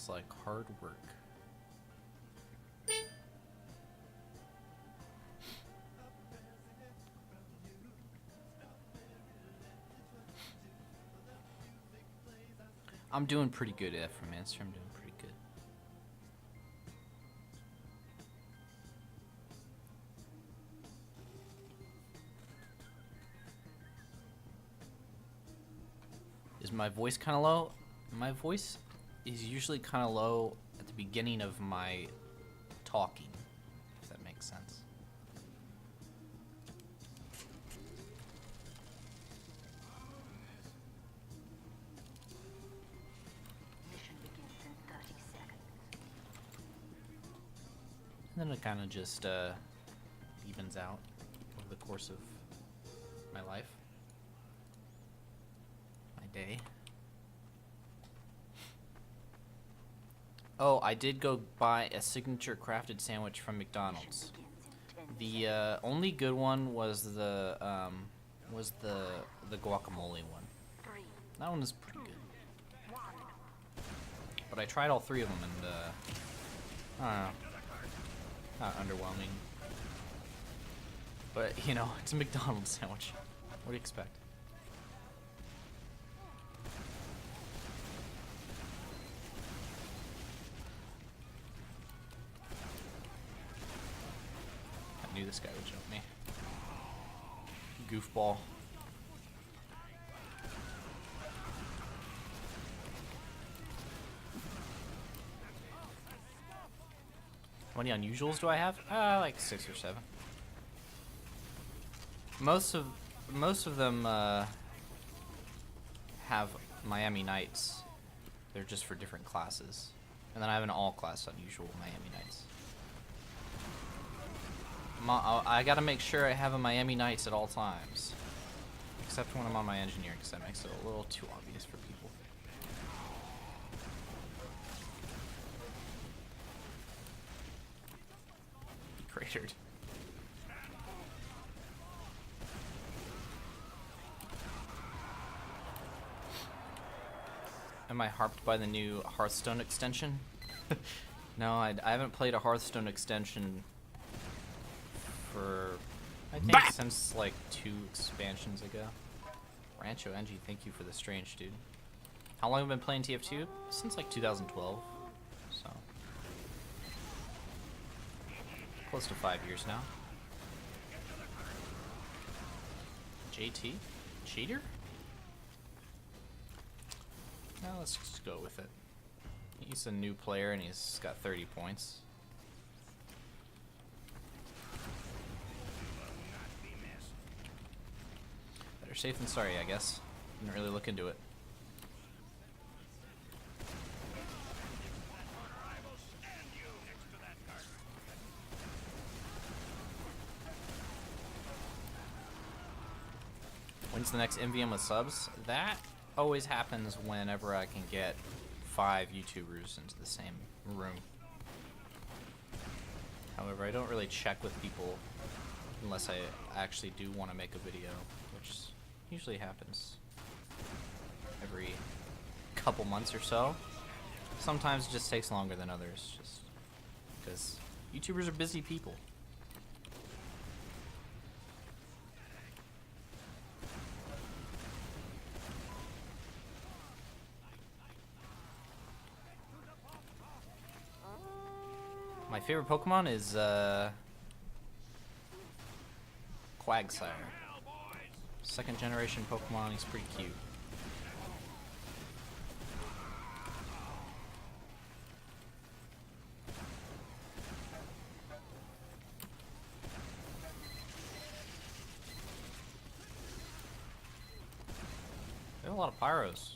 It's like hard work. I'm doing pretty good, from Manster. I'm doing pretty good. Is my voice kind of low? My voice is usually kind of low at the beginning of my talking, if that makes sense. And then it kind of just evens out over the course of my life, my day. Oh, I did go buy a signature crafted sandwich from McDonald's. The only good one was the guacamole one. That one is pretty good. But I tried all three of them and I don't know. Not underwhelming. But, you know, it's a McDonald's sandwich. What do you expect? I knew this guy would jump me. Goofball. How many unusuals do I have? Like 6 or 7. Most of them have Miami Knights. They're just for different classes. And then I have an all-class unusual Miami Knights. I gotta make sure I have a Miami Knights at all times. Except when I'm on my engineer, because that makes it a little too obvious for people. Cratered. Am I harped by the new Hearthstone extension? No, I haven't played a Hearthstone extension for, I think, since like 2 expansions ago. Rancho NG, thank you for the strange, dude. How long have you been playing TF2? Since like 2012, so. Close to 5 years now. JT? Cheater? Now let's just go with it. He's a new player and he's got 30 points. Better safe than sorry, I guess. Didn't really look into it. When's the next MVM with subs? That always happens whenever I can get 5 YouTubers into the same room. However, I don't really check with people unless I actually do want to make a video, which usually happens every couple months or so. Sometimes it just takes longer than others, just because YouTubers are busy people. My favorite Pokemon is Quagsire. 2nd generation Pokemon, he's pretty cute. They have a lot of Pyros.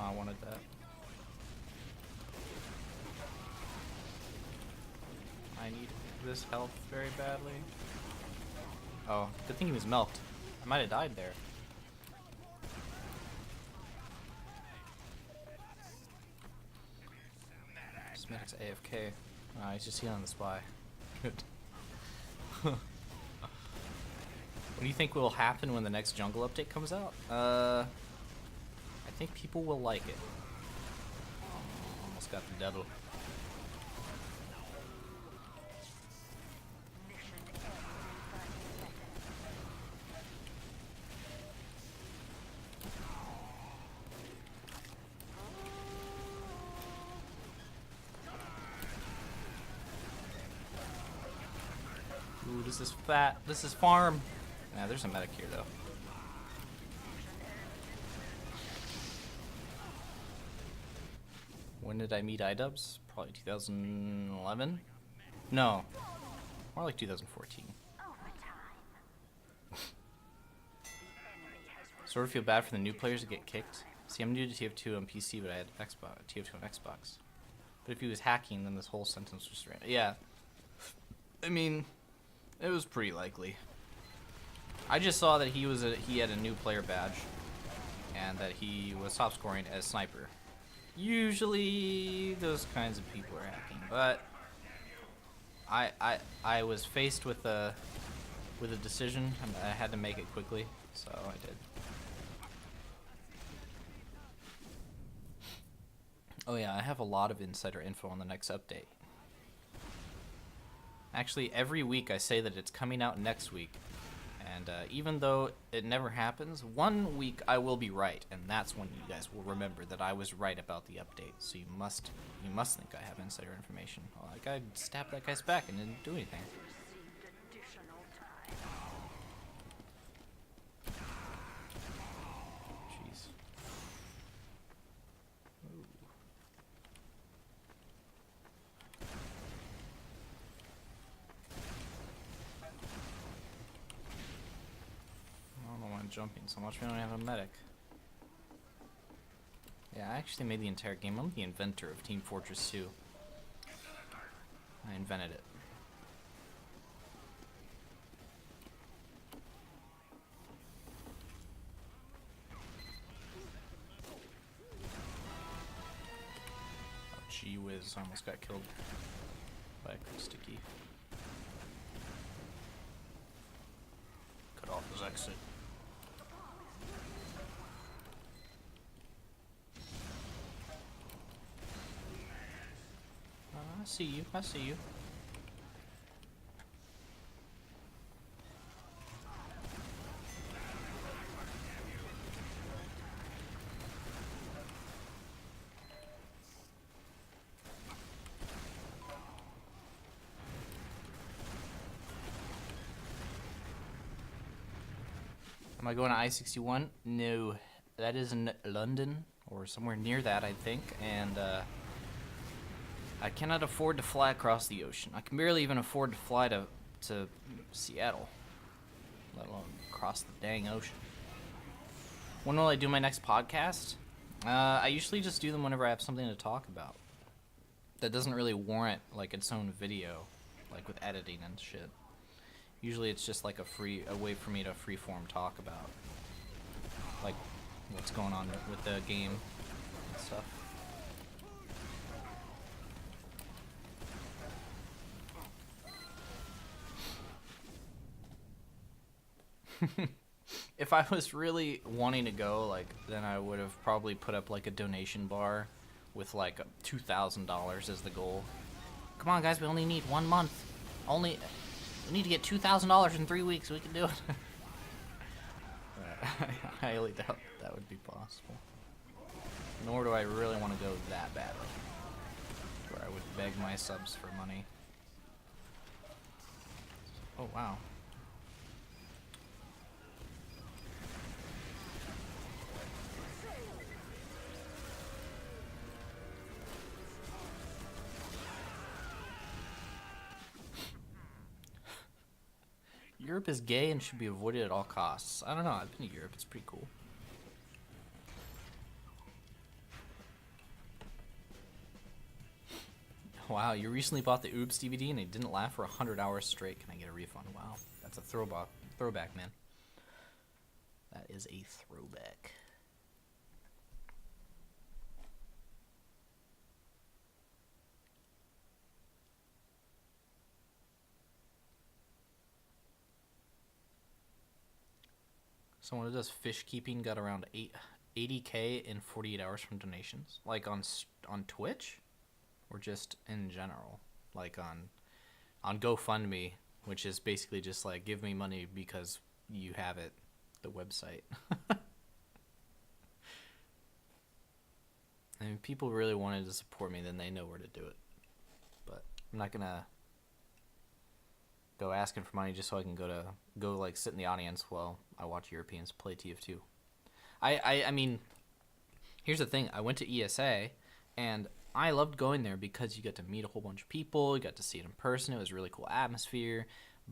I wanted that. I need this health very badly. Oh, good thing he was milked. I might have died there. This medic's AFK. He's just healing the spy. Good. What do you think will happen when the next jungle update comes out? I think people will like it. Almost got the devil. Ooh, this is fat. This is farm. Nah, there's a medic here though. When did I meet iDubbbz? Probably 2011? No. More like 2014. Sort of feel bad for the new players to get kicked. See, I'm new to TF2 on PC, but I had Xbox, TF2 on Xbox. But if he was hacking, then this whole sentence was random. Yeah. I mean, it was pretty likely. I just saw that he had a new player badge, and that he was top scoring as sniper. Usually, those kinds of people are hacking, but I was faced with a decision, and I had to make it quickly, so I did. Oh yeah, I have a lot of insider info on the next update. Actually, every week I say that it's coming out next week. And even though it never happens, one week I will be right, and that's when you guys will remember that I was right about the update. So you must think I have insider information. Like, I stabbed that guy's back and didn't do anything. Jeez. Ooh. I don't know why I'm jumping so much. We don't have a medic. Yeah, I actually made the entire game. I'm the inventor of Team Fortress 2. I invented it. Oh, gee whiz, I almost got killed by a quick sticky. Cut off his exit. I see you, I see you. Am I going to I-61? No. That is in London, or somewhere near that, I think, and I cannot afford to fly across the ocean. I can barely even afford to fly to Seattle, let alone cross the dang ocean. When will I do my next podcast? I usually just do them whenever I have something to talk about. That doesn't really warrant like its own video, like with editing and shit. Usually it's just like a way for me to freeform talk about like what's going on with the game and stuff. If I was really wanting to go, like, then I would have probably put up like a donation bar with like $2,000 as the goal. Come on, guys, we only need 1 month. We need to get $2,000 in 3 weeks. We can do it. I highly doubt that would be possible. Nor do I really want to go that badly, where I would beg my subs for money. Oh wow. Europe is gay and should be avoided at all costs. I don't know, I've been to Europe, it's pretty cool. Wow, you recently bought the Oops DVD and it didn't laugh for 100 hours straight. Can I get a refund? Wow, that's a throwback, man. That is a throwback. Someone who does fish keeping got around 80K in 48 hours from donations. Like on Twitch, or just in general, like on GoFundMe, which is basically just like give me money because you have it, the website. And if people really wanted to support me, then they know where to do it. But I'm not gonna go asking for money just so I can go like sit in the audience while I watch Europeans play TF2. I mean, here's the thing. I went to ESA, and I loved going there because you got to meet a whole bunch of people. You got to see it in person. It was a really cool atmosphere.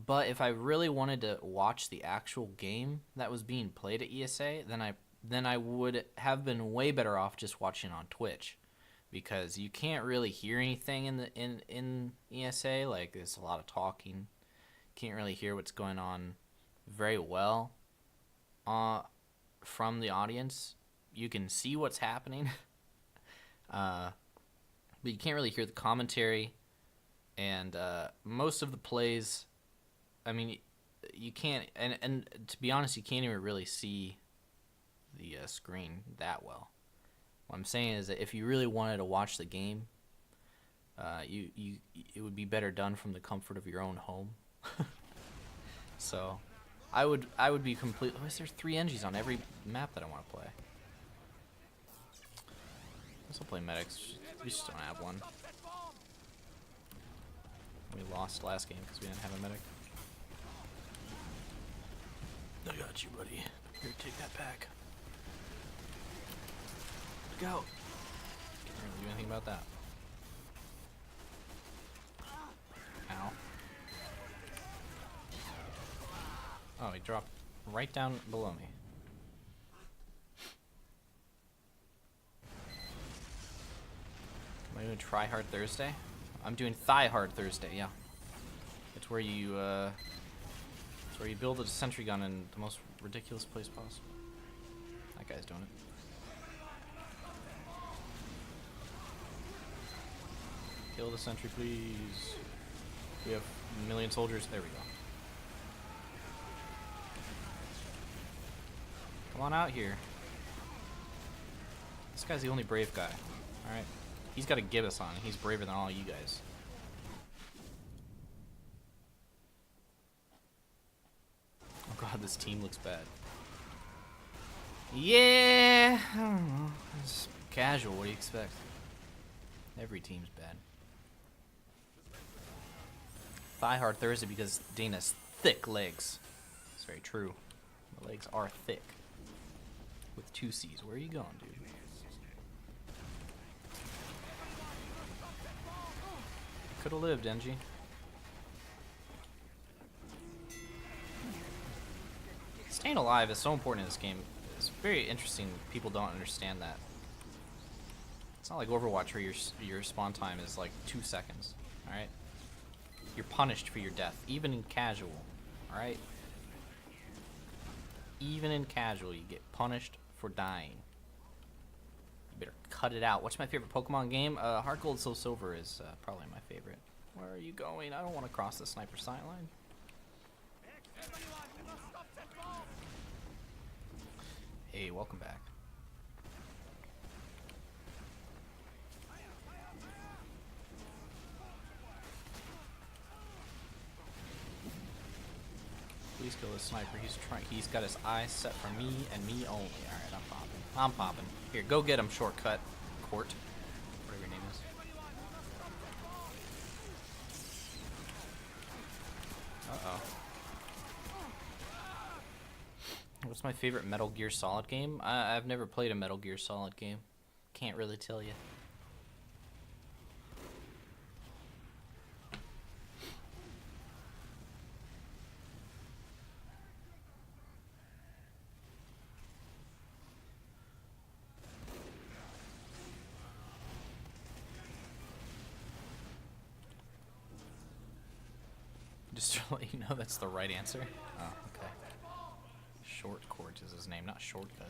But if I really wanted to watch the actual game that was being played at ESA, then I would have been way better off just watching on Twitch, because you can't really hear anything in ESA. Like, there's a lot of talking. Can't really hear what's going on very well from the audience. You can see what's happening, but you can't really hear the commentary. And most of the plays, I mean, you can't, and to be honest, you can't even really see the screen that well. What I'm saying is that if you really wanted to watch the game, it would be better done from the comfort of your own home. So I would be completely. Oh, there's 3 NGs on every map that I want to play. Let's play medics. We just don't have one. We lost last game because we didn't have a medic. I got you, buddy. Here, take that back. Go. Can't really do anything about that. Ow. Oh, he dropped right down below me. Am I doing tryhard Thursday? I'm doing thyhard Thursday, yeah. It's where you build a sentry gun in the most ridiculous place possible. That guy's doing it. Kill the sentry, please. We have a million soldiers. There we go. Come on out here. This guy's the only brave guy. Alright. He's got a gibbous on. He's braver than all you guys. Oh god, this team looks bad. Yeah! I don't know. It's casual. What do you expect? Every team's bad. Thyhard Thursday because Dane has thick legs. It's very true. The legs are thick. With 2 C's. Where are you going, dude? Could have lived, NG. Staying alive is so important in this game. It's very interesting. People don't understand that. It's not like Overwatch where your spawn time is like 2 seconds. Alright? You're punished for your death, even in casual. Alright? Even in casual, you get punished for dying. You better cut it out. What's my favorite Pokemon game? Heart Gold Soul Silver is probably my favorite. Where are you going? I don't want to cross the sniper sight line. Hey, welcome back. Please kill this sniper. He's got his eyes set for me and me only. Alright, I'm popping. I'm popping. Here, go get him, shortcut. Court. Whatever your name is. Uh-oh. What's my favorite Metal Gear Solid game? I've never played a Metal Gear Solid game. Can't really tell you. Just to let you know, that's the right answer. Oh, okay. Short Court is his name, not Shortcut.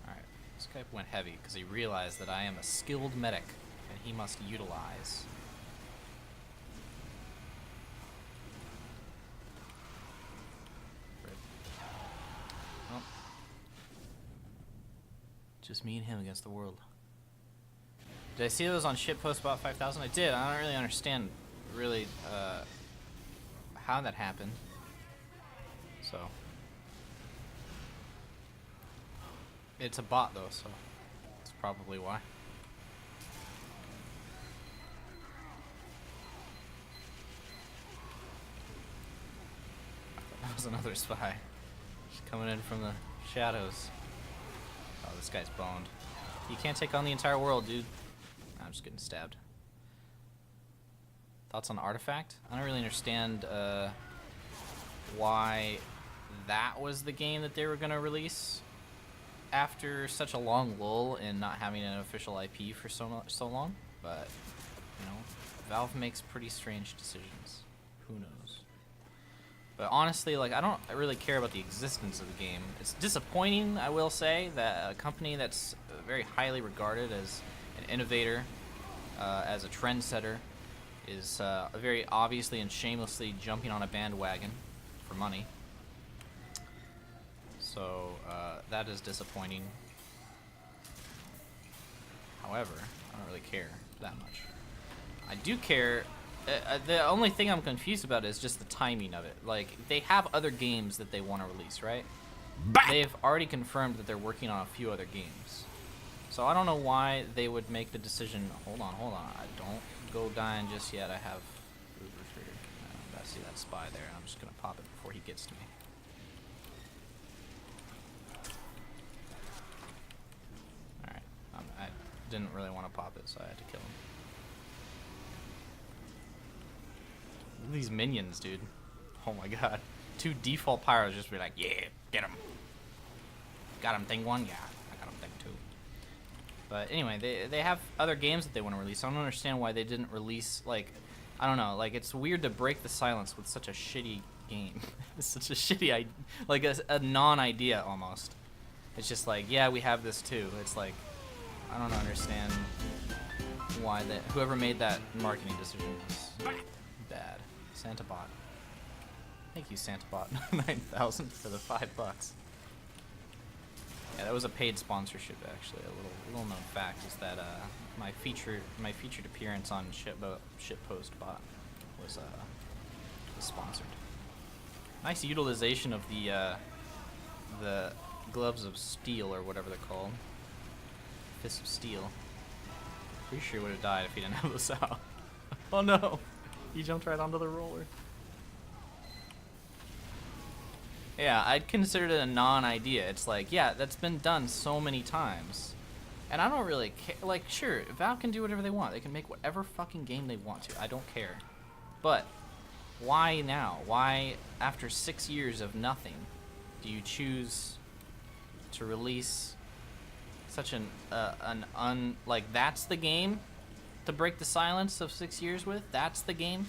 Alright, this guy went heavy because he realized that I am a skilled medic and he must utilize. Just me and him against the world. Did I see those on shitpost about 5,000? I did. I don't really understand how that happened. So it's a bot though, so that's probably why. That was another spy. Just coming in from the shadows. Oh, this guy's boned. You can't take on the entire world, dude. I'm just getting stabbed. Thoughts on Artifact? I don't really understand why that was the game that they were going to release after such a long lull in not having an official IP for so long. But, you know, Valve makes pretty strange decisions. Who knows? But honestly, like, I don't really care about the existence of the game. It's disappointing, I will say, that a company that's very highly regarded as an innovator, as a trendsetter, is very obviously and shamelessly jumping on a bandwagon for money. So that is disappointing. However, I don't really care that much. I do care. The only thing I'm confused about is just the timing of it. Like, they have other games that they want to release, right? They've already confirmed that they're working on a few other games. So I don't know why they would make the decision. Hold on. I don't go dying just yet. I have Uber triggered. I see that spy there. I'm just going to pop it before he gets to me. Alright. I didn't really want to pop it, so I had to kill him. Look at these minions, dude. Oh my god. 2 default pyros just be like, yeah, get him. Got him, thing 1? Yeah, I got him, thing 2. But anyway, they have other games that they want to release. I don't understand why they didn't release, like, I don't know, like, it's weird to break the silence with such a shitty game. It's such a shitty, like, a non-idea almost. It's just like, yeah, we have this too. It's like, I don't understand why whoever made that marketing decision was bad. SantaBot. Thank you, SantaBot. 9,000 for the $5. Yeah, that was a paid sponsorship, actually. A little known fact is that my featured appearance on Shitpost Bot was sponsored. Nice utilization of the gloves of steel, or whatever they're called. Fists of steel. Pretty sure he would have died if he didn't have this out. Oh no! He jumped right onto the roller. Yeah, I'd consider it a non-idea. It's like, yeah, that's been done so many times. And I don't really care. Like, sure, Valve can do whatever they want. They can make whatever fucking game they want to. I don't care. But why now? Why, after 6 years of nothing, do you choose to release such like, that's the game to break the silence of 6 years with? That's the game?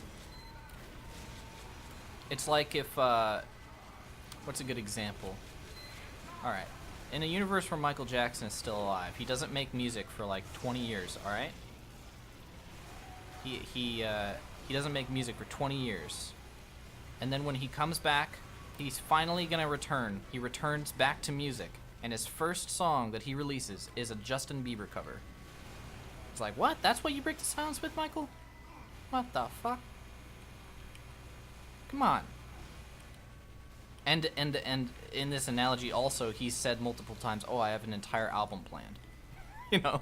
It's like if, what's a good example? Alright. In a universe where Michael Jackson is still alive, he doesn't make music for like 20 years, alright? He doesn't make music for 20 years. And then when he comes back, he's finally gonna return. He returns back to music. And his first song that he releases is a Justin Bieber cover. It's like, what? That's what you break the silence with, Michael? What the fuck? Come on. And in this analogy also, he said multiple times, oh, I have an entire album planned. You know?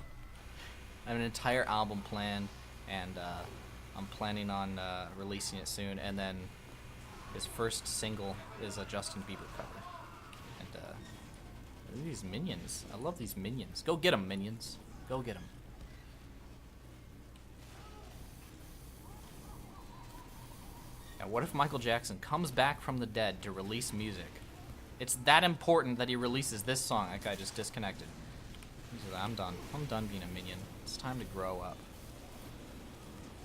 I have an entire album planned, and I'm planning on releasing it soon, and then his first single is a Justin Bieber cover. And look at these minions. I love these minions. Go get them, minions. Go get them. What if Michael Jackson comes back from the dead to release music? It's that important that he releases this song. That guy just disconnected. I'm done. I'm done being a minion. It's time to grow up.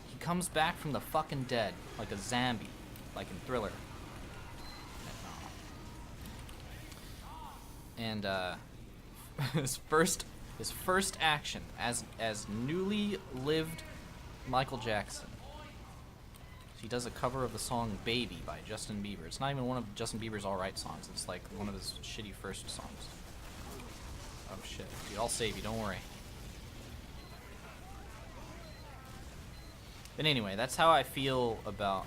He comes back from the fucking dead like a zombie, like in Thriller. And his first action as newly lived Michael Jackson. He does a cover of the song Baby by Justin Bieber. It's not even one of Justin Bieber's alright songs. It's like one of his shitty first songs. Oh shit. Dude, I'll save you, don't worry. But anyway, that's how I feel about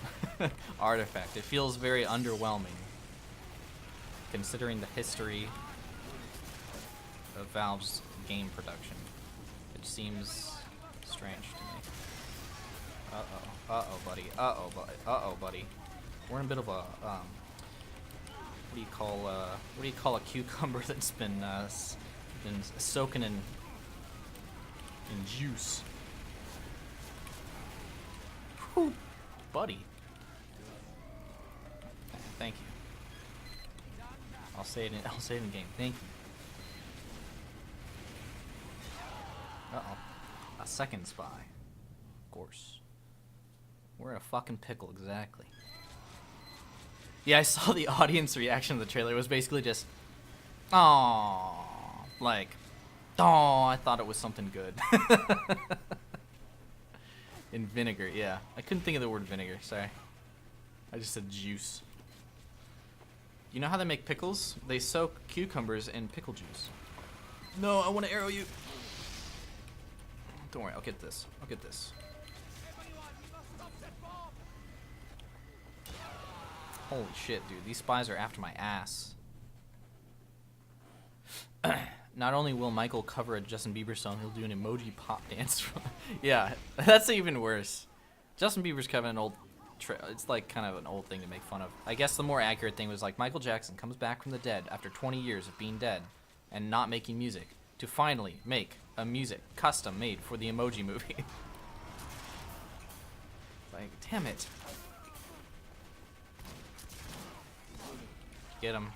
Artifact. It feels very underwhelming, considering the history of Valve's game production. It seems strange to me. Uh-oh. Uh-oh, buddy. Uh-oh, buddy. Uh-oh, buddy. We're in a bit of a, what do you call a cucumber that's been soaking in juice? Whew, buddy. Thank you. I'll say it in game. Thank you. Uh-oh. A second spy. Of course. We're in a fucking pickle, exactly. Yeah, I saw the audience reaction to the trailer. It was basically just, aww. Like, oh, I thought it was something good. In vinegar, yeah. I couldn't think of the word vinegar, sorry. I just said juice. You know how they make pickles? They soak cucumbers in pickle juice. No, I want to arrow you. Don't worry, I'll get this. I'll get this. Holy shit, dude. These spies are after my ass. Not only will Michael cover a Justin Bieber song, he'll do an emoji pop dance. Yeah, that's even worse. Justin Bieber's kind of an old... it's like kind of an old thing to make fun of. I guess the more accurate thing was like Michael Jackson comes back from the dead after 20 years of being dead and not making music to finally make a music custom made for the Emoji Movie. Like, damn it. Get him.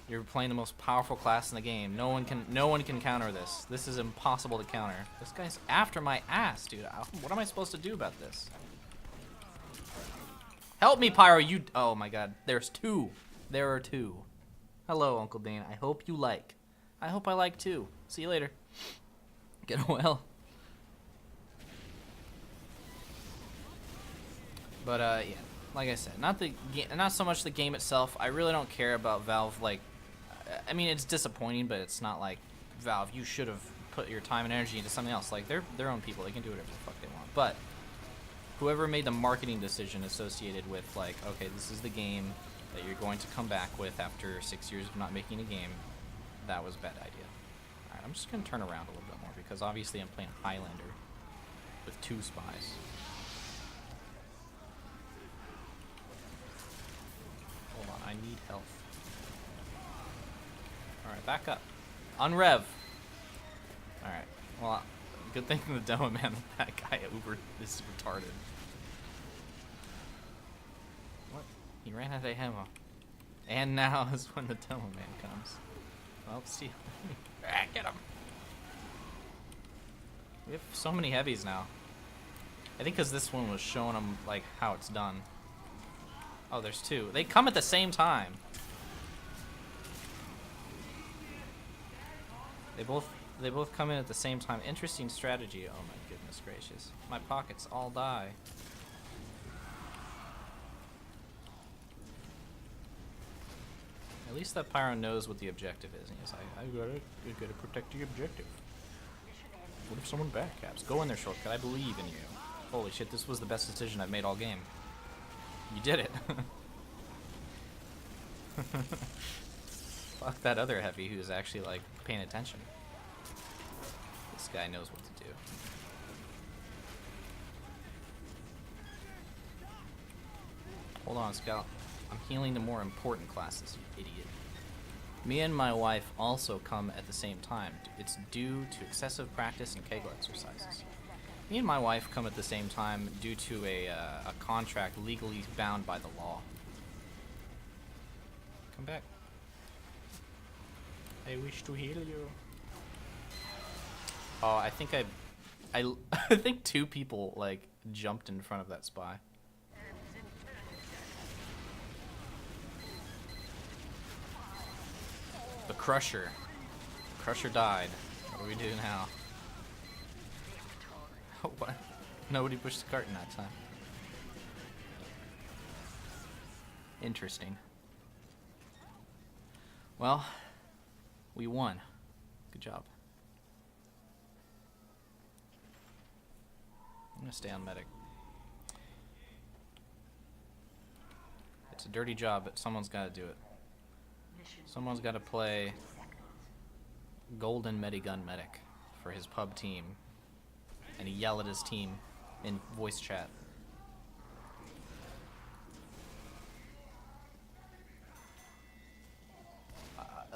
You're playing the most powerful class in the game. No one can counter this. This is impossible to counter. This guy's after my ass, dude. What am I supposed to do about this? Help me, Pyro. You. Oh my God. There's two. There are two. Hello, Uncle Dane. I hope you like. I hope I like too. See you later. Get well. But yeah. Like I said, not so much the game itself. I really don't care about Valve. Like, I mean, it's disappointing, but it's not like Valve. You should have put your time and energy into something else. Like, they're their own people. They can do whatever the fuck they want. But whoever made the marketing decision associated with like, okay, this is the game that you're going to come back with after 6 years of not making a game, that was a bad idea. All right, I'm just gonna turn around a little bit more because obviously I'm playing Highlander with 2 spies. Hold on, I need health. Alright, back up. Unrev. Alright, well, good thing the demo man, that guy is retarded. What? He ran out of ammo. And now is when the demo man comes. Well, see. Get him. We have so many heavies now. I think because this one was showing them, like, how it's done. Oh, there's 2. They come at the same time. They both come in at the same time. Interesting strategy. Oh my goodness gracious. My pockets all die. At least that Pyro knows what the objective is. And he's like, I gotta protect the objective. What if someone backcaps? Go in there, shortcut. I believe in you. Holy shit, this was the best decision I've made all game. You did it. Fuck that other heavy who's actually like paying attention. This guy knows what to do. Hold on, Scout. I'm healing the more important classes, you idiot. Me and my wife also come at the same time. It's due to excessive practice and Kegel exercises. Me and my wife come at the same time due to a contract legally bound by the law. Come back. I wish to heal you. Oh, I think I think 2 people like jumped in front of that spy. The Crusher. Crusher died. What do we do now? Oh, what? Nobody pushed the carton that time. Interesting. Well, we won. Good job. I'm gonna stay on medic. It's a dirty job, but someone's gotta do it. Someone's gotta play Golden Medigun Medic for his pub team. And he yell at his team in voice chat.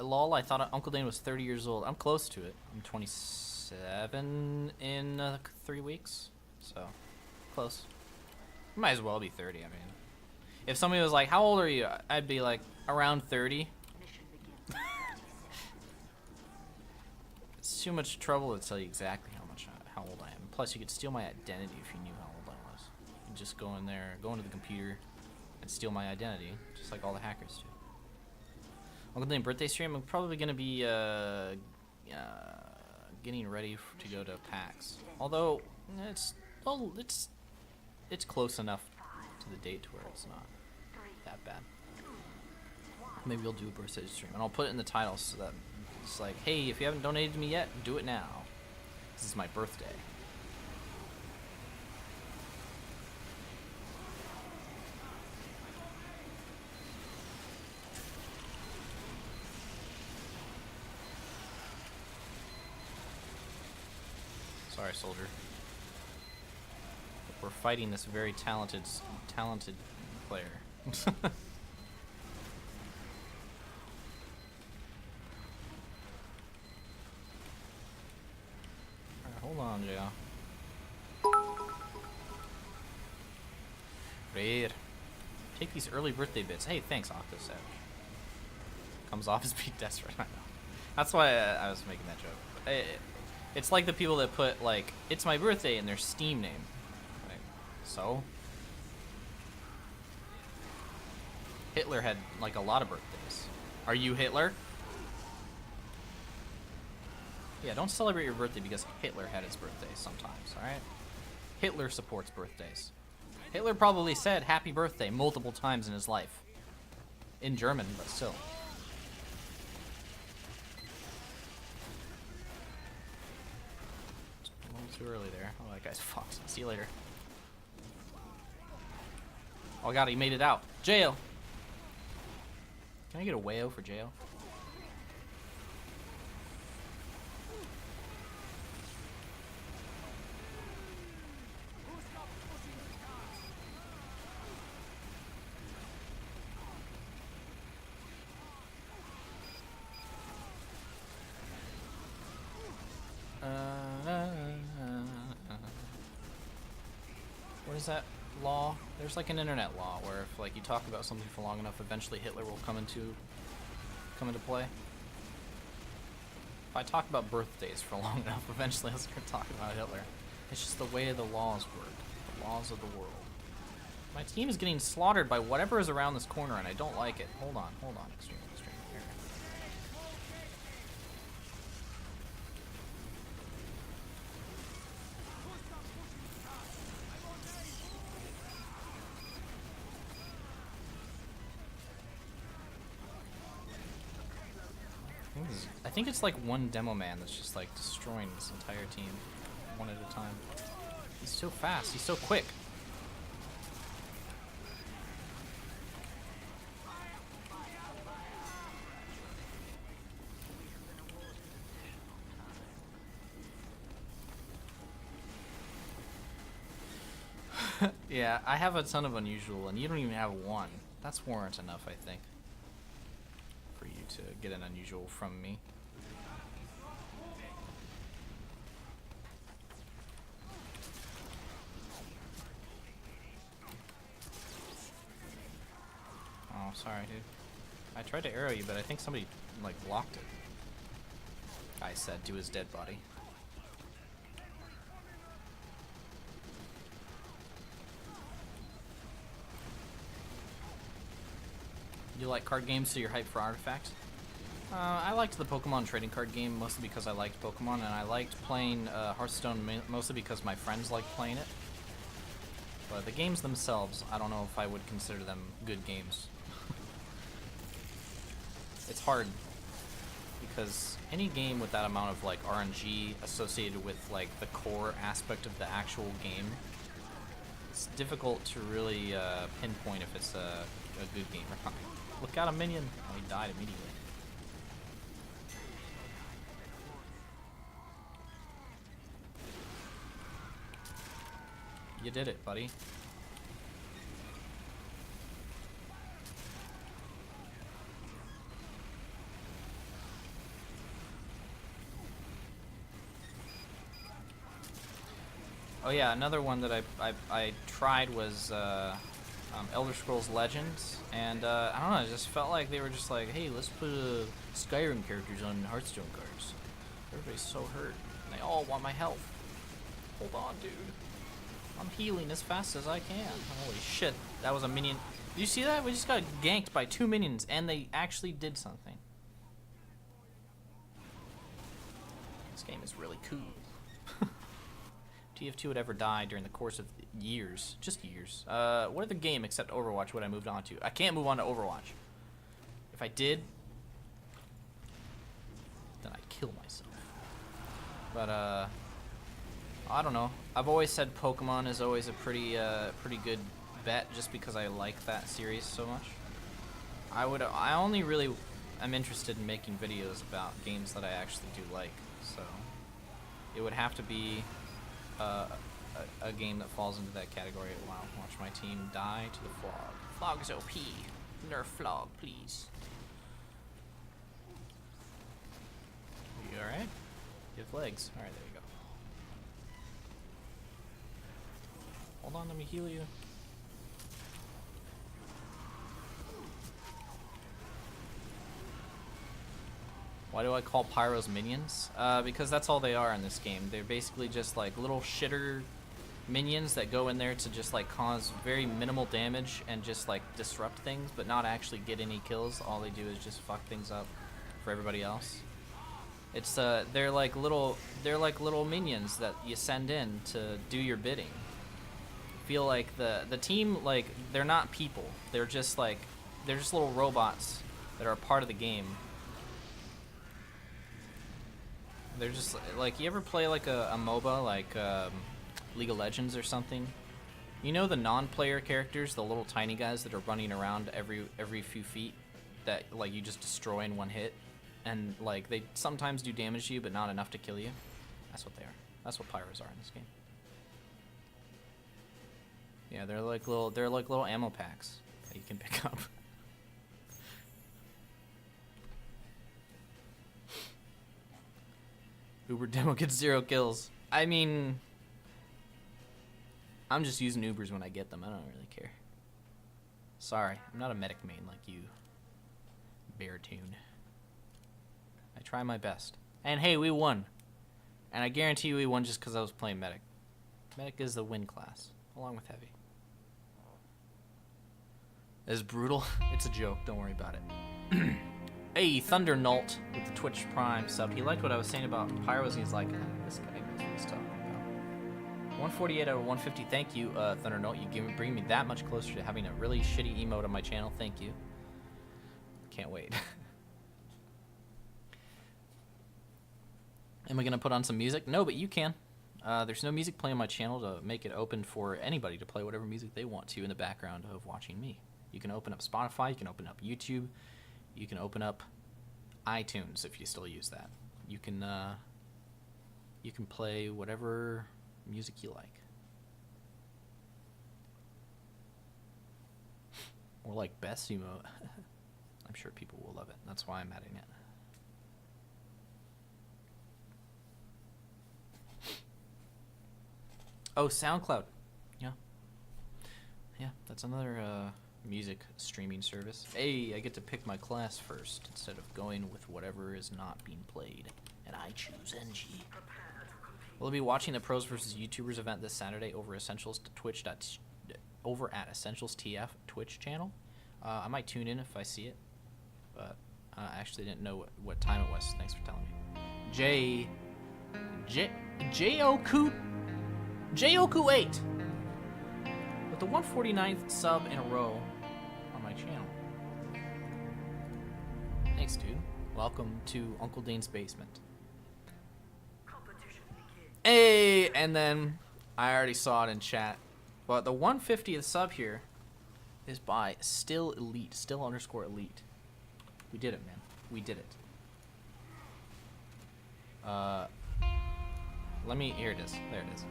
Lol, I thought Uncle Dane was 30 years old. I'm close to it. I'm 27 in 3 weeks. So, close. Might as well be 30, I mean. If somebody was like, how old are you? I'd be like, around 30. It's too much trouble to tell you exactly how old I am. Plus, you could steal my identity if you knew how old I was. You just go in there, go into the computer, and steal my identity, just like all the hackers do. Uncle Dane birthday stream. I'm probably gonna be getting ready to go to PAX. Although it's close enough to the date to where it's not that bad. Maybe we'll do a birthday stream, and I'll put it in the title so that it's like, hey, if you haven't donated to me yet, do it now. This is my birthday. Sorry, soldier. We're fighting this very talented player. Alright, hold on, Joe. Rare. Take these early birthday bits. Hey, thanks, Octosavage. Comes off as being desperate. I know. That's why I was making that joke. It's like the people that put, like, it's my birthday in their Steam name. Like, so? Hitler had, like, a lot of birthdays. Are you Hitler? Yeah, don't celebrate your birthday because Hitler had his birthday sometimes, alright? Hitler supports birthdays. Hitler probably said happy birthday multiple times in his life. In German, but still. Too early there. Oh, that guy's fucked. See you later. Oh god, he made it out. Jail. Can I get a wayo for jail? What is that law? There's like an internet law where if like you talk about something for long enough, eventually Hitler will come into play. If I talk about birthdays for long enough, eventually I'll start talking about Hitler. It's just the way the laws work. The laws of the world. My team is getting slaughtered by whatever is around this corner and I don't like it. Hold on. Extreme. Here. I think it's like one demo man that's just like destroying this entire team one at a time. He's so fast, he's so quick. Yeah, I have a ton of unusual and you don't even have one. That's warrant enough, I think, for you to get an unusual from me. Oh, sorry, dude. I tried to arrow you, but I think somebody, like, blocked it. I said to his dead body. You like card games, so you're hyped for Artifact? I liked the Pokemon trading card game mostly because I liked Pokemon, and I liked playing Hearthstone mostly because my friends liked playing it. But the games themselves, I don't know if I would consider them good games. It's hard because any game with that amount of like RNG associated with like the core aspect of the actual game, it's difficult to really pinpoint if it's a good game or not. Look out, a minion! Oh, he died immediately. You did it, buddy. Oh yeah, another one that I tried was Elder Scrolls Legends, and I don't know, I just felt like they were just like, hey, let's put Skyrim characters on Hearthstone cards. Everybody's so hurt, and they all want my health. Hold on, dude. I'm healing as fast as I can. Holy shit, that was a minion. Did you see that? We just got ganked by 2 minions, and they actually did something. This game is really cool. TF2 would ever die during the course of years. Just years. What other game except Overwatch would I moved on to? I can't move on to Overwatch. If I did, then I'd kill myself. But, I don't know. I've always said Pokemon is always a pretty good bet just because I like that series so much. I only really am interested in making videos about games that I actually do like, so it would have to be a game that falls into that category. Wow, watch my team die to the Flog. Flog is OP. Nerf Flog, please. You alright? You have legs. Alright, there you go. Hold on, let me heal you. Why do I call pyros minions? Because that's all they are in this game. They're basically just like little shitter minions that go in there to just like cause very minimal damage and just like disrupt things, but not actually get any kills. All they do is just fuck things up for everybody else. It's they're like little minions that you send in to do your bidding. Feel like the team, like, they're not people. They're just little robots that are a part of the game. They're just like, you ever play like a MOBA like League of Legends or something? You know the non-player characters, the little tiny guys that are running around every few feet that like you just destroy in one hit, and like they sometimes do damage to you but not enough to kill you? That's what they are. That's what pyros are in this game. Yeah, they're like little ammo packs that you can pick up. Uber demo gets 0 kills. I mean, I'm just using Ubers when I get them. I don't really care. Sorry, I'm not a medic main like you, Beartoon. I try my best. And hey, we won. And I guarantee you we won just because I was playing medic. Medic is the win class, along with heavy. It's brutal. It's a joke. Don't worry about it. Hey, Thunder Nult with the Twitch Prime sub. He liked what I was saying about pyros, and he's like, this guy knows what he's talking about. 148 out of 150. Thank you, Thunder Nult. You bring me that much closer to having a really shitty emote on my channel. Thank you. Can't wait. Am I gonna put on some music? No, but you can. There's no music playing on my channel to make it open for anybody to play whatever music they want to in the background of watching me. You can open up Spotify, you can open up YouTube, you can open up iTunes if you still use that. You can play whatever music you like. Or like best emote. I'm sure people will love it. That's why I'm adding it. Oh, SoundCloud. Yeah, that's another music streaming service. Hey, I get to pick my class first instead of going with whatever is not being played. And I choose NG. We'll be watching the Pros vs. YouTubers event this Saturday over Essentials Twitch. Over at Essentials TF Twitch channel. I might tune in if I see it, but I actually didn't know what time it was. Thanks for telling me. Joku8 with the 149th sub in a row on my channel. Thanks, dude. Welcome to Uncle Dane's basement. Hey, and then I already saw it in chat, but the 150th sub here is by still elite, still underscore elite. We did it, man. We did it. Let me. Here it is. There it is.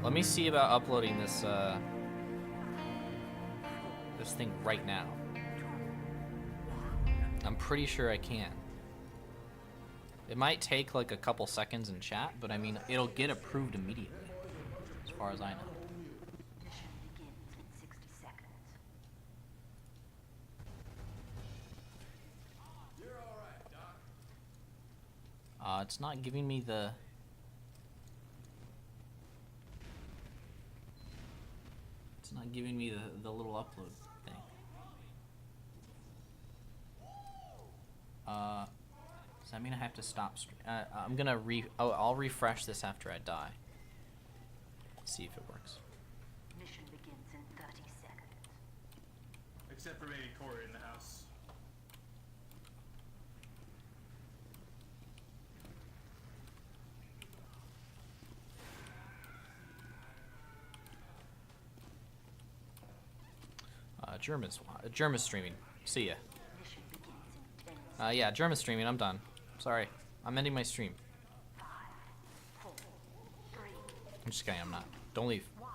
Let me see about uploading this this thing right now. I'm pretty sure I can. It might take like a couple seconds in chat, but I mean, it'll get approved immediately, as far as I know. Mission begins in 60 seconds. You're all right, Doc. It's not giving me the... It's not giving me the little upload thing. Does that mean I have to stop I'm gonna I'll refresh this after I die. See if it works. Mission begins in 30 seconds. Except for maybe Corey in the house. German streaming. See ya. Mission begins in 10 Yeah, German streaming. I'm done. Sorry, I'm ending my stream. 5, 4, 3, I'm just kidding. I'm not. Don't leave. 1.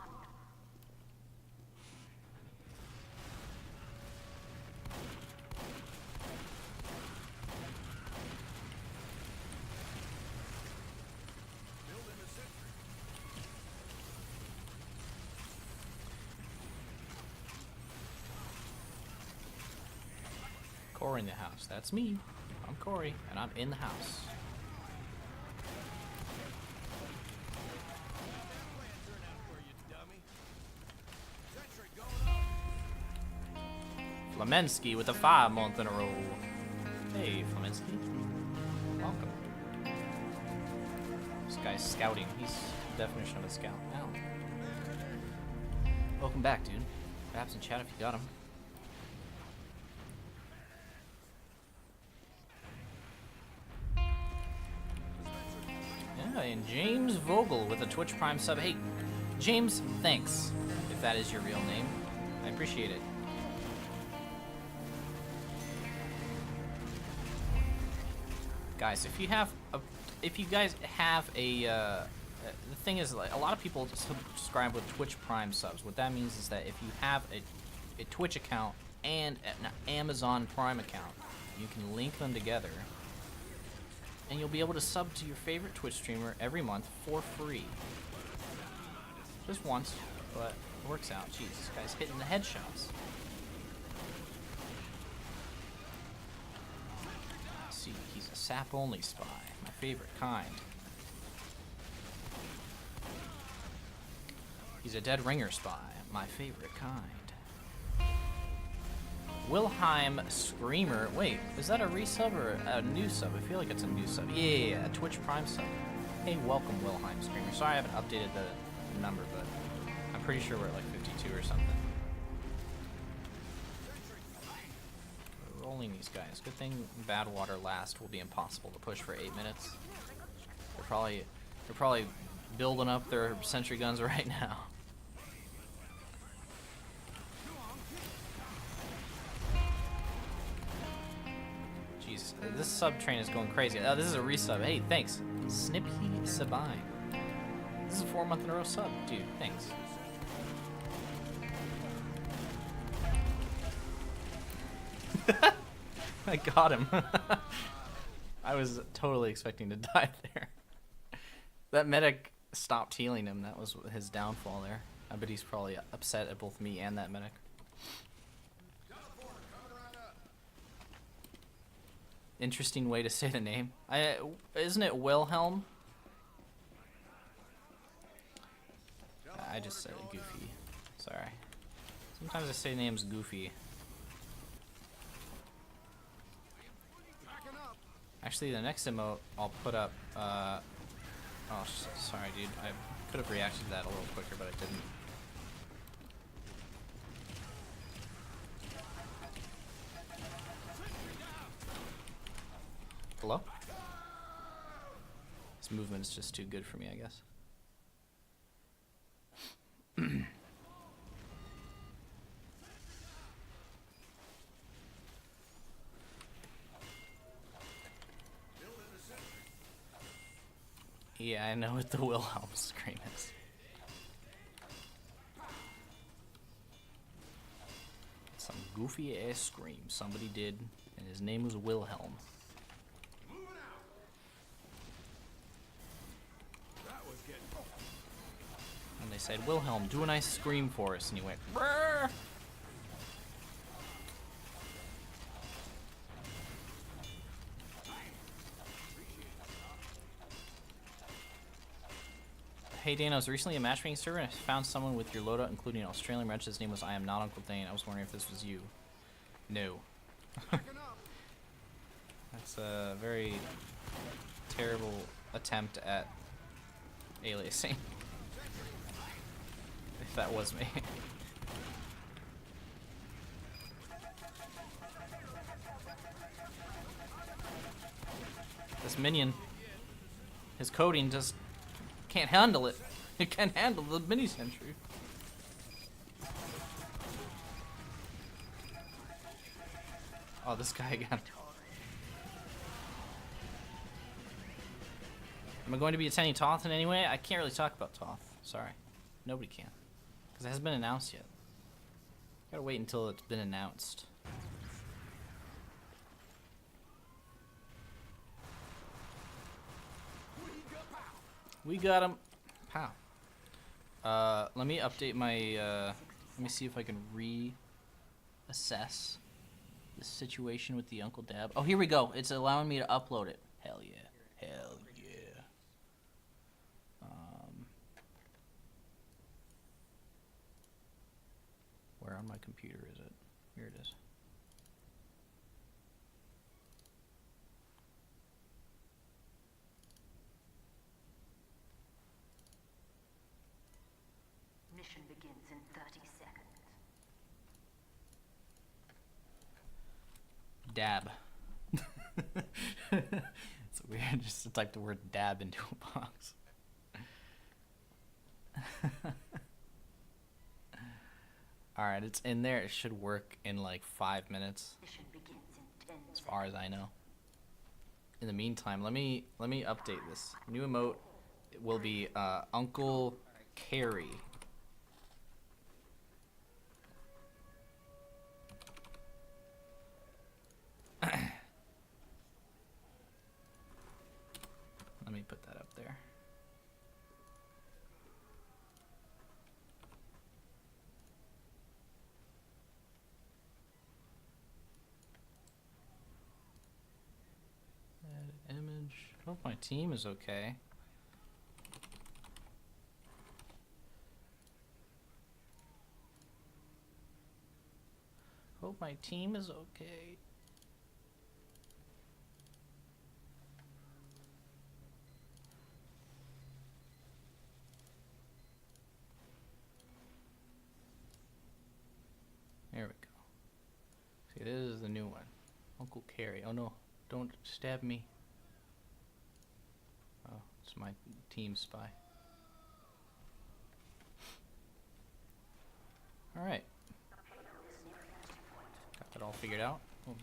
Corey in the house. That's me. I'm Corey, and I'm in the house. Flamensky with a 5-month in a row. Hey, Flamensky. Welcome. This guy's scouting. He's the definition of a scout. Now. Welcome back, dude. Perhaps in chat if you got him. Yeah, and James Vogel with a Twitch Prime sub. Hey, James, thanks. If that is your real name, I appreciate it. Guys, if you guys have a, the thing is, like, a lot of people subscribe with Twitch Prime subs. What that means is that if you have a Twitch account and an Amazon Prime account, you can link them together, and you'll be able to sub to your favorite Twitch streamer every month for free. Just once, but it works out. Jeez, this guy's hitting the headshots. See, he's a sap-only spy, my favorite kind. He's a dead ringer spy, my favorite kind. Wilhelm Screamer. Wait, is that a resub or a new sub? I feel like it's a new sub. Yeah, a Twitch Prime sub. Hey, welcome, Wilhelm Screamer. Sorry I haven't updated the number, but I'm pretty sure we're at like 52 or something. We're rolling these guys. Good thing Badwater last will be impossible to push for 8 minutes. They're probably building up their sentry guns right now. Jeez, this sub train is going crazy. Oh, this is a resub. Hey, thanks. Snippy Sabine. This is a 4-month in a row sub. Dude, thanks. I got him. I was totally expecting to die there. That medic stopped healing him. That was his downfall there. I bet he's probably upset at both me and that medic. Interesting way to say the name. Isn't it Wilhelm? I just said it goofy. Sorry. Sometimes I say names goofy. Actually, the next emote I'll put up. Oh, sorry, dude. I could have reacted to that a little quicker, but I didn't. Hello? This movement is just too good for me, I guess. Yeah, I know what the Wilhelm scream is. Some goofy ass scream somebody did, and his name was Wilhelm. And they said, Wilhelm, do a nice scream for us, and he went, Brrr! Hey Dane, I was recently a matchmaking server and I found someone with your loadout, including an Australian wrench. His name was I am not Uncle Dane. I was wondering if this was you. No. That's a very terrible attempt at aliasing. If that was me. This minion, his coding just can't handle it. It can't handle the mini sentry. Oh, this guy again. Am I going to be attending Toth in any way? I can't really talk about Toth. Sorry. Nobody can. Because it hasn't been announced yet. Gotta wait until it's been announced. We got him. Pow. Let me update my, let me see if I can reassess the situation with the Uncle Dab. Oh, here we go. It's allowing me to upload it. Hell yeah. Hell yeah. Where on my computer is it? Here it is. Mission begins in 30 seconds. Dab. It's weird just to type the word dab into a box. Alright, it's in there. It should work in like 5 minutes. Mission begins in 10 As far as I know. In the meantime, let me update this. New emote will be Uncle Carry. Let me put that up there. Add image. Hope my team is okay. Hope my team is okay. There we go. See, this is the new one. Uncle Carry. Oh no, don't stab me. Oh, it's my team spy. Alright. Got that all figured out. Oh.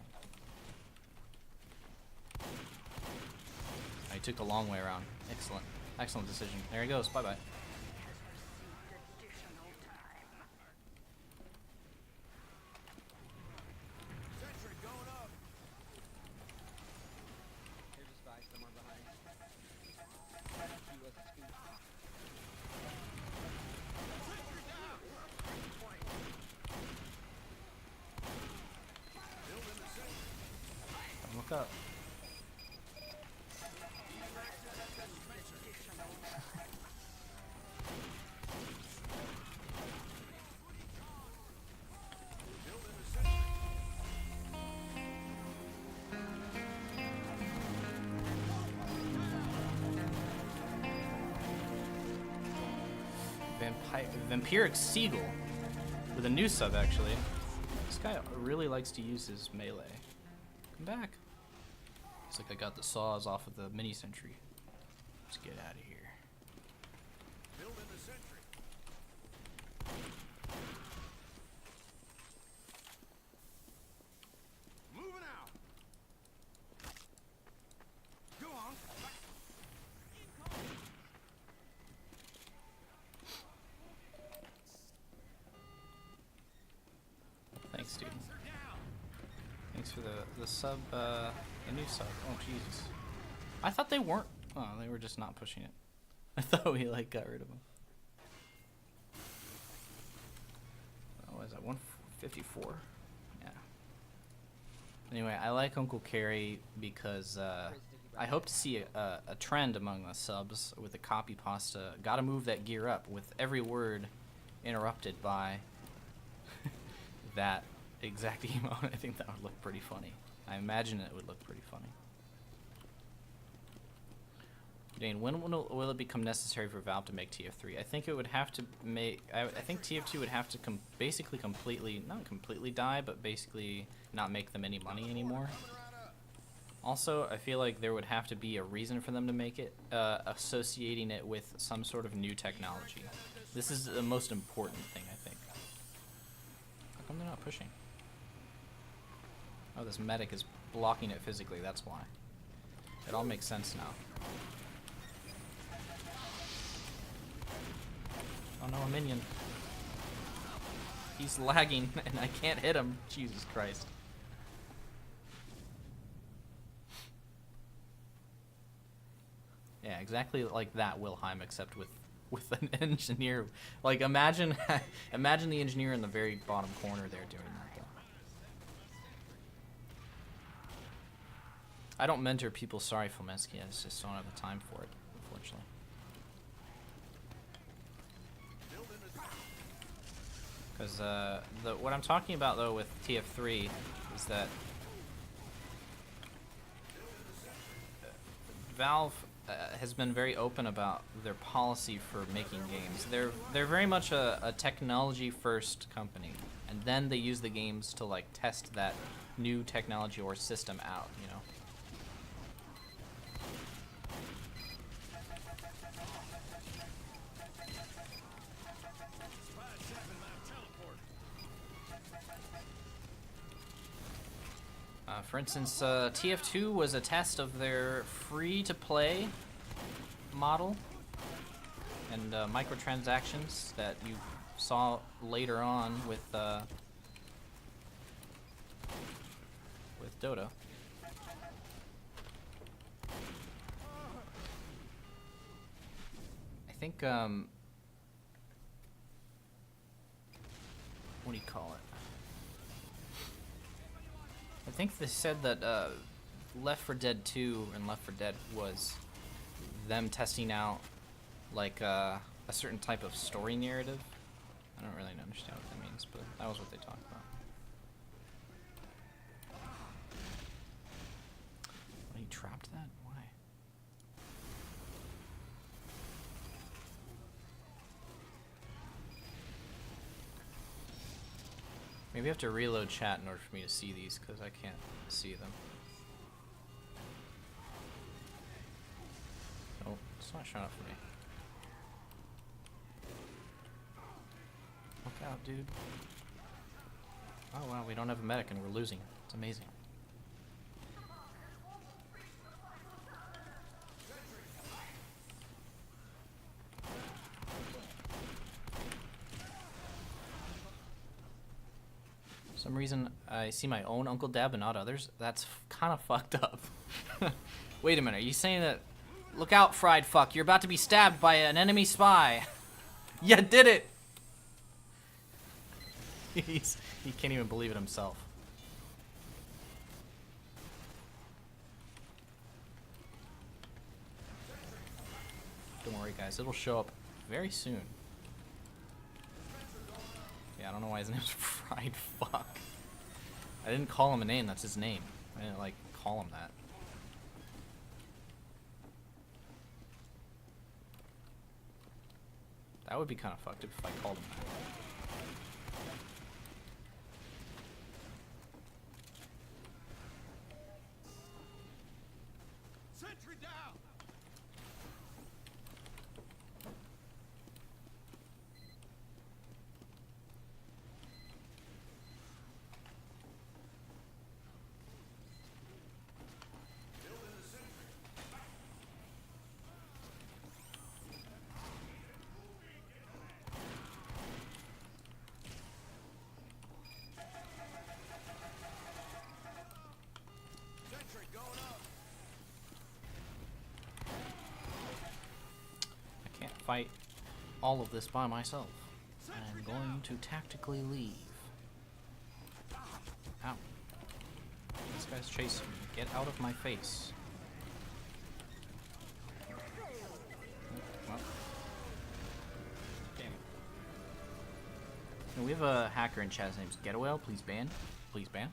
I took the long way around. Excellent. Excellent decision. There he goes. Bye-bye. Look up. Vampiric Seagull with a new sub, actually. This guy really likes to use his melee. Come back. Looks like I got the saws off of the mini sentry. Let's get out of here. Building the sentry. Moving out. Go on. Thanks, dude. Thanks for the sub, the new sub. Oh, Jesus. I thought they weren't. Oh, they were just not pushing it. I thought we, like, got rid of them. What was that, 154? Yeah. Anyway, I like Uncle Carrie because, I hope to see a trend among the subs with the copy pasta. Gotta move that gear up with every word interrupted by that exact emote. I think that would look pretty funny. I imagine it would look pretty funny. Dane, when will it become necessary for Valve to make TF3? I think it would have to make. I think TF2 would have to basically completely, not completely die, but basically not make them any money anymore. Also, I feel like there would have to be a reason for them to make it, associating it with some sort of new technology. This is the most important thing, I think. How come they're not pushing? Oh, this medic is blocking it physically, that's why. It all makes sense now. Oh no, a minion. He's lagging and I can't hit him. Jesus Christ. Yeah, exactly like that, Wilhelm, except with an engineer. Like, imagine imagine the engineer in the very bottom corner there doing that. I don't mentor people, sorry, Fomensky. I just don't have the time for it, unfortunately. Because what I'm talking about though with TF3 is that Valve has been very open about their policy for making games. They're very much a technology first company, and then they use the games to like test that new technology or system out, you know. For instance, TF2 was a test of their free-to-play model and microtransactions that you saw later on with Dota. I think what do you call it? I think they said that Left 4 Dead 2 and Left 4 Dead was them testing out like a certain type of story narrative. I don't really understand what that means, but that was what they talked about. He trapped that? Why? Maybe I have to reload chat in order for me to see these, because I can't see them. Oh, it's not showing up for me. Look out, dude. Oh wow, we don't have a medic and we're losing. It's amazing. For some reason, I see my own Uncle Dad but not others. That's kind of fucked up. Wait a minute, are you saying that... Look out, fried fuck, you're about to be stabbed by an enemy spy. You did it! He can't even believe it himself. Don't worry guys, it'll show up very soon. Yeah, I don't know why his name's Fried Fuck. I didn't call him a name, that's his name. I didn't, like, call him that. That would be kind of fucked up if I called him that. fight all of this by myself. I'm going to tactically leave. Ow. This guy's chasing me. Get out of my face. Well. Damn it. And we have a hacker in chat. His name's Getawell. Please ban. Please ban.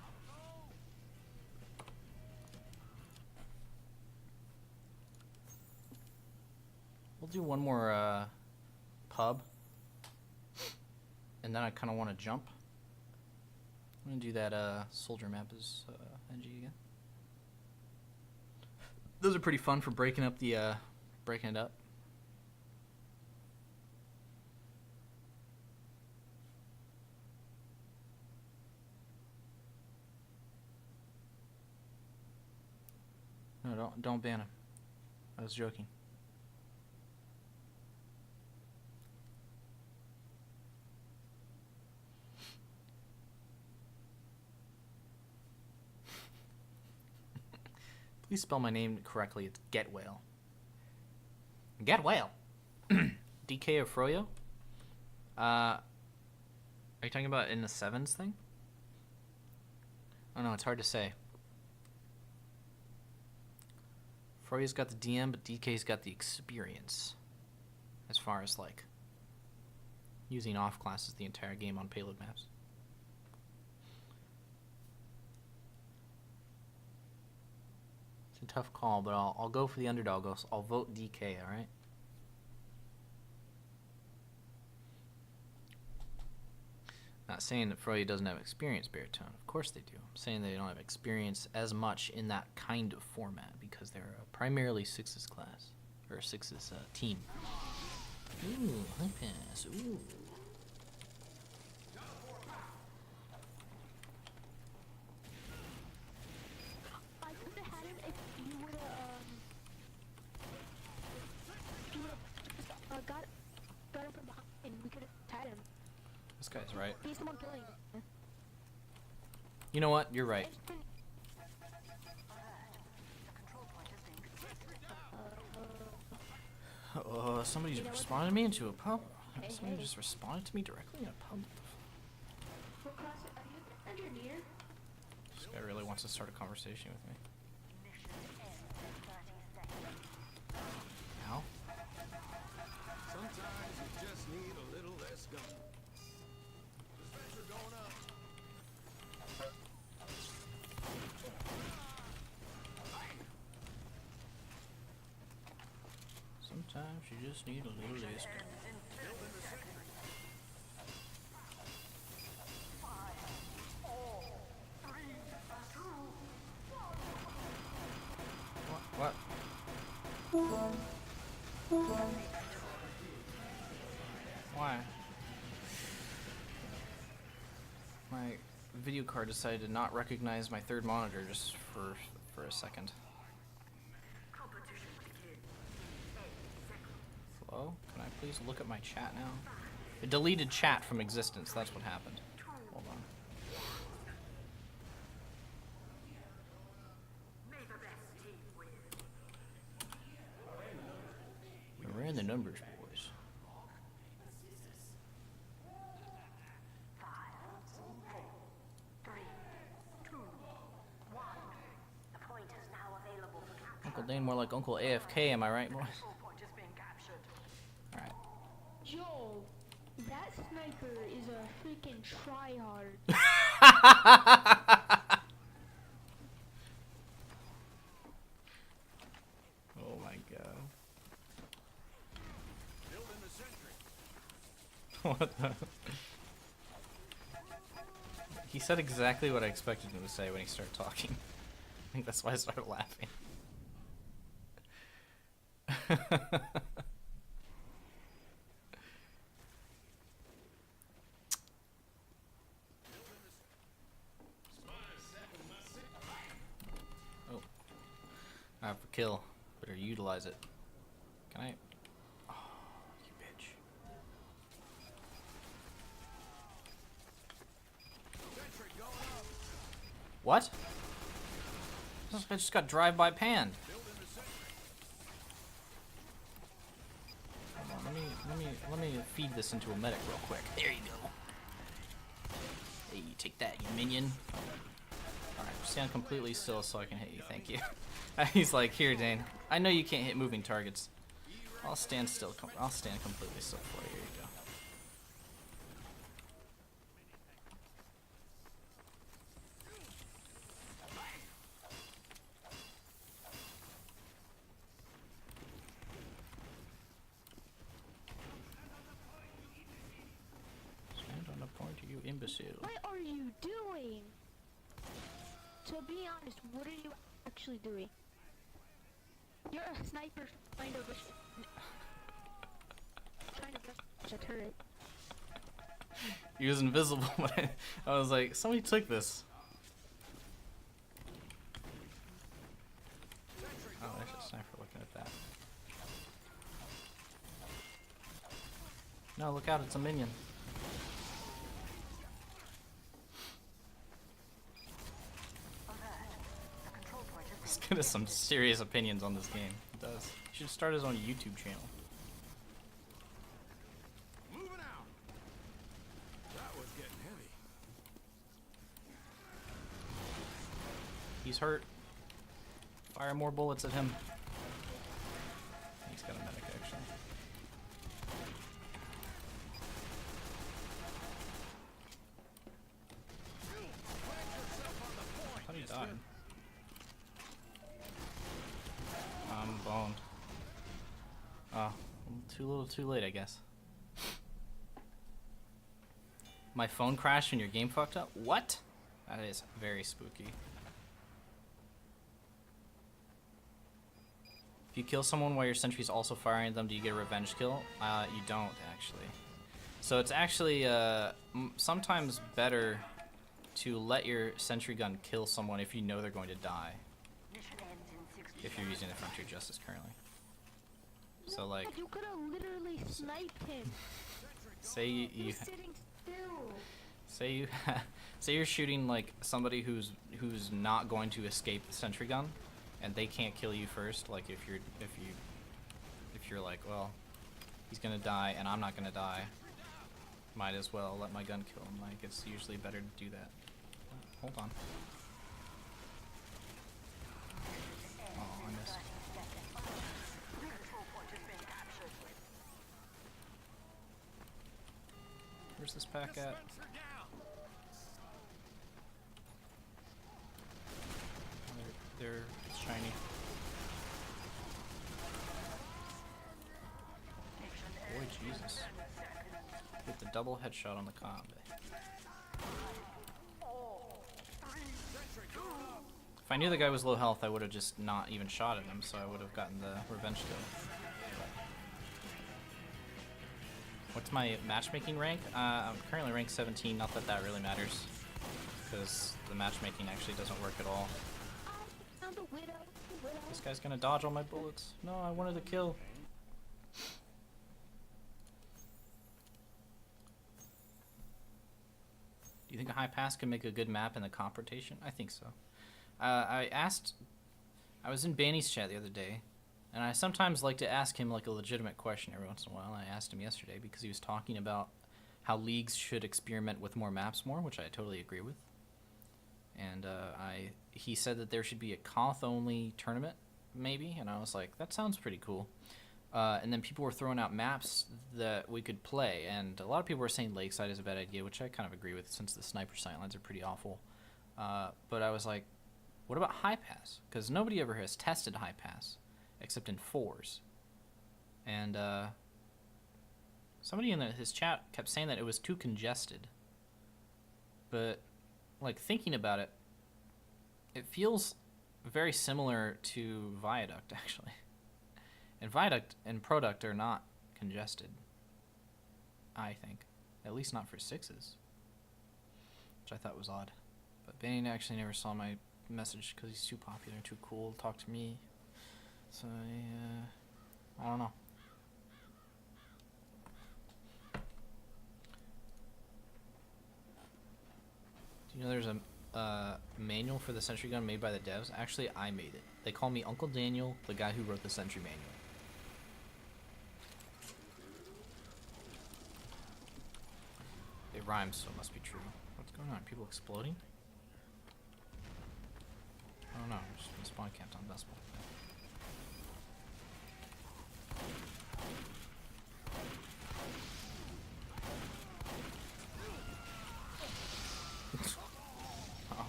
We'll do one more pub. And then I kind of want to jump. I'm going to do that soldier map as NG again. Those are pretty fun for breaking up the breaking it up. No, don't ban him. I was joking. Please spell my name correctly. It's Getwhale. Getwhale. DK of Froyo? Are you talking about in the sevens thing? Oh no, it's hard to say. Froyo's got the DM, but DK's got the experience. As far as like using off classes the entire game on payload maps. It's a tough call, but I'll go for the underdog. I'll vote DK, alright? Not saying that Froyo doesn't have experience, Baritone. Of course they do. I'm saying they don't have experience as much in that kind of format because they're primarily sixes class. Or sixes team. Ooh, high pass. Ooh. I could have had him if you would have got him from behind and we could have tied him. This guy's right. He's the one killing. You know what? You're right. Somebody's responded to me into a pub. Somebody just responded to me directly in a pub. What class are you an engineer? This guy really wants to start a conversation with me. Ow. Sometimes you just need a little less gun. Dispenser going up. Sometimes you just need a little less. Building the sentry. What? Why? My video card decided to not recognize my third monitor just for a second. Hello? Can I please look at my chat now? It deleted chat from existence. That's what happened. Hold on. We ran the numbers, boys. 5, 4, 3, 2, 1. The point is now available for capture. Uncle Dane more like Uncle AFK, am I right, boys? Control point is being captured. Alright. Joe, that sniper is a freaking tryhard. Oh my god. Building the sentry. What the? He said exactly what I expected him to say when he started talking. I think that's why I started laughing. Oh. I have a kill. Better utilize it. Can I? Oh, you bitch. Sentry going up. What? I just got drive-by panned. Building the sentry. Hold on. let me feed this into a medic real quick. There you go. Hey, take that, you minion. Alright, stand completely still so I can hit you, thank you. He's like, here, Dane. I know you can't hit moving targets. I'll stand still. I'll stand completely still for you. Here you go. Stand on the point, you imbecile. What are you doing? To be honest, what are you actually doing? You're a sniper trying to rush a turret. He was invisible, but I was like, somebody took this. Oh, there's a sniper looking at that. No, look out, it's a minion. This kid has some serious opinions on this game. He does. He should start his own YouTube channel. Moving out. That was getting heavy. He's hurt. Fire more bullets at him. He's got a medic, actually. I thought he died. I'm boned. Oh, too little too late, I guess. My phone crashed when your game fucked up? What? That is very spooky. If you kill someone while your sentry's also firing at them, do you get a revenge kill? You don't, actually. So it's actually sometimes better to let your sentry gun kill someone if you know they're going to die. Mission ends in 60 If you're using the Frontier Justice currently. So like, You could have literally sniped him. say you He's sitting still. say you say you're shooting like somebody who's not going to escape the sentry gun, and they can't kill you first. Like if you're like, well, he's gonna die and I'm not gonna die, might as well let my gun kill him. Like it's usually better to do that. Hold on. Oh, I missed. control point has been captured. Where's this pack at? Spencer down. Oh, they're shiny. Boy, Jesus. Get the double headshot on the comb. If I knew the guy was low health, I would have just not even shot at him, so I would have gotten the revenge kill. What's my matchmaking rank? I'm currently ranked 17, not that that really matters, because the matchmaking actually doesn't work at all. I found a widow. This guy's gonna dodge all my bullets. No, I wanted to kill. Do you think a high pass can make a good map in the comp rotation? I think so. I was in Banny's chat the other day, and I sometimes like to ask him like a legitimate question every once in a while. I asked him yesterday because he was talking about how leagues should experiment with more maps more, which I totally agree with. And he said that there should be a Koth-only tournament, maybe, and I was like, that sounds pretty cool. And then people were throwing out maps that we could play, and a lot of people were saying Lakeside is a bad idea, which I kind of agree with since the sniper sightlines are pretty awful. But I was like, what about High Pass? Because nobody ever has tested High Pass, except in 4s. And somebody in his chat kept saying that it was too congested. But, like, thinking about it, it feels very similar to Viaduct, actually. And Viaduct and Product are not congested, I think. At least not for 6s. Which I thought was odd. But Bane actually never saw my message because he's too popular and too cool to talk to me. So, I don't know. Do you know there's a manual for the sentry gun made by the devs? Actually, I made it. They call me Uncle Daniel, the guy who wrote the sentry manual. rhymes, so it must be true. What's going on? People exploding? I don't know. I'm just in spawn camped on Dust Bowl. Oh.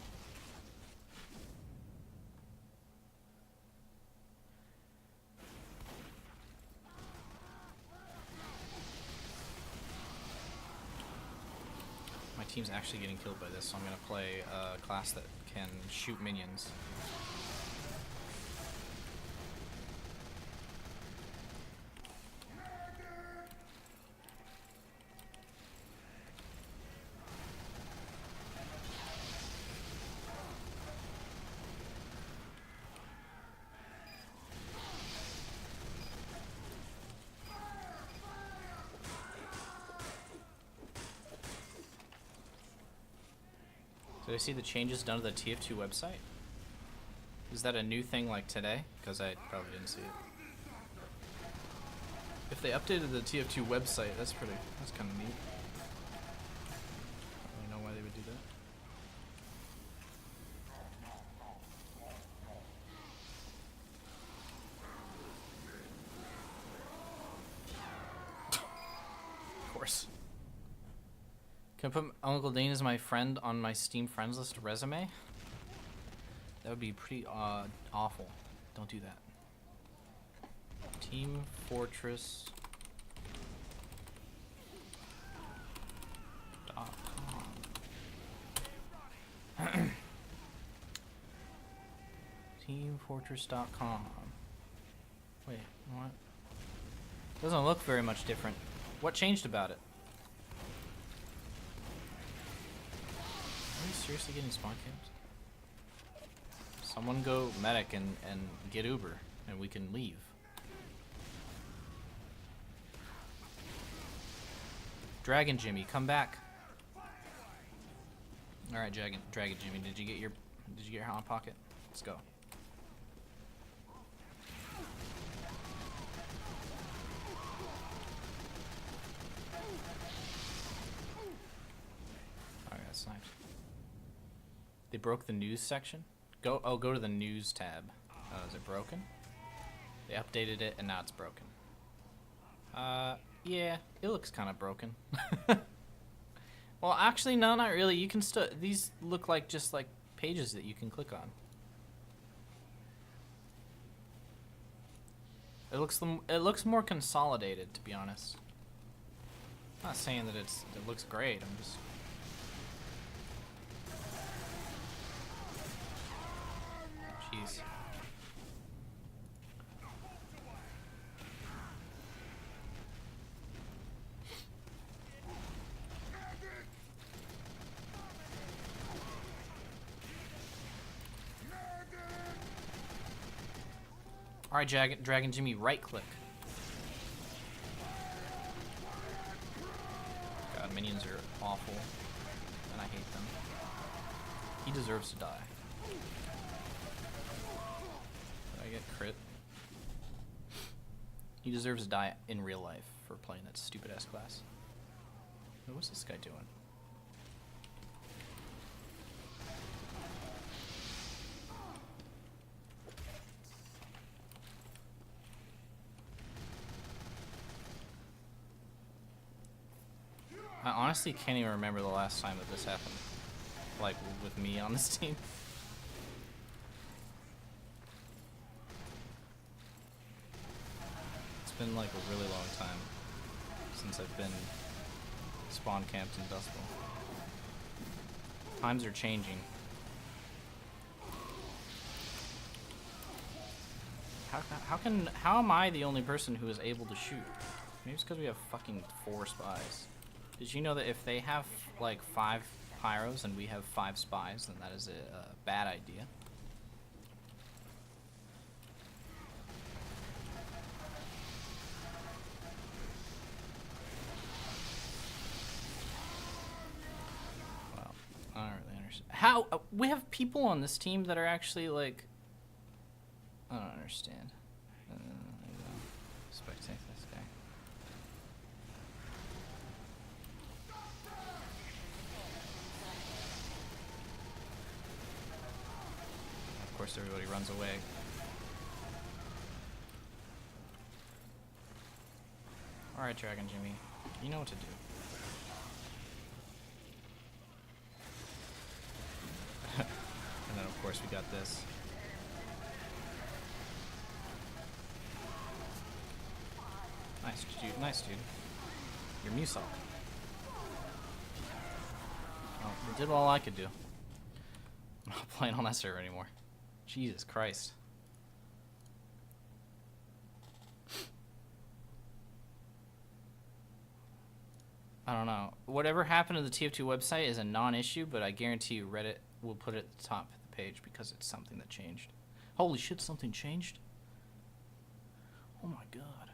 My team's actually getting killed by this, so I'm gonna play a class that can shoot minions. Did I see the changes done to the TF2 website? Is that a new thing like today? Because I probably didn't see it. If they updated the TF2 website, that's kind of neat. I don't know why they would do that. Of course. Can I put Uncle Dane as my friend on my Steam friends list resume? That would be pretty awful. Don't do that. Team Fortress. Teamfortress.com. Wait, what? Doesn't look very much different. What changed about it? Are we seriously getting spawn camps? Someone go medic and get Uber, and we can leave. Dragon Jimmy, come back. All right, Dragon Jimmy, did you get your hot pocket? Let's go. Alright, that's sniped. They broke the news section? Go to the news tab. Oh, is it broken? They updated it and now it's broken. Yeah, it looks kind of broken. Well, actually, no, not really. You can still, these look like just like pages that you can click on. It looks more consolidated, to be honest. I'm not saying that it looks great. I'm just. Jeez. Alright, Dragon Jimmy, right click. God, minions are awful. And I hate them. He deserves to die. Did I get crit? He deserves to die in real life for playing that stupid ass class. What's this guy doing? I honestly can't even remember the last time that this happened. Like, with me on this team. It's been like a really long time since I've been spawn camped in Dust Bowl. Times are changing. How am I the only person who is able to shoot? Maybe it's because we have fucking 4 spies. Did you know that if they have like 5 pyros and we have 5 spies, then that is a bad idea? Well, I don't really understand. How we have people on this team that are actually like, I don't understand. Spectate this guy. course, everybody runs away. Alright, Dragon Jimmy. You know what to do. And then, of course, we got this. Nice, dude. Nice, dude. You're Musalk. Oh, I did all I could do. I'm not playing on that server anymore. Jesus Christ. I don't know. Whatever happened to the TF2 website is a non-issue, but I guarantee you Reddit will put it at the top of the page because it's something that changed. Holy shit, something changed? Oh my god.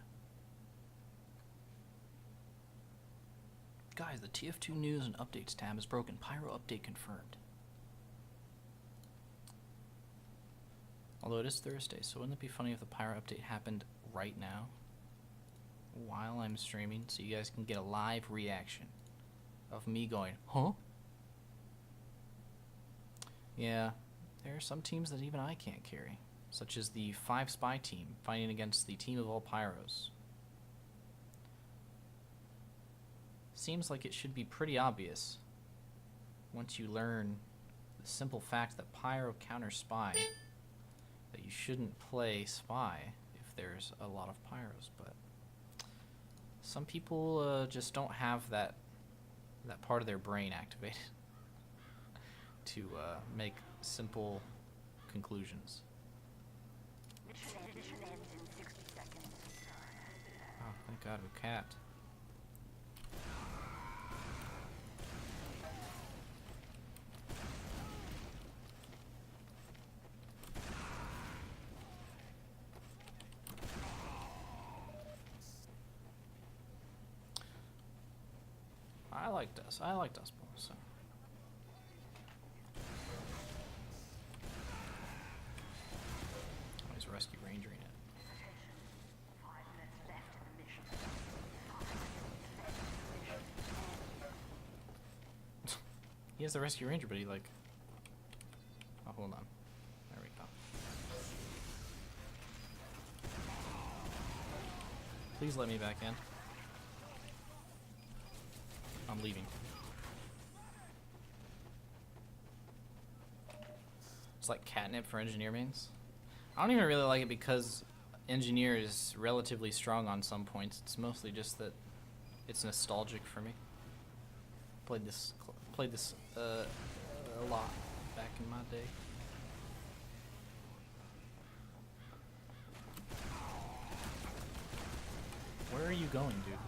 Guys, the TF2 News and Updates tab is broken. Pyro update confirmed. Although it is Thursday, so wouldn't it be funny if the Pyro update happened right now? While I'm streaming, so you guys can get a live reaction of me going, huh? Yeah, there are some teams that even I can't carry, such as the 5 Spy team fighting against the team of all Pyros. Seems like it should be pretty obvious once you learn the simple fact that Pyro counters Spy that you shouldn't play Spy if there's a lot of Pyros, but some people just don't have that part of their brain activated to make simple conclusions. Mission ends in 60 seconds. Oh, thank God we capped. I like Dust Bowl, so. Oh, he's Rescue Rangering it. 5 minutes left in the mission. He has the Rescue Ranger, but he like... Oh, hold on. There we go. Please let me back in. I'm leaving. It's like catnip for engineer mains. I don't even really like it because engineer is relatively strong on some points. It's mostly just that it's nostalgic for me. Played this a lot back in my day. Where are you going, dude?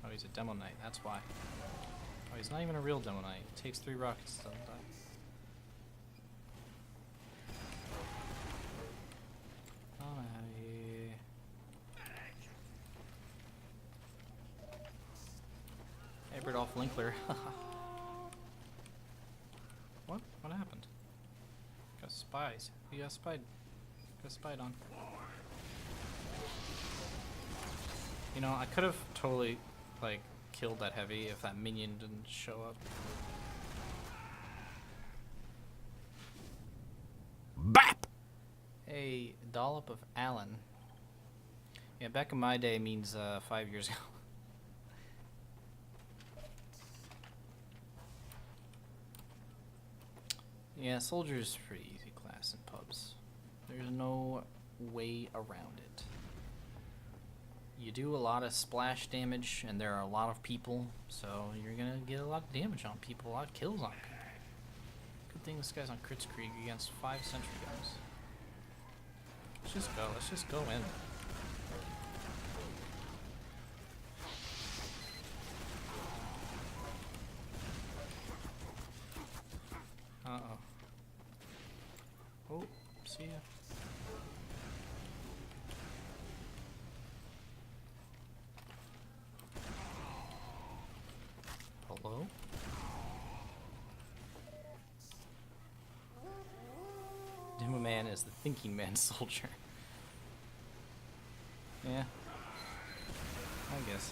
Oh, he's a Demo Knight, that's why. Oh, he's not even a real Demo Knight. It takes 3 rockets to die. Oh, out of here. Hey, Berdolph Linkler. What? What happened? Got spies. You got spied. Got spied on. You know, I could have totally, like, killed that heavy if that minion didn't show up. BAP! A dollop of Allen. Yeah, back in my day means 5 years ago. Yeah, Soldier's pretty easy class in pubs. There's no way around it. You do a lot of splash damage, and there are a lot of people, so you're gonna get a lot of damage on people, a lot of kills on people. Good thing this guy's on Kritzkrieg against 5 sentry guys. Let's just go in. Uh-oh. Oh, see ya. Hello? Demo Man is the thinking man soldier. Yeah. I guess.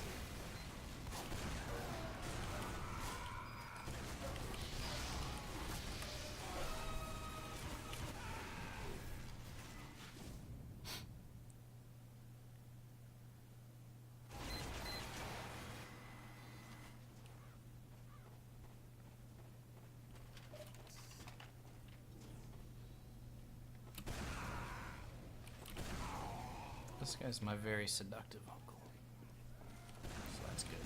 This guy's my very seductive uncle. So that's good.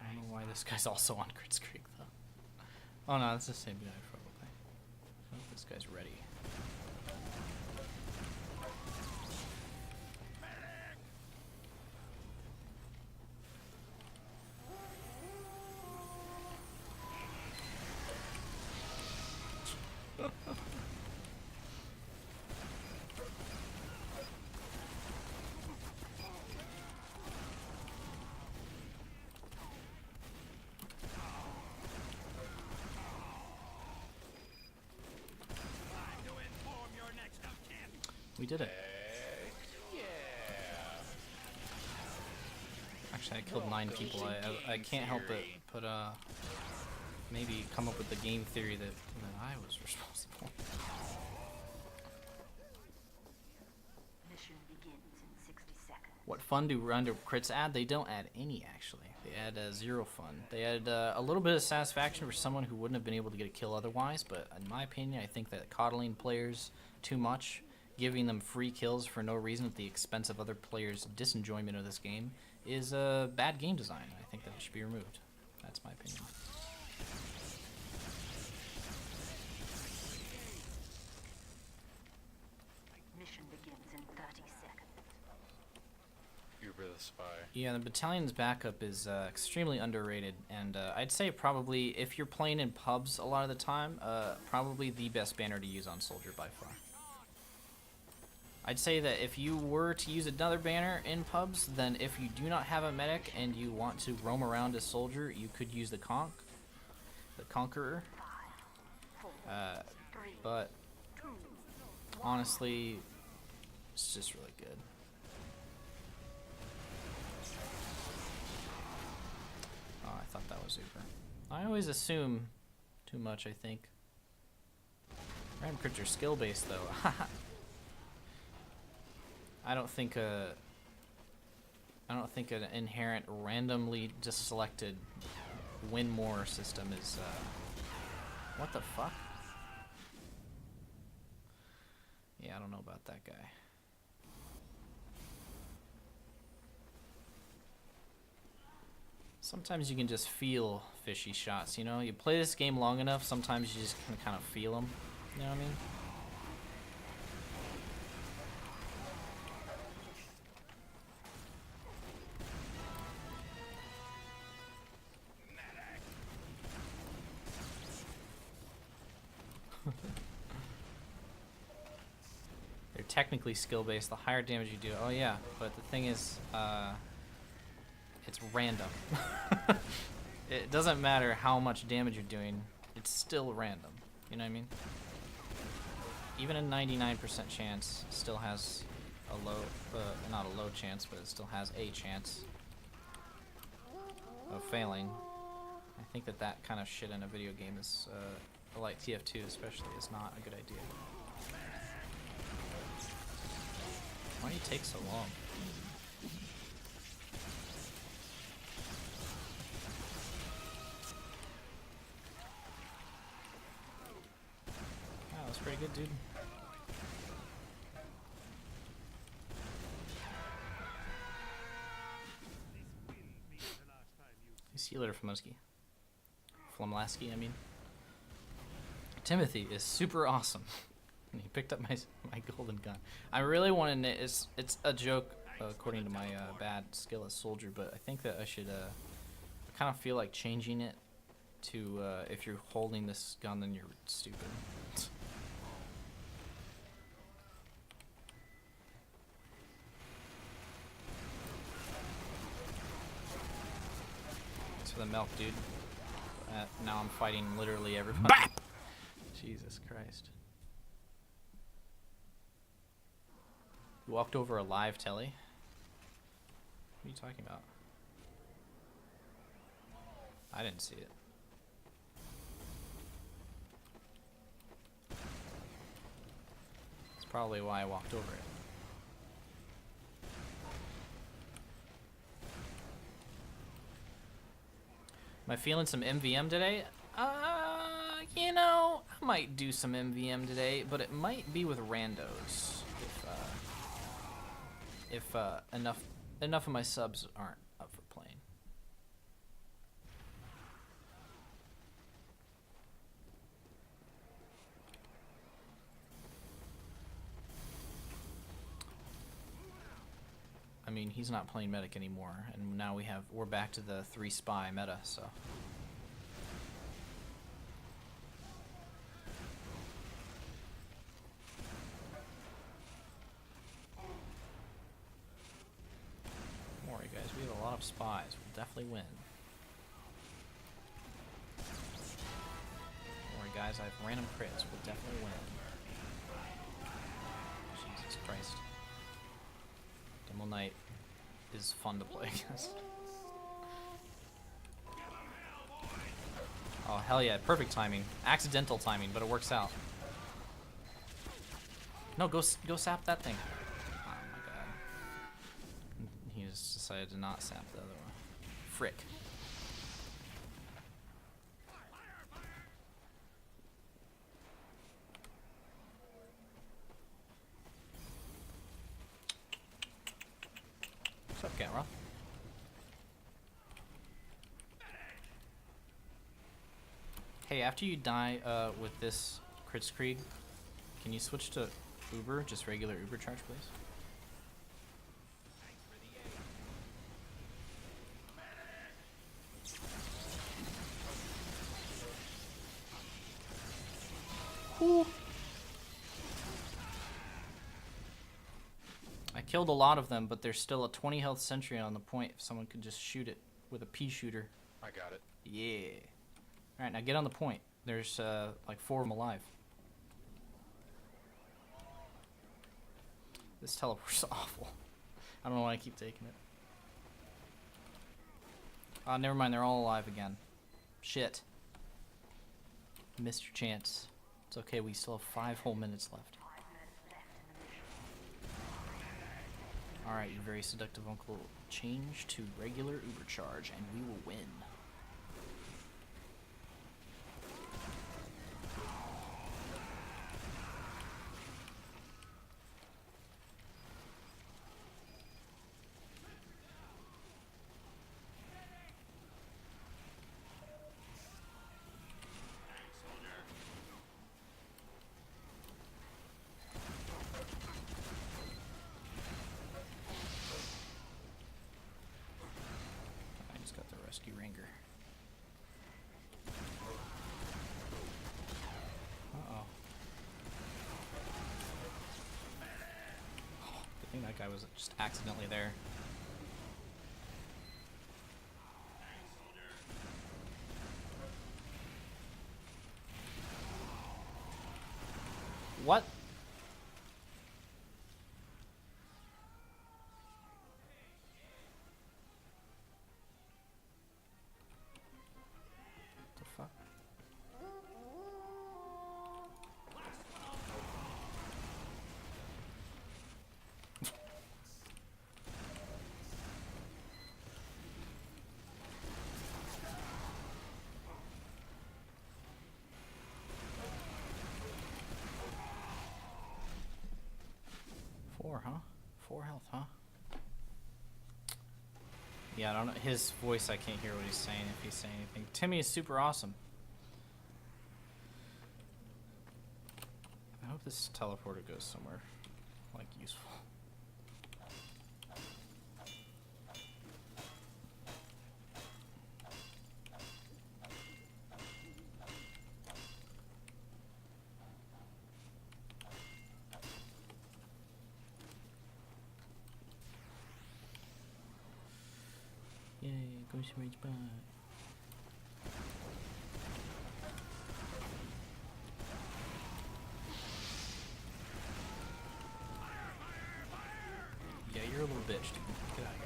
I don't know why this guy's also on Crits Creek though. Oh no, it's the same guy probably. I hope this guy's ready. We did it. Actually, I killed 9 people. I can't help it, but maybe come up with the game theory that I was responsible. Mission begins in 60 seconds. What fun do random crits add? They don't add any, actually. They add 0 fun. They add a little bit of satisfaction for someone who wouldn't have been able to get a kill otherwise, but in my opinion, I think that coddling players too much, giving them free kills for no reason at the expense of other players' disenjoyment of this game, is bad game design. I think that it should be removed. That's my opinion. Mission begins in 30 seconds. Uber the spy. Yeah, the battalion's backup is extremely underrated, and I'd say probably if you're playing in pubs a lot of the time, probably the best banner to use on Soldier by far. I'd say that if you were to use another banner in pubs, then if you do not have a medic and you want to roam around as Soldier, you could use the Conqueror. But honestly, it's just really good. Oh, I thought that was super. I always assume too much, I think. Random crits are skill based though. I don't think an inherent randomly just selected win more system is what the fuck? Yeah, I don't know about that guy. Sometimes you can just feel fishy shots, you know? You play this game long enough, sometimes you just can kind of feel them. You know what I mean? They're technically skill-based. The higher damage you do, oh yeah, but the thing is, it's random. It doesn't matter how much damage you're doing, it's still random. You know what I mean? Even a 99% chance still has a low, not a low chance, but it still has a chance of failing. I think that kind of shit in a video game is, like TF2 especially, is not a good idea. Why do you take so long? Wow, that was pretty good, dude. See you later, Flamowski. Flamlasky, I mean. Timothy is super awesome. And he picked up my golden gun. I really wanted it. It's a joke according to my bad skill as Soldier, but I think that I should. I kind of feel like changing it to if you're holding this gun, then you're stupid. Thanks for the milk, dude. Now I'm fighting literally everybody. Bap! Jesus Christ. You walked over a live telly? What are you talking about? I didn't see it. That's probably why I walked over it. Am I feeling some MVM today? You know, I might do some MVM today, but it might be with randos if enough of my subs aren't up for playing. I mean, he's not playing medic anymore, and now we're back to the 3 spy meta, so. Don't worry, guys, we have a lot of spies. We'll definitely win. Don't worry, guys, I have random crits. We'll definitely win. Jesus Christ. Demo Knight is fun to play against. Oh, hell yeah. Perfect timing. Accidental timing, but it works out. No, go sap that thing. Oh my god. He just decided to not sap the other one. Frick. What's up, Gatroth? Hey, after you die with this Kritzkrieg, can you switch to Uber, just regular Uber charge, please? Whew. I killed a lot of them, but there's still a 20 health sentry on the point if someone could just shoot it with a pea shooter. I got it. Yeah. Alright, now get on the point. There's like 4 of them alive. This teleport's awful. I don't know why I keep taking it. Ah, never mind, they're all alive again. Shit. Missed your chance. It's okay, we still have 5 whole minutes left. Alright, you very seductive uncle. Change to regular Uber charge and we will win. Rescue Ranger. Uh-oh. Good thing that guy was just accidentally there. What? Huh? 4 health, huh? Yeah, I don't know. His voice, I can't hear what he's saying if he's saying anything. Timmy is super awesome. I hope this teleporter goes somewhere, like, useful. Yay, go to rage back. Yeah, you're a little bitch, dude. Get out of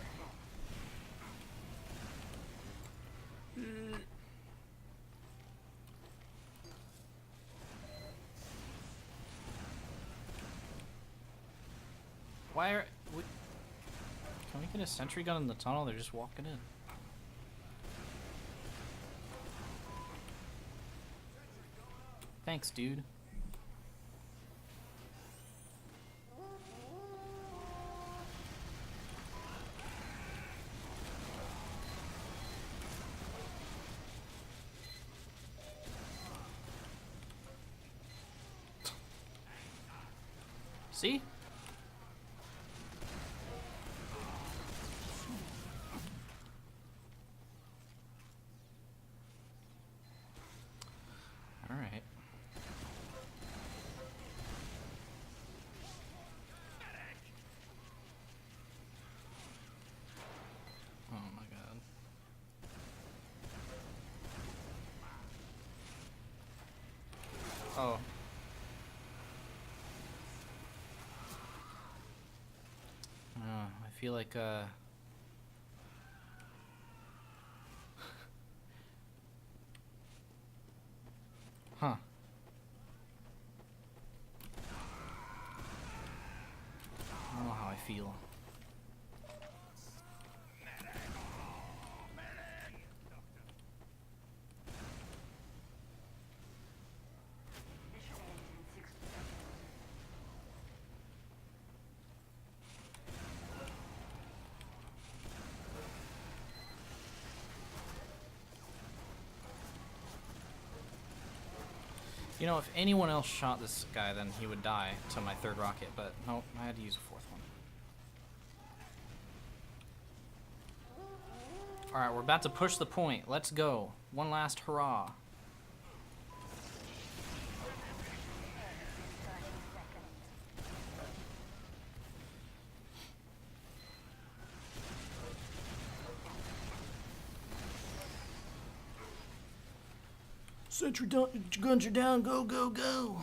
here. Why are... Can we get a sentry gun in the tunnel? They're just walking in. Thanks, dude. See? All right. Oh my god. Oh. I feel like, huh. I don't know how I feel. You know, if anyone else shot this guy, then he would die to my third rocket, but nope, I had to use a fourth one. Alright, we're about to push the point. Let's go. One last hurrah. Sentry guns are down, go, go, go.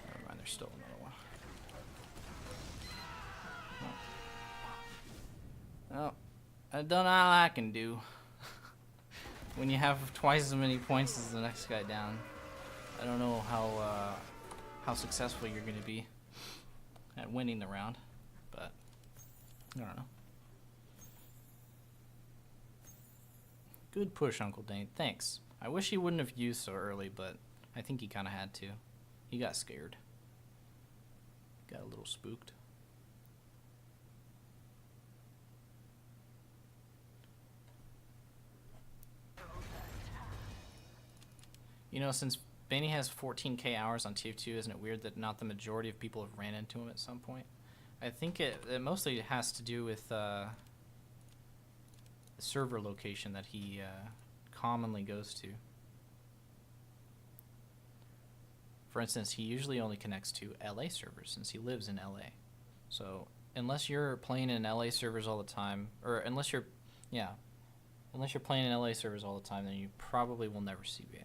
Never mind, there's still another one. Oh, I've done all I can do. When you have twice as many points as the next guy down, I don't know how successful you're going to be at winning the round, but I don't know. Good push, Uncle Dane. Thanks. I wish he wouldn't have used so early, but I think he kind of had to. He got scared. Got a little spooked. You know, since Benny has 14k hours on TF2, isn't it weird that not the majority of people have ran into him at some point? I think it mostly has to do with the server location that he commonly goes to. For instance, he usually only connects to LA servers since he lives in LA. So unless you're playing in LA servers all the time, or unless you're playing in LA servers all the time, then you probably will never see Benny.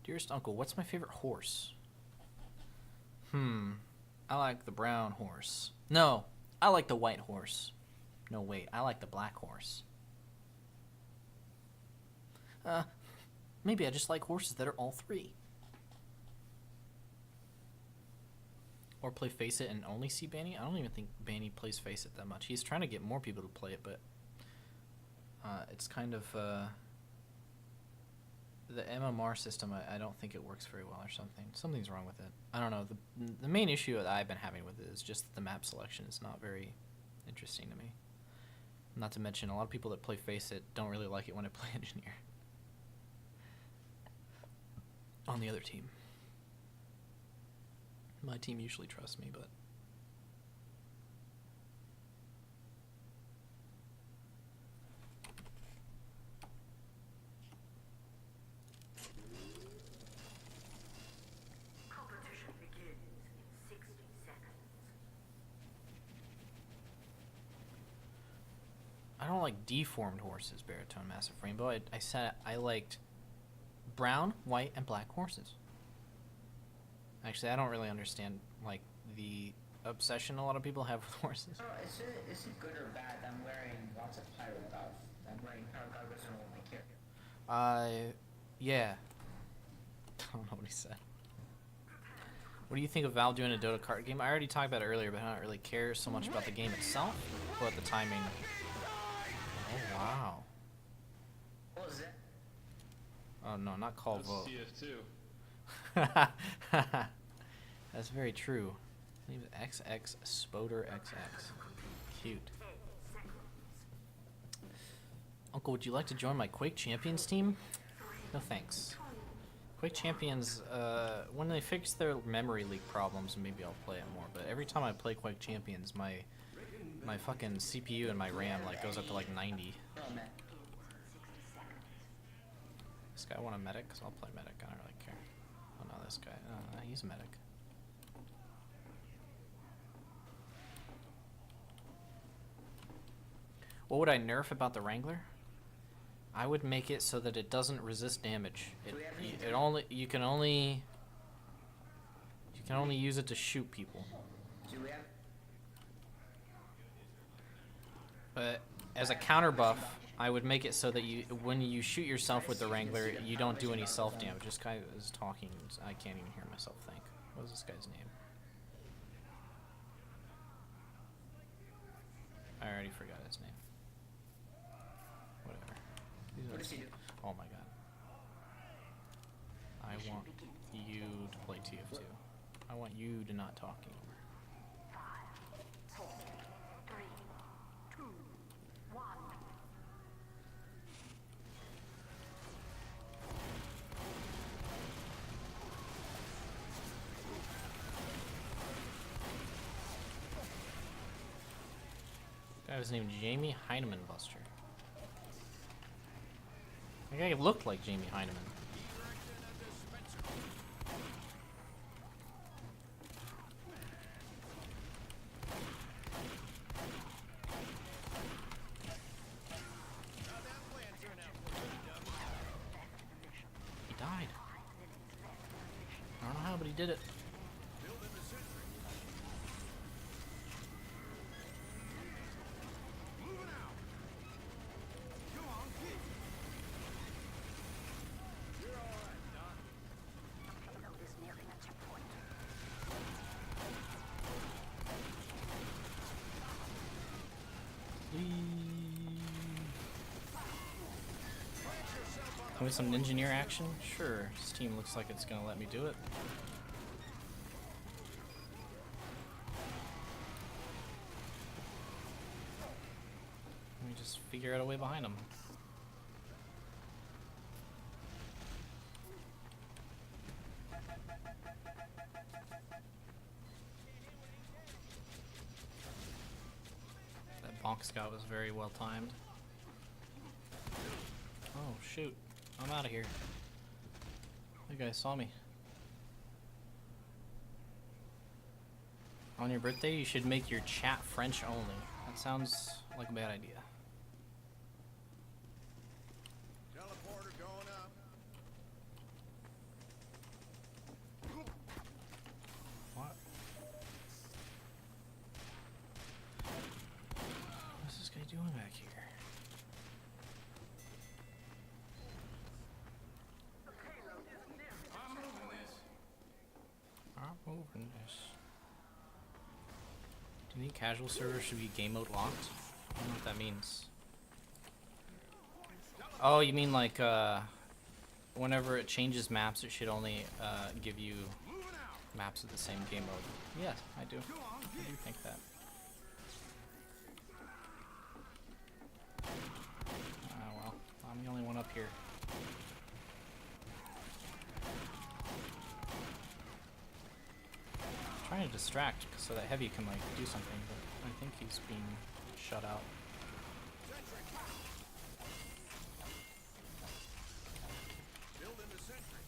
Dearest Uncle, what's my favorite horse? I like the brown horse. No, I like the white horse. No, wait, I like the black horse. Maybe I just like horses that are all three. Or play Face It and only see Banny? I don't even think Banny plays Face It that much. He's trying to get more people to play it, but it's kind of... the MMR system, I don't think it works very well or something. Something's wrong with it. I don't know. The main issue that I've been having with it is just that the map selection is not very interesting to me. Not to mention, a lot of people that play Face It don't really like it when I play Engineer. On the other team. My team usually trusts me, but... Competition begins in 60 seconds. I don't like deformed horses, Baritone Massive Rainbow. I said I liked brown, white, and black horses. Actually, I don't really understand, like, the obsession a lot of people have with horses. Oh, is it good or bad? I'm wearing lots of pirate buff. I'm wearing pirate goggles and all my gear. Yeah. don't know what he said. What do you think of Valve doing a Dota card game? I already talked about it earlier, but I don't really care so much about the game itself, or about the timing. Oh, wow. What was that? Oh, no, not call vote. TF2. That's very true. His name is XX Spoder XX. Cute. Uncle, would you like to join my Quake Champions team? No thanks. Quake Champions, when they fix their memory leak problems, maybe I'll play it more. But every time I play Quake Champions, my fucking CPU and my RAM like goes up to like 90. Oh, man. This guy want a medic? Cause I'll play medic. I don't really care. Oh no, this guy. He's a medic. What would I nerf about the Wrangler? I would make it so that it doesn't resist damage. You can only use it to shoot people. Do we have? But as a counter buff, I would make it so that when you shoot yourself with the Wrangler, you don't do any self damage. This guy is talking. I can't even hear myself think. What is this guy's name? I already forgot his name. Whatever. What does he do? Oh my god. I want you to play TF2. I want you to not talk anymore. 5, 4, 3, 2, 1. Guy was named Jamie Heineman Buster. That guy looked like Jamie Heineman. He died. I don't know how, but he did it. Payload is nearing a checkpoint. With some engineer action? Sure. This team looks like it's gonna let me do it. Let me just figure out a way behind them. That bonk scout was very well timed. Oh shoot. I'm out of here. You guys saw me. On your birthday, you should make your chat French only. That sounds like a bad idea. Teleporter going up. What? What's this guy doing back here? I'm moving this. I'm moving this. Do you think casual servers should be game mode locked? I don't know what that means. Oh, you mean like whenever it changes maps, it should only give you maps with the same game mode. Yes, I do. I do think that. Well, I'm the only one up here. Trying to distract so that Heavy can like do something, but I think he's being shut out. Building the sentry.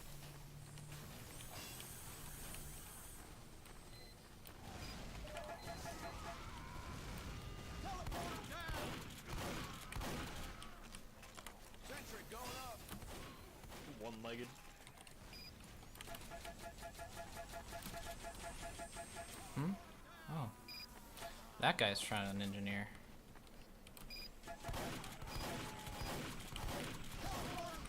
Teleporter down. Sentry going up. One-legged. Oh. That guy's trying an engineer. Teleporter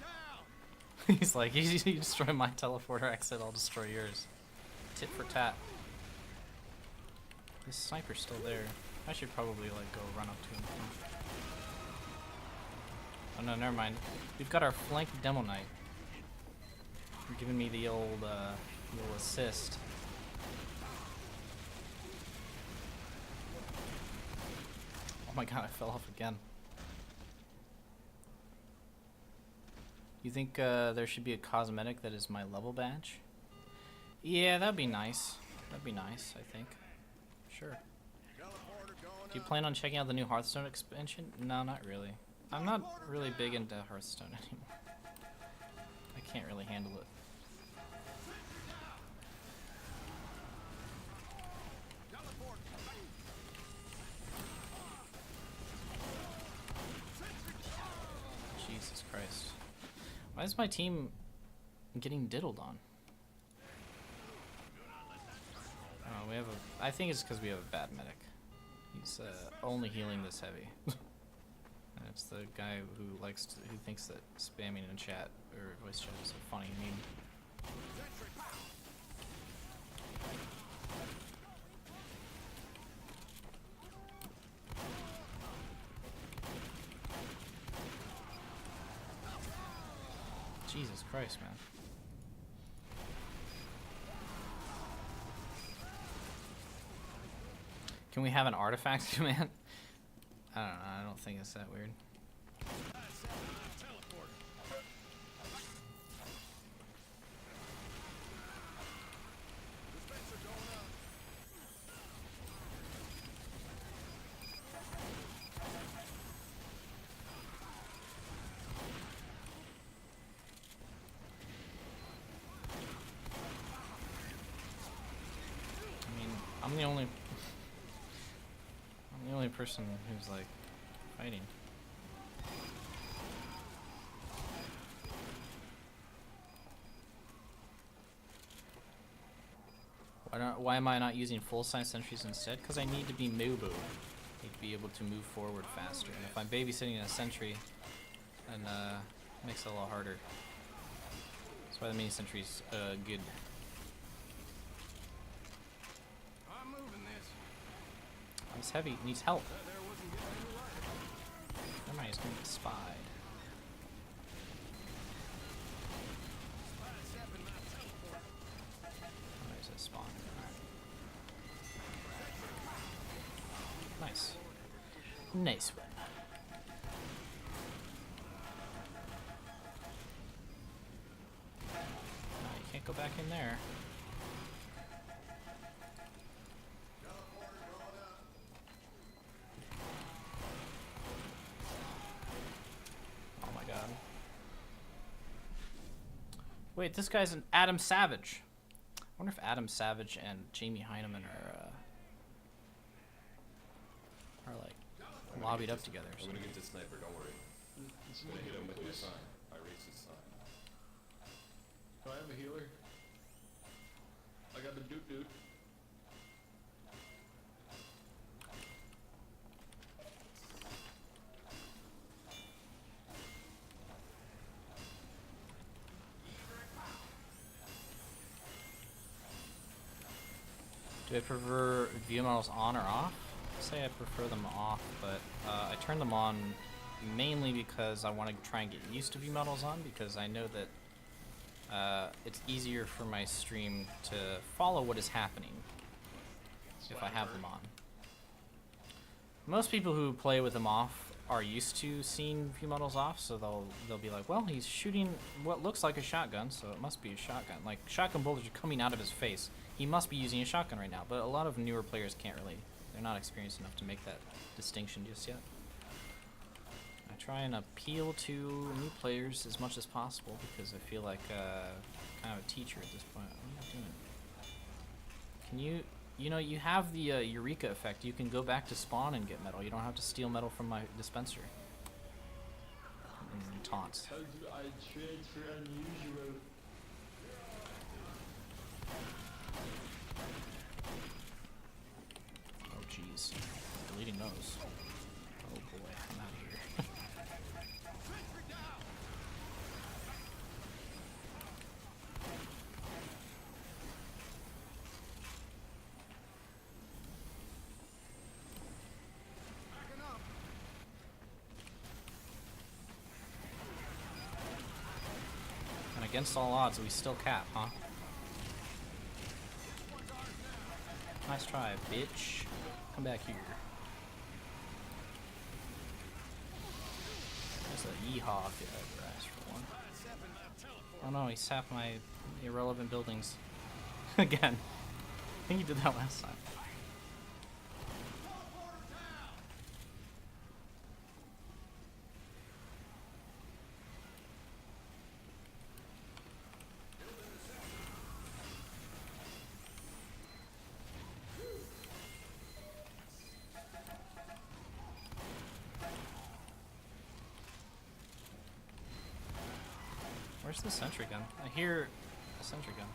down. He's like, you destroy my teleporter exit, I'll destroy yours. Tit for tat. This sniper's still there. I should probably like go run up to him. Oh no, never mind. We've got our flank demo knight. You're giving me the old little assist. Oh my god, I fell off again. You think there should be a cosmetic that is my level badge? Yeah, that'd be nice. That'd be nice, I think. Sure. Do you plan on checking out the new Hearthstone expansion? No, not really. I'm not really big into Hearthstone anymore. I can't really handle it. Jesus Christ. Why is my team getting diddled on? Oh, we have a... I think it's because we have a bad medic. He's only healing this heavy. And it's the guy who likes to, who thinks that spamming in chat or voice chat is a funny meme. Jesus Christ, man. Can we have an artifact command? I don't know, I don't think it's that weird. I mean, I'm the only person who's like fighting. Why am I not using full size sentries instead? Because I need to be Mubu. I need to be able to move forward faster. And if I'm babysitting a sentry, then it makes it a lot harder. That's why the mini sentry's good. I'm moving this. He's heavy, needs help. Never mind, he's gonna get spied. Oh, there's a spawn. Nice. Nice one. No, you can't go back in there. Wait, this guy's an Adam Savage. I wonder if Adam Savage and Jamie Heineman are like lobbied up together. I'm gonna get this sniper, don't worry. I'm gonna hit him with my sign. My racist sign. Do I have a healer? I got the doot. Do I prefer view models on or off? I'd say I prefer them off, but I turn them on mainly because I want to try and get used to view models on, because I know that it's easier for my stream to follow what is happening if I have them on. Most people who play with them off are used to seeing view models off, so they'll be like, well, he's shooting what looks like a shotgun, so it must be a shotgun. Like, shotgun bullets are coming out of his face. He must be using a shotgun right now, but a lot of newer players can't really, they're not experienced enough to make that distinction just yet. I try and appeal to new players as much as possible because I feel like kind of a teacher at this point. What am I doing? Can you know, you have the Eureka effect. You can go back to spawn and get metal. You don't have to steal metal from my dispenser. And taunts. How do I transfer unusual? Oh jeez, deleting those. Oh boy, I'm out of here. against all odds, we still cap, huh? Nice try, bitch. Come back here. There's a yeehaw if you ever asked for one. Oh no, he sapped my irrelevant buildings. Again. I think he did that last time. Where's the sentry gun? I hear a sentry gun.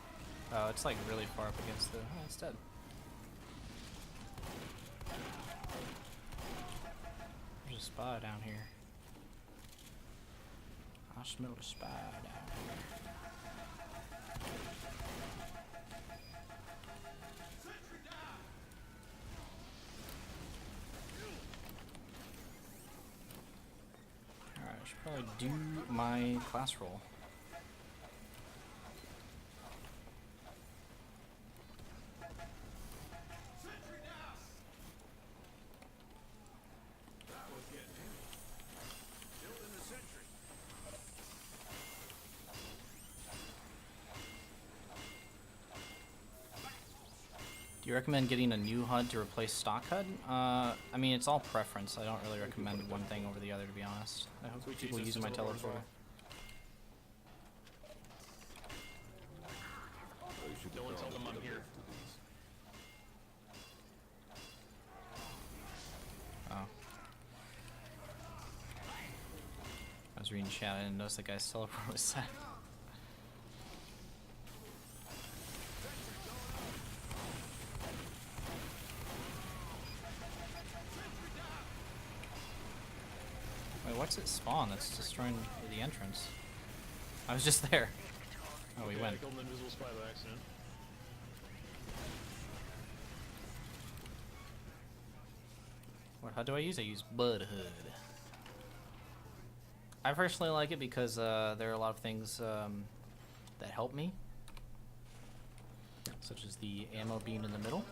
Oh, it's like really far up against the... Oh, it's dead. There's a spy down here. I smell a spy down here. Alright, I should probably do my class roll. Do you recommend getting a new HUD to replace stock HUD? I mean, it's all preference. I don't really recommend one thing over the other, to be honest. I hope people using my teleporter. No one tell them I'm here. Oh. I was reading chat, I didn't notice the guy's teleporter was set. Wait, what's it spawn that's destroying the entrance? I was just there. Oh, we went. I killed an invisible spy by accident. What HUD do I use? I use Bud HUD. I personally like it because there are a lot of things that help me, such as the ammo being in the middle,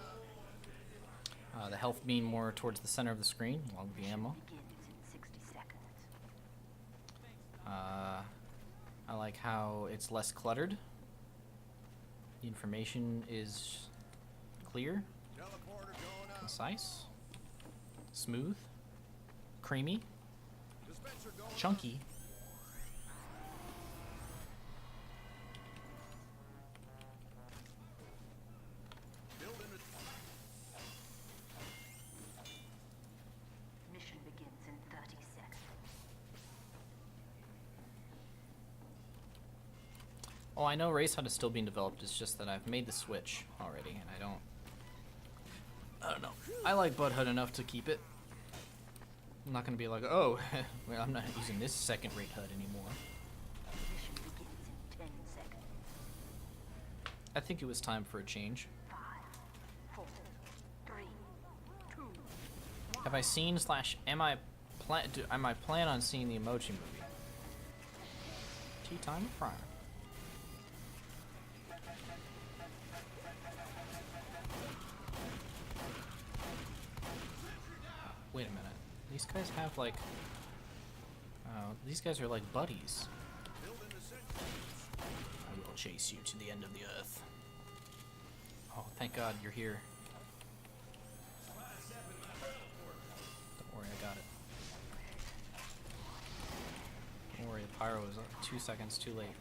the health being more towards the center of the screen, along with the ammo. I like how it's less cluttered. The information is clear, concise, smooth, creamy, chunky. Mission begins in 30 seconds. Oh, I know Race HUD is still being developed. It's just that I've made the switch already, and I don't know. I like Bud HUD enough to keep it. I'm not gonna be like, oh, well, I'm not using this second-rate HUD anymore. Mission begins in 10 seconds. I think it was time for a change. 5, 4, 3, 2. Have I seen / am I plan on seeing the Emoji movie? Tea time or Prime? Wait a minute. These guys have like... Oh, these guys are like buddies. I will chase you to the end of the earth. Oh, thank God you're here. Don't worry, I got it. Don't worry, the pyro is 2 seconds too late.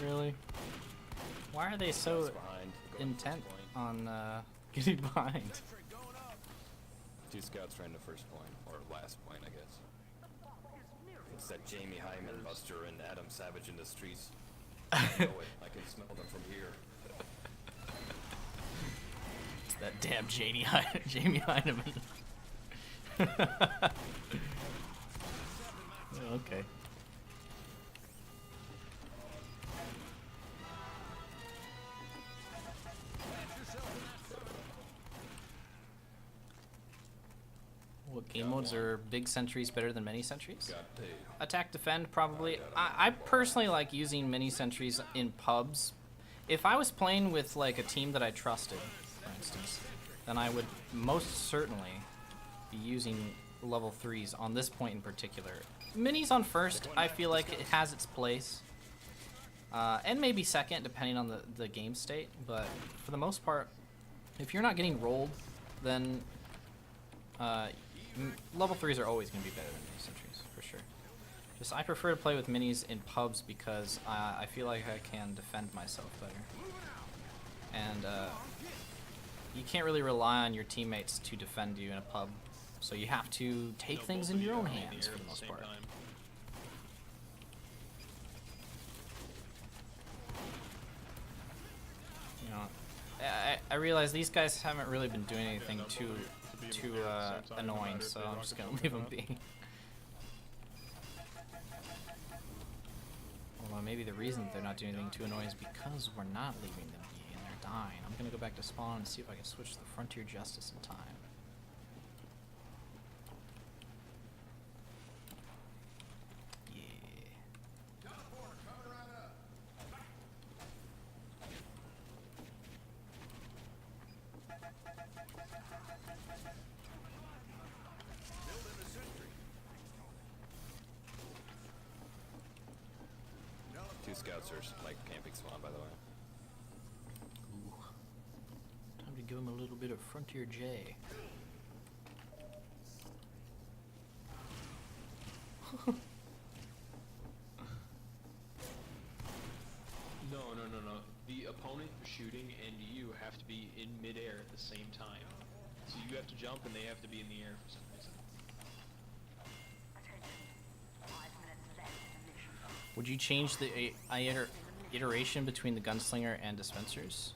Really? Why are they so Behind, going intent first point. on getting behind? Two scouts trying to first point, or last point, I guess. It's that Jamie Hyman, Buster, and Adam Savage in the streets. I know it. I can smell them from here. It's that damn Jamie Heineman. Okay. What game modes are big sentries better than mini sentries? Got paid. Attack defend probably. I personally like using mini sentries in pubs. If I was playing with like a team that I trusted, for instance, then I would most certainly be using level 3s on this point in particular. Minis on first, I feel like it has its place. And maybe second, depending on the game state. But for the most part, if you're not getting rolled, then level 3s are always going to be better than mini sentries, for sure. Just I prefer to play with minis in pubs because I feel like I can defend myself better. And you can't really rely on your teammates to defend you in a pub. So you have to take things in your own hands for the most part. You know, I realize these guys haven't really been doing anything too annoying, so I'm just gonna leave them be. Well, maybe the reason they're not doing anything too annoying is because we're not leaving them be and they're dying. I'm gonna go back to spawn and see if I can switch to the Frontier Justice in time. Two scouts are like camping spawn, by the way. Ooh. Time to give him a little bit of Frontier J. No. The opponent shooting and you have to be in midair at the same time. So you have to jump and they have to be in the air for some reason. Attention. 5 minutes left in mission. Would you change the iteration between the gunslinger and dispensers?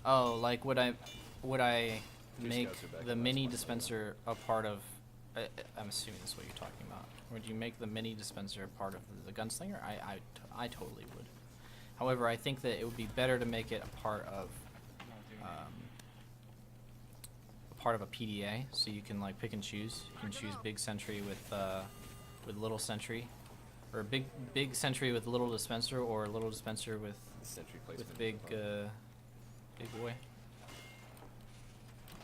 Oh, like would I make scouts are back the in mini last one, dispenser a part of? I'm assuming that's what you're talking about. Would you make the mini dispenser a part of the gunslinger? I totally would. However, I think that it would be better to make it a part of a PDA, so you can like pick and choose. You can choose big sentry with little sentry, or big sentry with little dispenser, or little dispenser with Sentry placement. big boy.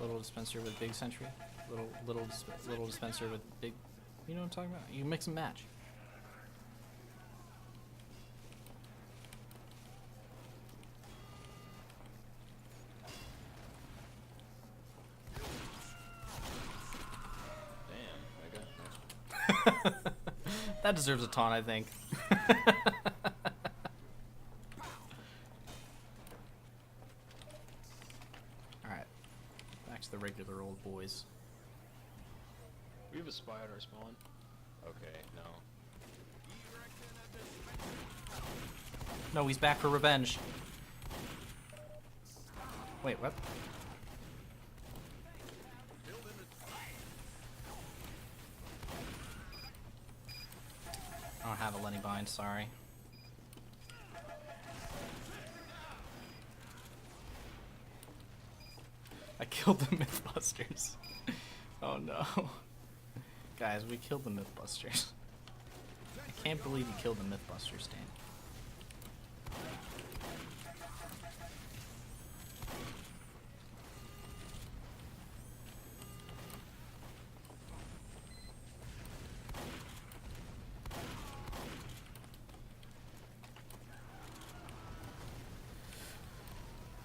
Little dispenser with big sentry. Little dispenser with big. You know what I'm talking about? You mix and match. Damn, mega. That deserves a taunt, I think. Alright. Back to the regular old boys. We have a spy at our spawn. Okay, no. No, he's back for revenge. Wait, what? I don't have a Lenny bind, sorry. I killed the Mythbusters. Oh no. Guys, we killed the Mythbusters. I can't believe you killed the Mythbusters, Dan.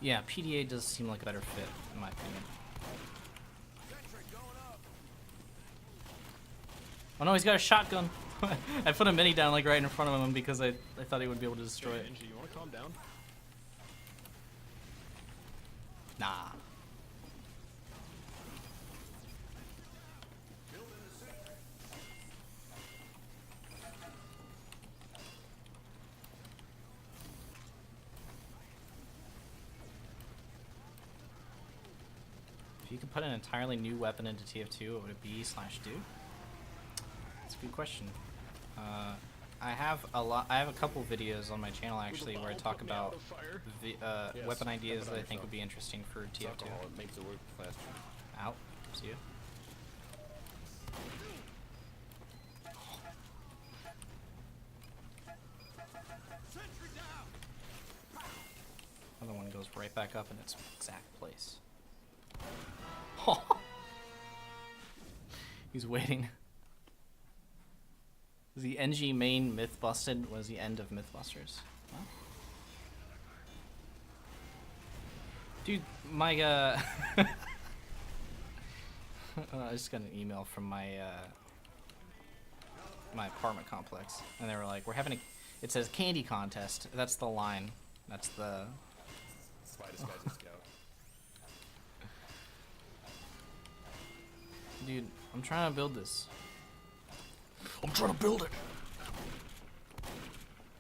Yeah, PDA does seem like a better fit, in my opinion. Oh no, he's got a shotgun! I put a mini down like right in front of him because I thought he would be able to destroy it. Angie, you wanna calm down? Nah. If you could put an entirely new weapon into TF2, what would it be/do? That's a good question. I have a couple videos on my channel actually where I talk about weapon ideas that I think would be interesting for TF2. Alcohol, it makes it work faster. Out. See you. Sentry down. Other one goes right back up in its exact place. He's waiting. Is the NG main myth busted? Was the end of Mythbusters? Huh? Dude, my I just got an email from my my apartment complex, and they were like, "We're having a," it says candy contest. That's the line. That's the. Spy disguise as scout. Dude, I'm trying to build this. I'm trying to build it.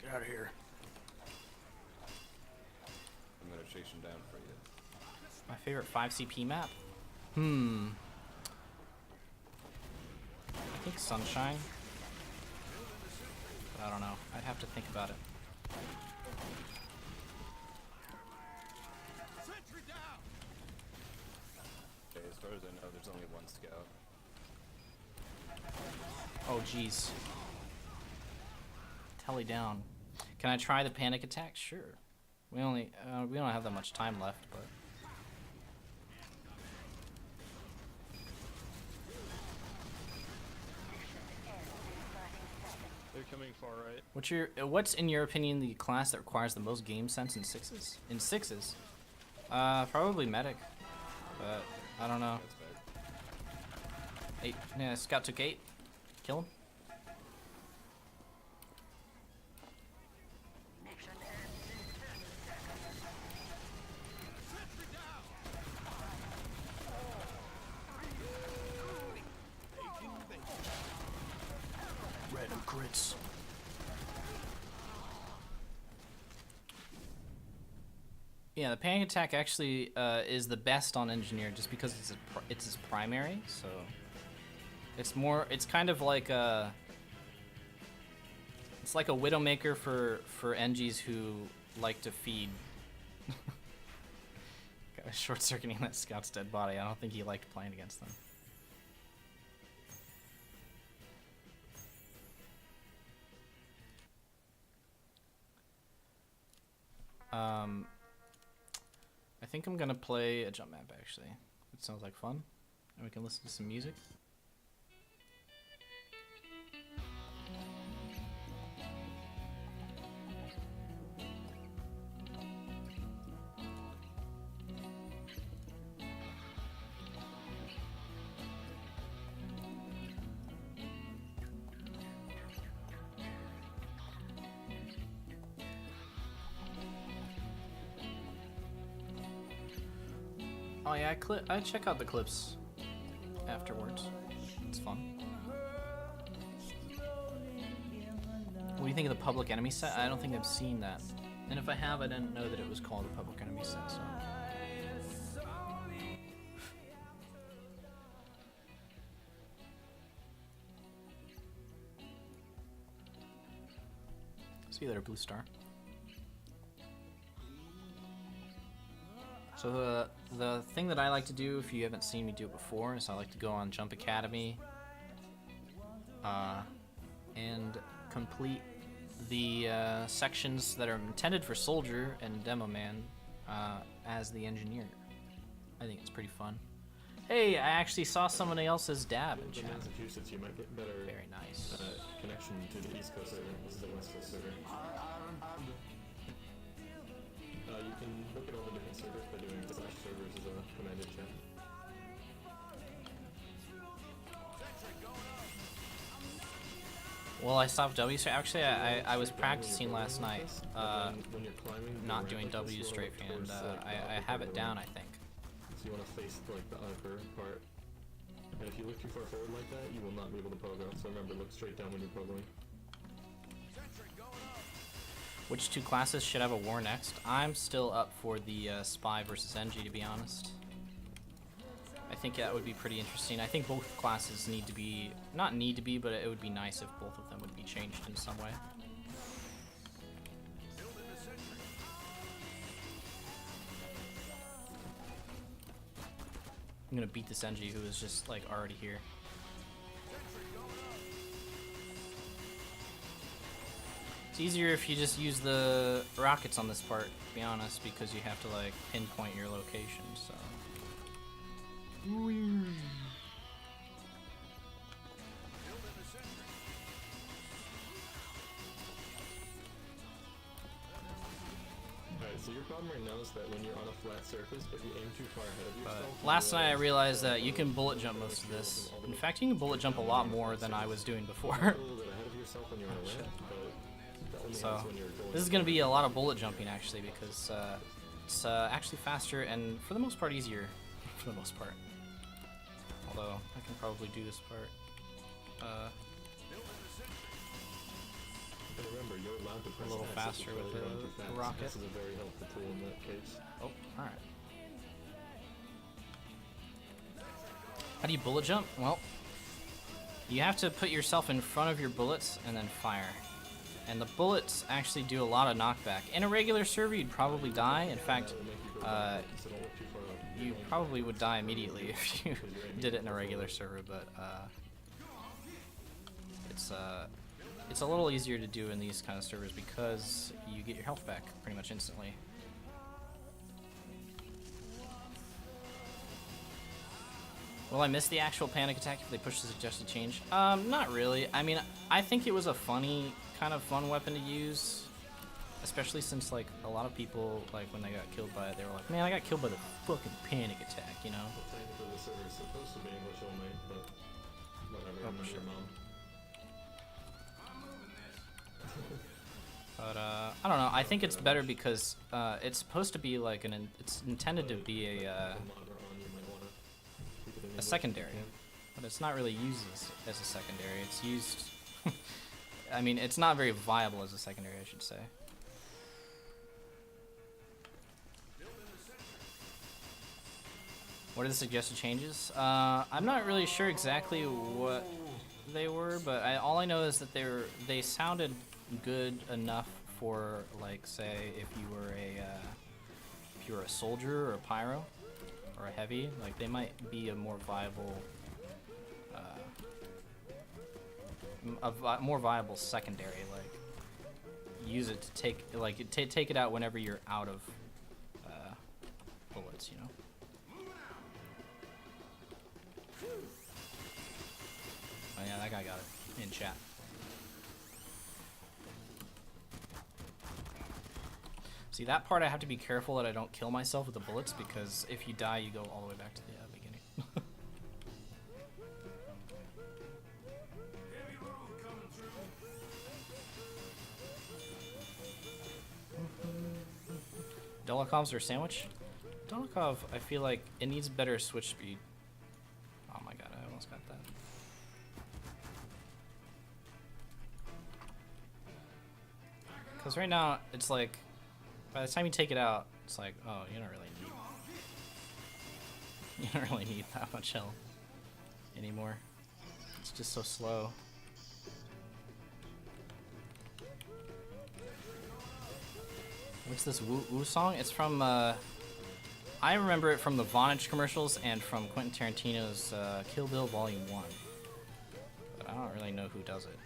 Get out of here. I'm gonna chase him down for you. My favorite 5CP map? I think Sunshine. But I don't know. I'd have to think about it. Sentry down. Okay, as far as I know, there's only one scout. Oh, jeez. Telly down. Can I try the panic attack? Sure. We don't have that much time left, but. They're coming far right. What's in your opinion the class that requires the most game sense in sixes? In sixes, probably medic, but I don't know. That's bad. 8. Yeah, scout took 8. Kill him. Mission ends in 10 seconds. Sentry down. Bacon, bacon. Random crits. Yeah, the panic attack actually is the best on engineer just because it's his primary, so it's kind of like it's like a Widowmaker for NGs who like to feed. Got a short circuiting that scout's dead body. I don't think he liked playing against them. I think I'm gonna play a jump map actually. It sounds like fun, and we can listen to some music. Oh yeah, I check out the clips afterwards. It's fun. What do you think of the Public Enemy set? I don't think I've seen that. And if I have, I didn't know that it was called a Public Enemy set, so. See you there, Blue Star. So the thing that I like to do, if you haven't seen me do it before, is I like to go on Jump Academy and complete the sections that are intended for Soldier and Demo Man as the engineer. I think it's pretty fun. Hey, I actually saw somebody else's dab in chat. Massachusetts, you might get better Very nice. connection to the East Coast server. This is the West Coast server. You can look at all the different servers by doing /servers as a commanded chat. Well, I stopped W. Actually, I was practicing last night, When you're climbing, you not ramp doing like a W slope strafe, and towards, like, I the have upper it down, limit. I think. So you want to face like the upper part. And if you look too far forward like that, you will not be able to pogo. So remember, look straight down when you're pogoing. Which two classes should have a war next? I'm still up for the Spy versus NG, to be honest. I think that would be pretty interesting. I think both classes need to be, not need to be, but it would be nice if both of them would be changed in some way. I'm gonna beat this NG who is just like already here. It's easier if you just use the rockets on this part, to be honest, because you have to like pinpoint your location, so. Alright, so your problem right now is that when you're on a flat surface, if you aim too far ahead of yourself... Last night I realized that you can bullet jump most of this. In fact, you can bullet jump a lot more than I was doing before. a little bit ahead of yourself when you're on a ramp, but that only So, happens when you're going this is going to be a lot of bullet jumping actually, because it's actually faster and for the most part easier. For the most part. Although, I can probably do this part. And remember, you're allowed to press A little X if faster you feel with you're going too the fast. rocket. This is a very helpful tool in that case. Oh, alright. How do you bullet jump? Well, you have to put yourself in front of your bullets and then fire. And the bullets actually do a lot of knockback. In a regular server, you'd probably die. In fact, you probably would die immediately if you did it in a regular server, but it's a little easier to do in these kind of servers because you get your health back pretty much instantly. Will I miss the actual panic attack if they push the suggested change? Not really. I mean, I think it was a kind of fun weapon to use. Especially since, like, a lot of people, like, when they got killed by it, they were like, man, I got killed by the fucking panic attack, you know? Well, technically the server is supposed to be English only, but whatever, I'm sure. your mom. But, I don't know, I think it's better because, it's supposed to be, like, it's intended to be a secondary. But it's not really used as a secondary, it's used... I mean, it's not very viable as a secondary, I should say. What are the suggested changes? I'm not really sure exactly what they were, but all I know is that they sounded good enough for, like, say, if you were a soldier or a pyro or a heavy, like they might be a more viable, more viable secondary. Like, use it to take it out whenever you're out of bullets, you know. Oh yeah, that guy got it in chat. See, that part I have to be careful that I don't kill myself with the bullets, because if you die, you go all the way back to the beginning. Dolokovs or sandwich? Dolokov, I feel like it needs better switch speed. Oh my god, I almost got that. Because right now, it's like, by the time you take it out, it's like, oh, you don't really need that much health anymore. It's just so slow. What's this woo song? It's from, I remember it from the Vonage commercials and from Quentin Tarantino's Kill Bill Volume 1. But I don't really know who does it.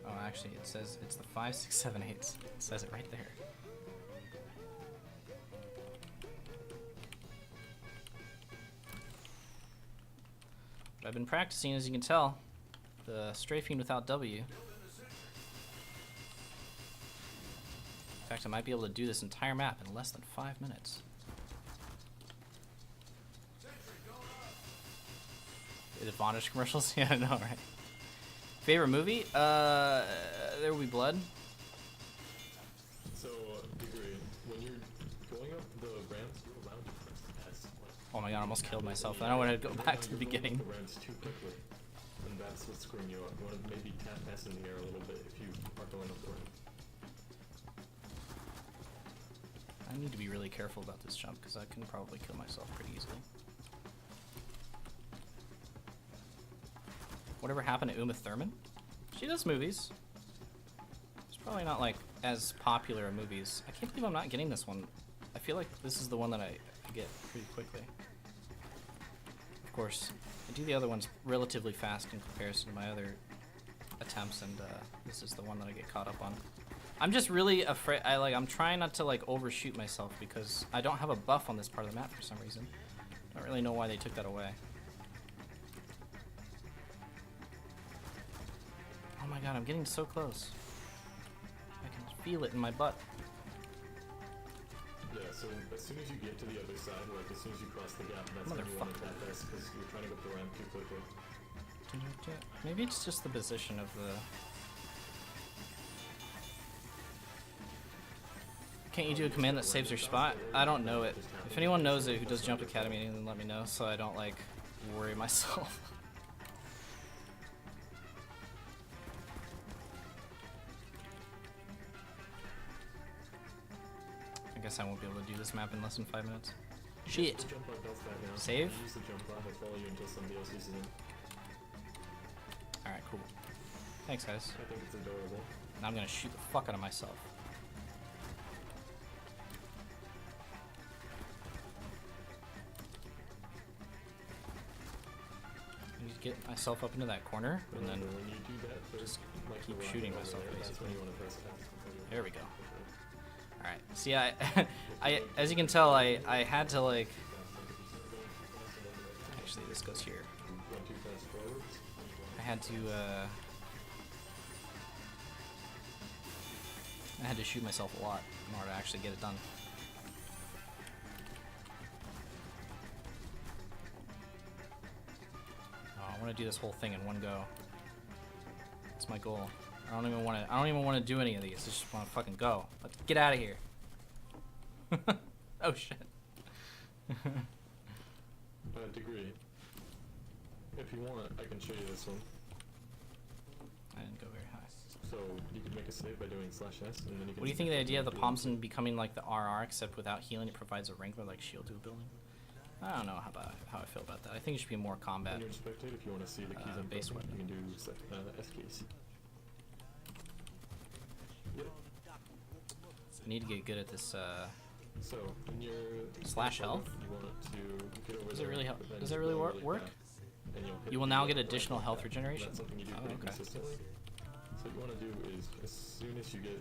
Oh, actually, it says it's the 5, 6, 7, 8. It says it right there. But I've been practicing, as you can tell, the strafing without W. In fact, I might be able to do this entire map in less than 5 minutes. The Vonage commercials? Yeah, I know, right? Favorite movie? There Will Be Blood. So, degree, when you're going up the ramps, you're allowed to press S. Oh my god, I almost killed myself. I don't want to go back to the beginning. The ramps too quickly, and that's what's screwing you up. You want to maybe tap S in the air a little bit if you are going up the ramp. I need to be really careful about this jump because I can probably kill myself pretty easily. Whatever happened to Uma Thurman? She does movies. It's probably not like as popular in movies. I can't believe I'm not getting this one. I feel like this is the one that I get pretty quickly. Of course, I do the other ones relatively fast in comparison to my other attempts, and this is the one that I get caught up on. I'm just really afraid. I'm trying not to like overshoot myself because I don't have a buff on this part of the map for some reason. I don't really know why they took that away. Oh my god, I'm getting so close. I can feel it in my butt. Yeah, so as soon as you get to the other side, like as soon as you cross the gap, that's when you want to attack us because you're trying to go up the ramp too quickly. Maybe it's just the position of the... Can't you do a command that saves your spot? I don't know it. If anyone knows it who does Jump Academy, then let me know so I don't like worry myself. I guess I won't be able to do this map in less than 5 minutes. Shit. Save? Alright, cool. Thanks, guys. I think it's adorable. Now I'm gonna shoot the fuck out of myself. I need to get myself up into that corner, and then when you do that, just like keep the shooting round myself, over there, that's basically. when you want to press F. There we go. Alright, see, I, as you can tell, I had to, like... Actually, this goes here. Run too fast forwards. I had to shoot myself a lot in order to actually get it done. Oh, I want to do this whole thing in one go. That's my goal. I don't even want to do any of these. I just want to fucking go. Let's get out of here. Oh shit. Degree. If you want, I can show you this one. I didn't go very high. So you can make a save by doing /S, and then you can. What do you think of the idea of the Pomson becoming like the RR, except without healing? It provides a wrangler like shield to a building. I don't know how I feel about that. I think it should be more combat. When you're in spectate, if you want to see the keys on base weapon, weapon. you can do S keys. Yep. I need to get good at this. So when you're Slash health? you want to get over Does it there, really help? but then Does you that really go work? fast, and you'll hit You will the now right get button additional like health that. regeneration. That's something you do Oh, pretty okay. consistently. So what you want to do is, as soon as you get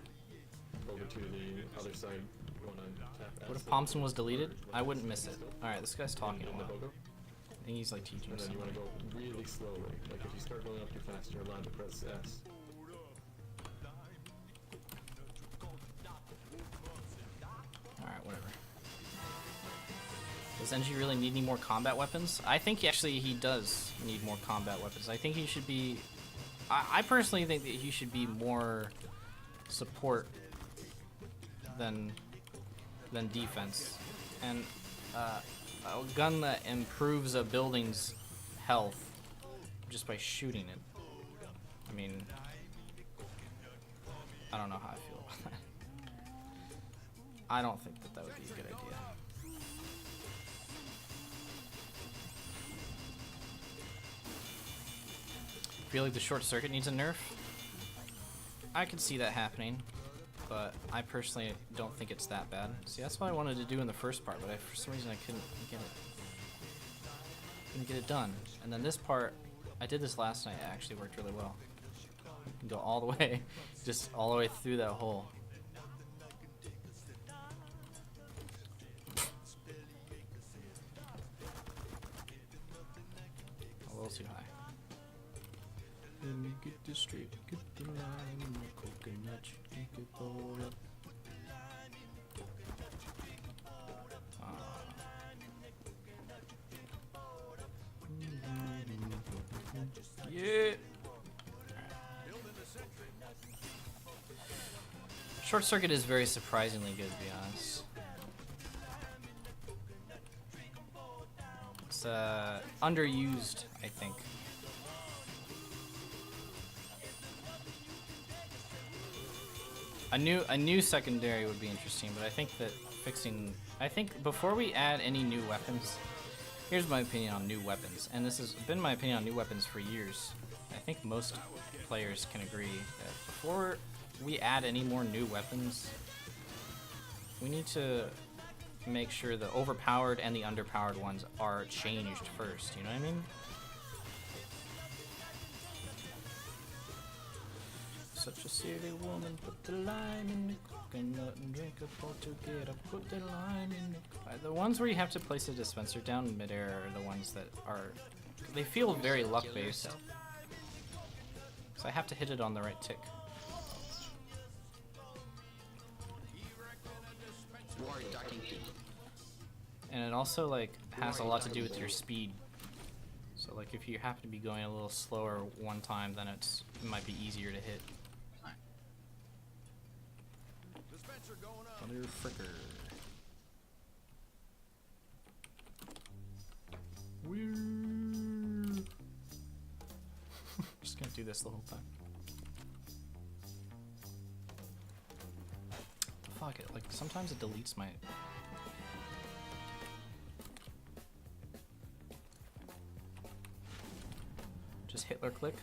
over to the other side, you want to tap S. What if Pomson was deleted? I wouldn't miss it. Alright, this guy's talking a in the lot. BOGO, I think he's like teaching and us then you want something. to go really slowly. Like if you start going up too fast, you're allowed to press S. Alright, whatever. Does NG really need any more combat weapons? I think actually he does need more combat weapons. I think he should be... I personally think that he should be more support than defense. And a gun that improves a building's health just by shooting it. I mean... I don't know how I feel about that. I don't think that would be a good idea. Feel like the short circuit needs a nerf? I could see that happening, but I personally don't think it's that bad. See, that's what I wanted to do in the first part, but for some reason I couldn't get it done. And then this part, I did this last night. It actually worked really well. You can go all the way, just all the way through that hole. A little too high. Let me get this straight, get the line in the coconut, you can pull up. Yeah! Short circuit is very surprisingly good, to be honest. It's underused, I think. A new secondary would be interesting, but I think that before we add any new weapons, here's my opinion on new weapons, and this has been my opinion on new weapons for years. I think most players can agree that before we add any more new weapons, we need to make sure the overpowered and the underpowered ones are changed first, you know what I mean? such a silly woman. Put the lime in the coconut and drink a pot together. Put the lime in the... The ones where you have to place a dispenser down in midair are the ones that are... They feel very luck-based. So I have to hit it on the right tick. And it also like has a lot to do with your speed. So like if you happen to be going a little slower one time, then it might be easier to hit. Mother fricker. Weird. Just gonna do this the whole time. Fuck it, like sometimes it deletes my... Just Hitler click?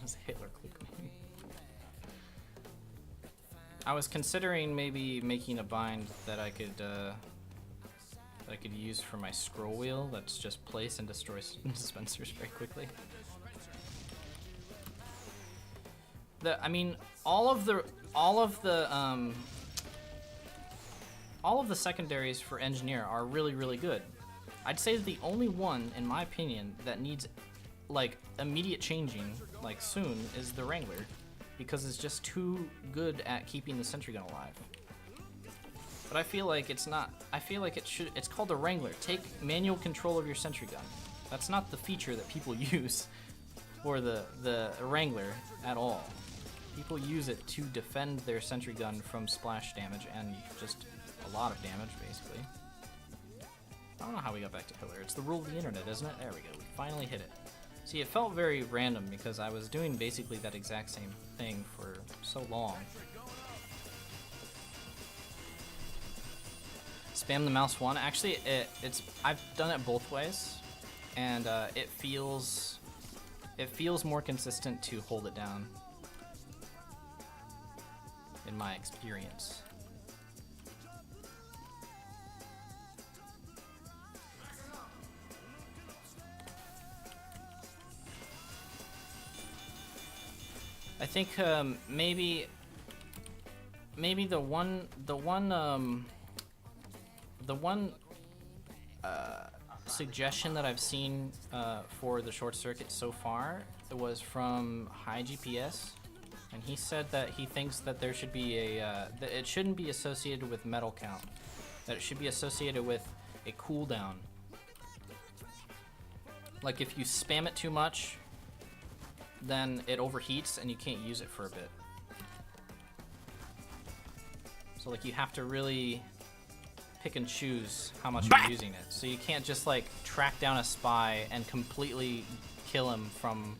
Just Hitler click. I was considering maybe making a bind that I could use for my scroll wheel that's just place and destroy dispensers very quickly. I mean, all of the secondaries for engineer are really good. I'd say the only one, in my opinion, that needs like immediate changing, like soon, is the Wrangler, because it's just too good at keeping the sentry gun alive. But I feel like it's not. I feel like it should. It's called the Wrangler. Take manual control of your sentry gun. That's not the feature that people use for the Wrangler at all. People use it to defend their sentry gun from splash damage and just a lot of damage, basically. I don't know how we got back to Pillar. It's the rule of the internet, isn't it? There we go. We finally hit it. See, it felt very random because I was doing basically that exact same thing for so long. Spam the mouse one. Actually, I've done it both ways, and it feels more consistent to hold it down, in my experience. I think maybe the one suggestion that I've seen for the short circuit so far was from High GPS, and he said that he thinks that there should be that it shouldn't be associated with metal count, that it should be associated with a cooldown. Like if you spam it too much, then it overheats and you can't use it for a bit. So like you have to really pick and choose how much you're using it. So you can't just like track down a spy and completely kill him from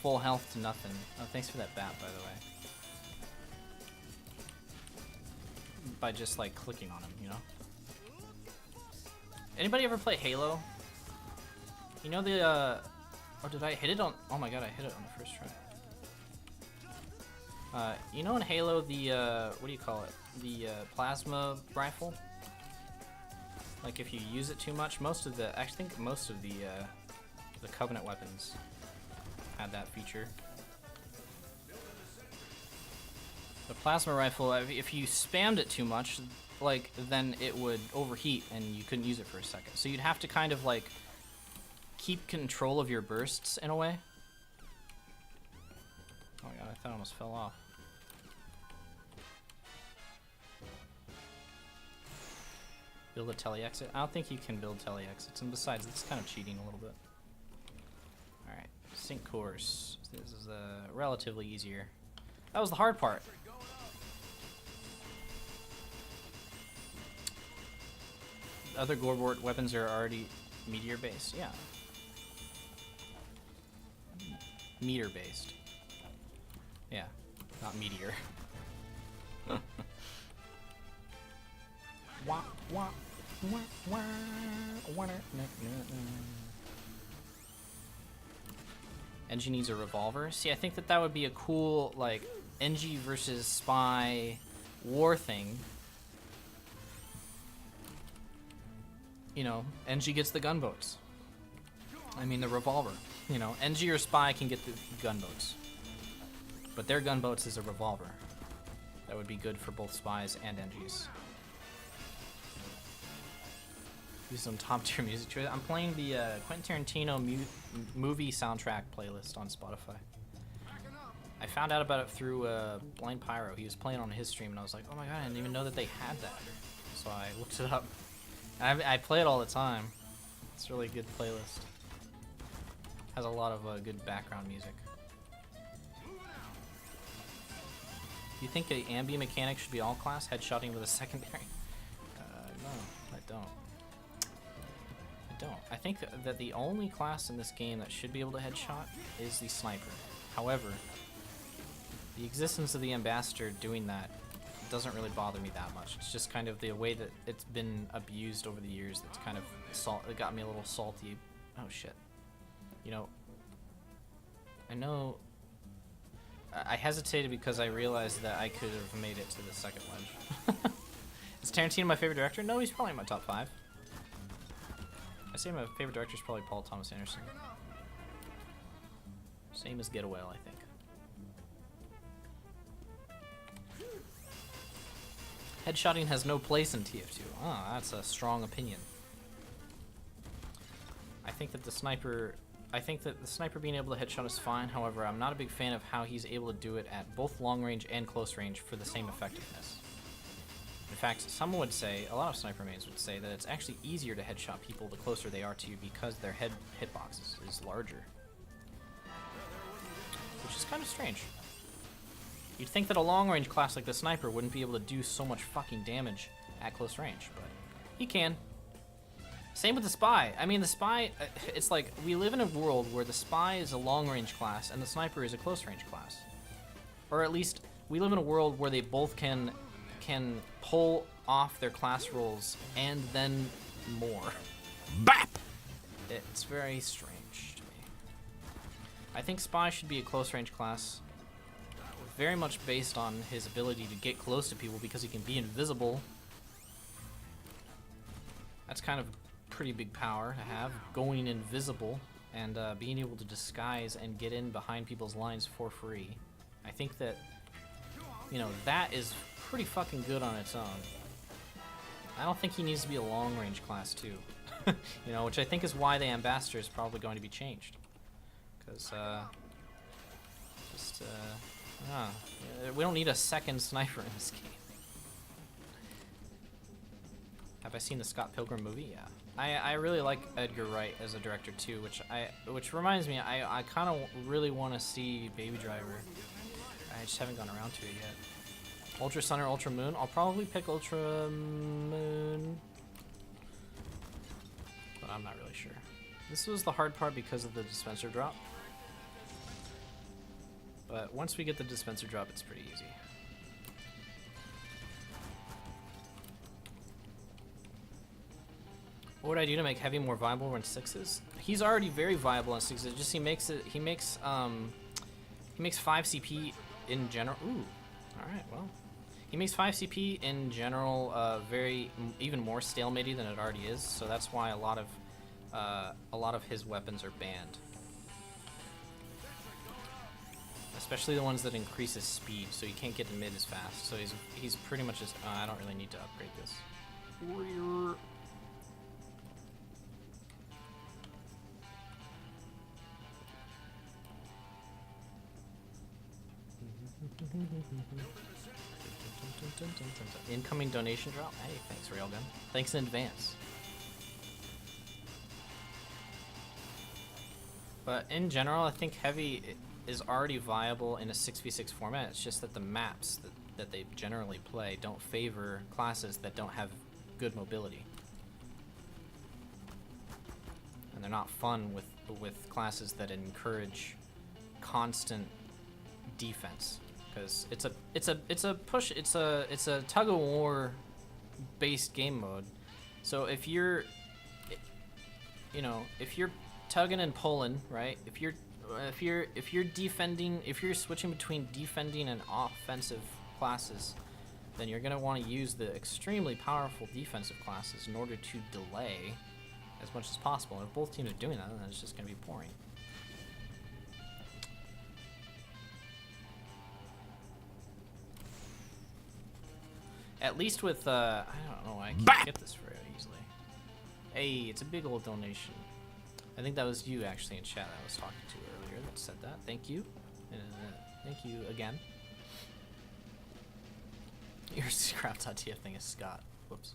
full health to nothing. Oh, thanks for that bat, by the way. By just like clicking on him, you know? Anybody ever play Halo? You know the oh, did I hit it on? Oh my god, I hit it on the first try. You know in Halo the what do you call it? The plasma rifle. Like if you use it too much, I think most of the Covenant weapons had that feature. The plasma rifle, if you spammed it too much, like then it would overheat and you couldn't use it for a second. So you'd have to kind of like keep control of your bursts in a way. Oh my god, I thought I almost fell off. Build a tele-exit? I don't think you can build tele-exits, and besides, it's kind of cheating a little bit. Alright, sync course. This is relatively easier. That was the hard part. Other Gorbort weapons are already meteor-based, yeah. Meter-based. Yeah, not meteor. Wah, wah, wah, wah, wah, Engie needs a revolver. See, I think that would be a cool, like, Engie versus Spy war thing. You know, Engie gets the gunboats. I mean, the revolver. You know, NG or Spy can get the gunboats. But their gunboats is a revolver. That would be good for both Spies and NGs. Use some top tier music choice. I'm playing the Quentin Tarantino movie soundtrack playlist on Spotify. I found out about it through Blind Pyro. He was playing on his stream and I was like, oh my god, I didn't even know that they had that. So I looked it up. I play it all the time. It's a really good playlist. Has a lot of good background music. Do you think a ambi mechanic should be all class, headshotting with a secondary? No, I don't. I think that the only class in this game that should be able to headshot is the sniper. However, the existence of the ambassador doing that doesn't really bother me that much. It's just kind of the way that it's been abused over the years that's kind of it got me a little salty. Oh shit. You know, I know I hesitated because I realized that I could have made it to the second ledge. Is Tarantino my favorite director? No, he's probably in my top 5. I say my favorite director is probably Paul Thomas Anderson. Same as Get Away, I think. Headshotting has no place in TF2. Ah, that's a strong opinion. I think that the sniper being able to headshot is fine. However, I'm not a big fan of how he's able to do it at both long range and close range for the same effectiveness. In fact, some would say, a lot of sniper mains would say that it's actually easier to headshot people the closer they are to you because their hitbox is larger. Which is kind of strange. You'd think that a long-range class like the sniper wouldn't be able to do so much fucking damage at close range, but he can. Same with the spy. I mean, the spy, it's like, we live in a world where the spy is a long-range class and the sniper is a close-range class. Or at least, we live in a world where they both can pull off their class roles and then more. BAP! It's very strange to me. I think Spy should be a close-range class, very much based on his ability to get close to people because he can be invisible. That's kind of pretty big power to have, going invisible and being able to disguise and get in behind people's lines for free. I think that, you know, that is pretty fucking good on its own. I don't think he needs to be a long-range class too. You know, which I think is why the ambassador is probably going to be changed. Because, we don't need a second sniper in this game. Have I seen the Scott Pilgrim movie? Yeah. I really like Edgar Wright as a director too, which reminds me, I kind of really want to see Baby Driver. I just haven't gone around to it yet. Ultra Sun or Ultra Moon? I'll probably pick Ultra Moon, but I'm not really sure. This was the hard part because of the dispenser drop. But once we get the dispenser drop, it's pretty easy. What would I do to make Heavy more viable when 6s? He's already very viable on 6s. Just he makes 5 CP in general. Ooh, all right, well. He makes 5 CP in general even more stalematy than it already is, so that's why a lot of his weapons are banned. Especially the ones that increase his speed, so he can't get to mid as fast. So he's pretty much just, I don't really need to upgrade this. Warrior. Incoming donation drop? Hey, thanks, Railgun. Thanks in advance. But in general, I think Heavy is already viable in a 6v6 format. It's just that the maps that they generally play don't favor classes that don't have good mobility. And they're not fun with classes that encourage constant defense. Because it's a tug of war based game mode. So if you're tugging and pulling, right? If you're defending, if you're switching between defending and offensive classes, then you're gonna want to use the extremely powerful defensive classes in order to delay as much as possible. And if both teams are doing that, then it's just gonna be boring. At least with, I don't know why I can't get this very easily. Hey, it's a big old donation. I think that was you actually in chat that I was talking to earlier that said that. Thank you. Thank you again. Your scrap.tf thing is Scott. Whoops.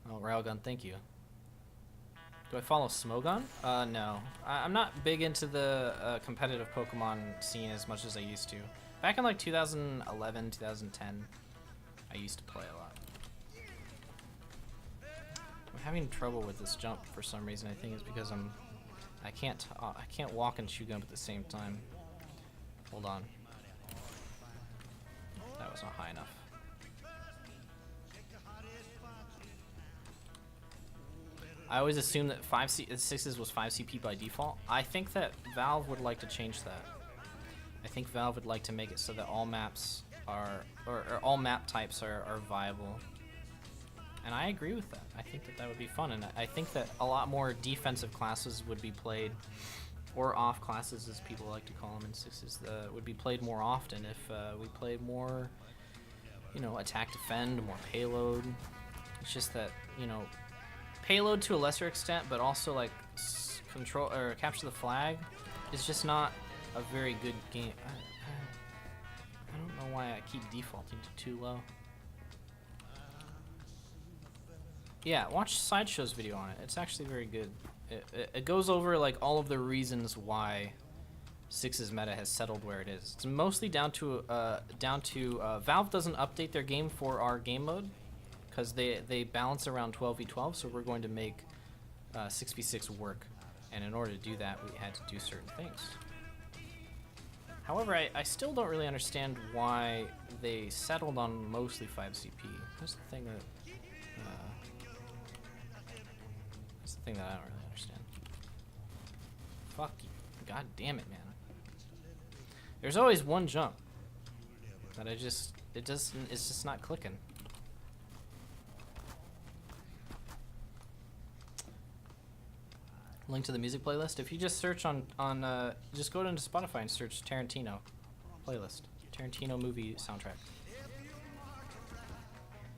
Oh, Railgun, thank you. Do I follow Smogon? No. I'm not big into the competitive Pokemon scene as much as I used to. Back in like 2011, 2010, I used to play a lot. I'm having trouble with this jump for some reason. I think it's because I can't walk and chew gum at the same time. Hold on. That was not high enough. I always assumed that 6s was 5 CP by default. I think that Valve would like to change that. I think Valve would like to make it so that all maps are, or all map types are viable. And I agree with that. I think that that would be fun, and I think that a lot more defensive classes would be played, or off classes as people like to call them in 6s, would be played more often if we played more, you know, attack defend, more payload. It's just that, you know, payload to a lesser extent, but also like control or capture the flag is just not a very good game. I don't know why I keep defaulting to too low. Yeah, watch Sideshow's video on it. It's actually very good. It goes over like all of the reasons why 6's meta has settled where it is. It's mostly down to Valve doesn't update their game for our game mode because they balance around 12v12, so we're going to make 6v6 work. And in order to do that, we had to do certain things. However, I still don't really understand why they settled on mostly 5 CP. That's the thing that I don't really understand. Fuck you. God damn it, man. There's always one jump that it's just not clicking. Link to the music playlist. If you just search just go into Spotify and search Tarantino playlist. Tarantino movie soundtrack.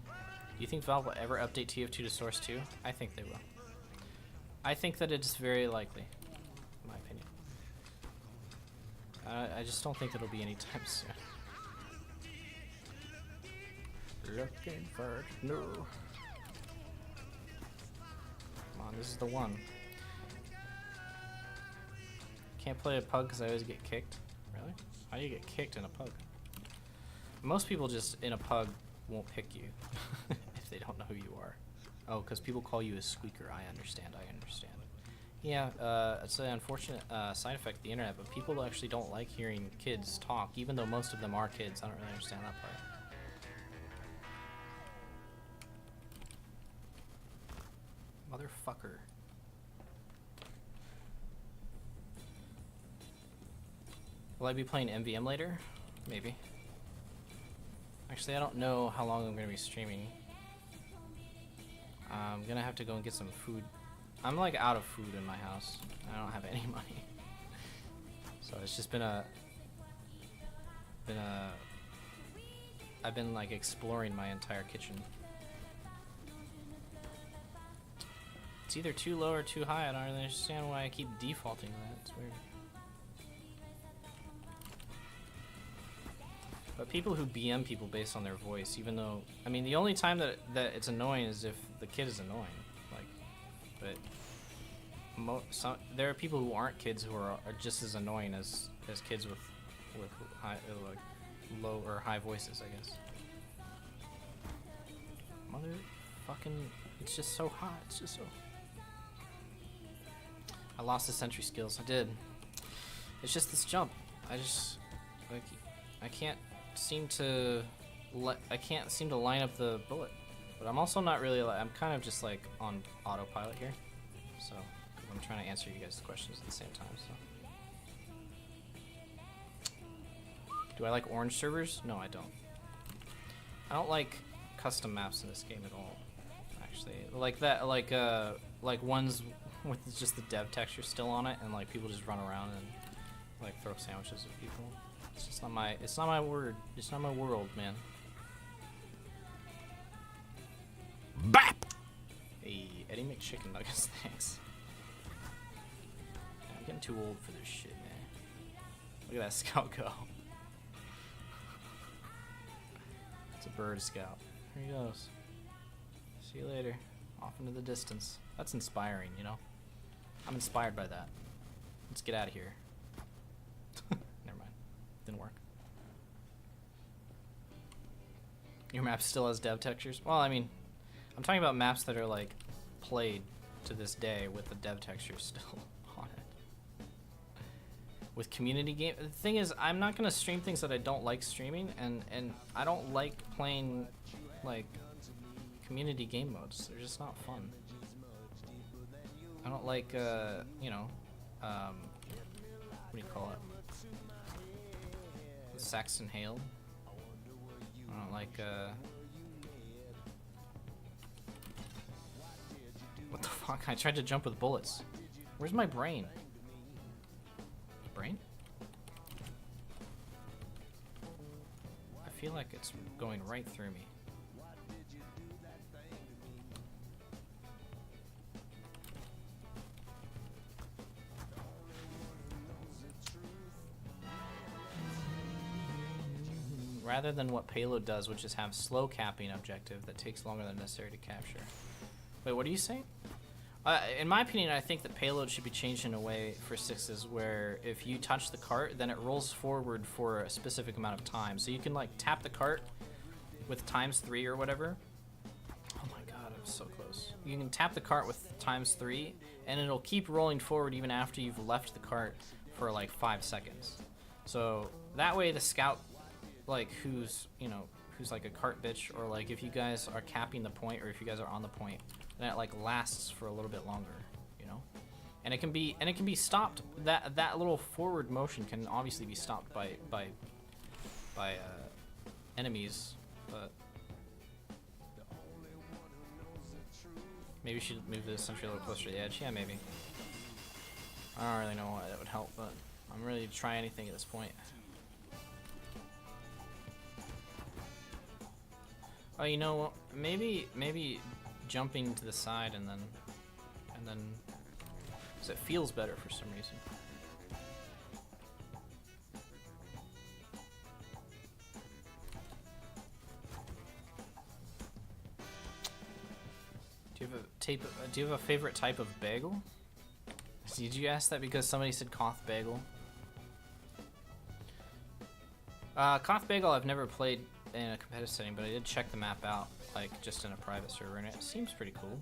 Do you think Valve will ever update TF2 to Source 2? I think they will. I think that it's very likely, in my opinion. I just don't think it'll be anytime soon. Looking for no. Come on, this is the one. Can't play a pug because I always get kicked. Really? How do you get kicked in a pug? Most people just in a pug won't pick you if they don't know who you are. Oh, because people call you a squeaker. I understand. Yeah, it's an unfortunate side effect of the internet, but people actually don't like hearing kids talk, even though most of them are kids. I don't really understand that part. Motherfucker. Will I be playing MVM later? Maybe. Actually, I don't know how long I'm going to be streaming. I'm gonna have to go and get some food. I'm like out of food in my house. I don't have any money. So it's just I've been like exploring my entire kitchen. It's either too low or too high. I don't really understand why I keep defaulting to that. It's weird. But people who BM people based on their voice, even though, I mean, the only time that it's annoying is if the kid is annoying. Like, but there are people who aren't kids who are just as annoying as kids with high, like low or high voices, I guess. Motherfucking, it's just so hot. It's just so. I lost the sentry skills. I did. It's just this jump. I can't seem to line up the bullet, but I'm also not really I'm kind of just like on autopilot here, so I'm trying to answer you guys' questions at the same time. So do I like orange servers? No, I don't. I don't like custom maps in this game at all, actually. Like that, like ones with just the dev texture still on it, and like people just run around and like throw sandwiches at people. It's just not my. It's not my word. It's not my world, man. BAP! Hey, Eddie McChicken Nuggets, thanks. I'm getting too old for this shit, man. Look at that scout go. It's a bird scout. Here he goes. See you later. Off into the distance. That's inspiring, you know? I'm inspired by that. Let's get out of here. Never mind. Didn't work. Your map still has dev textures? Well, I mean, I'm talking about maps that are like played to this day with the dev textures still on it. With community game, the thing is, I'm not gonna stream things that I don't like streaming, and I don't like playing like community game modes. They're just not fun. I don't like you know, what do you call it? Saxon Hail. I don't like what the fuck? I tried to jump with bullets. Where's my brain? Brain? I feel like it's going right through me. Rather than what payload does, which is have slow capping objective that takes longer than necessary to capture. Wait, what are you saying? In my opinion, I think that payload should be changed in a way for sixes where if you touch the cart, then it rolls forward for a specific amount of time. So you can like tap the cart with ×3 or whatever. Oh my god, I'm so close. You can tap the cart with ×3 and it'll keep rolling forward even after you've left the cart for like 5 seconds. So that way the scout, like who's, you know, who's like a cart bitch, or like if you guys are capping the point or if you guys are on the point, then it like lasts for a little bit longer, you know? And it can be stopped. That little forward motion can obviously be stopped by enemies, but maybe we should move the sentry a little closer to the edge. Yeah, maybe. I don't really know why that would help, but I'm ready to try anything at this point. Oh, you know what? Maybe jumping to the side and then, because it feels better for some reason. Do you have a favorite type of bagel? Did you ask that because somebody said Koth bagel? Koth bagel I've never played in a competitive setting, but I did check the map out, like just in a private server, and it seems pretty cool.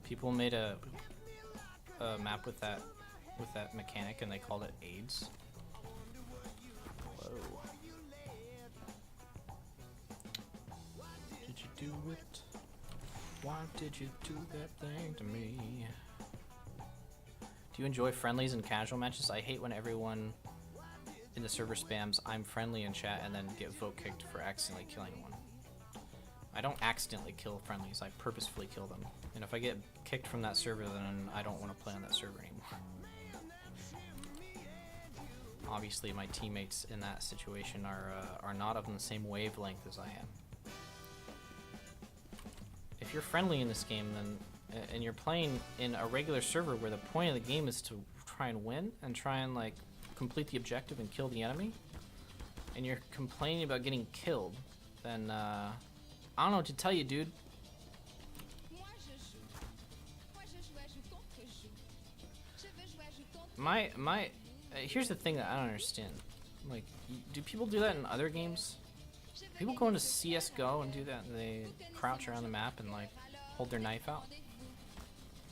People made a map with that mechanic, and they called it AIDS. Whoa. Did you do it? Why did you do that thing to me? Do you enjoy friendlies and casual matches? I hate when everyone in the server spams "I'm friendly" in chat and then get vote kicked for accidentally killing one. I don't accidentally kill friendlies, I purposefully kill them. And if I get kicked from that server, then I don't want to play on that server anymore. Obviously my teammates in that situation are not on the same wavelength as I am. If you're friendly in this game, then and you're playing in a regular server where the point of the game is to try and win and try and like complete the objective and kill the enemy, and you're complaining about getting killed, then I don't know what to tell you, dude. Here's the thing that I don't understand. Like, do people do that in other games? People go into CS:GO and do that, and they crouch around the map and like hold their knife out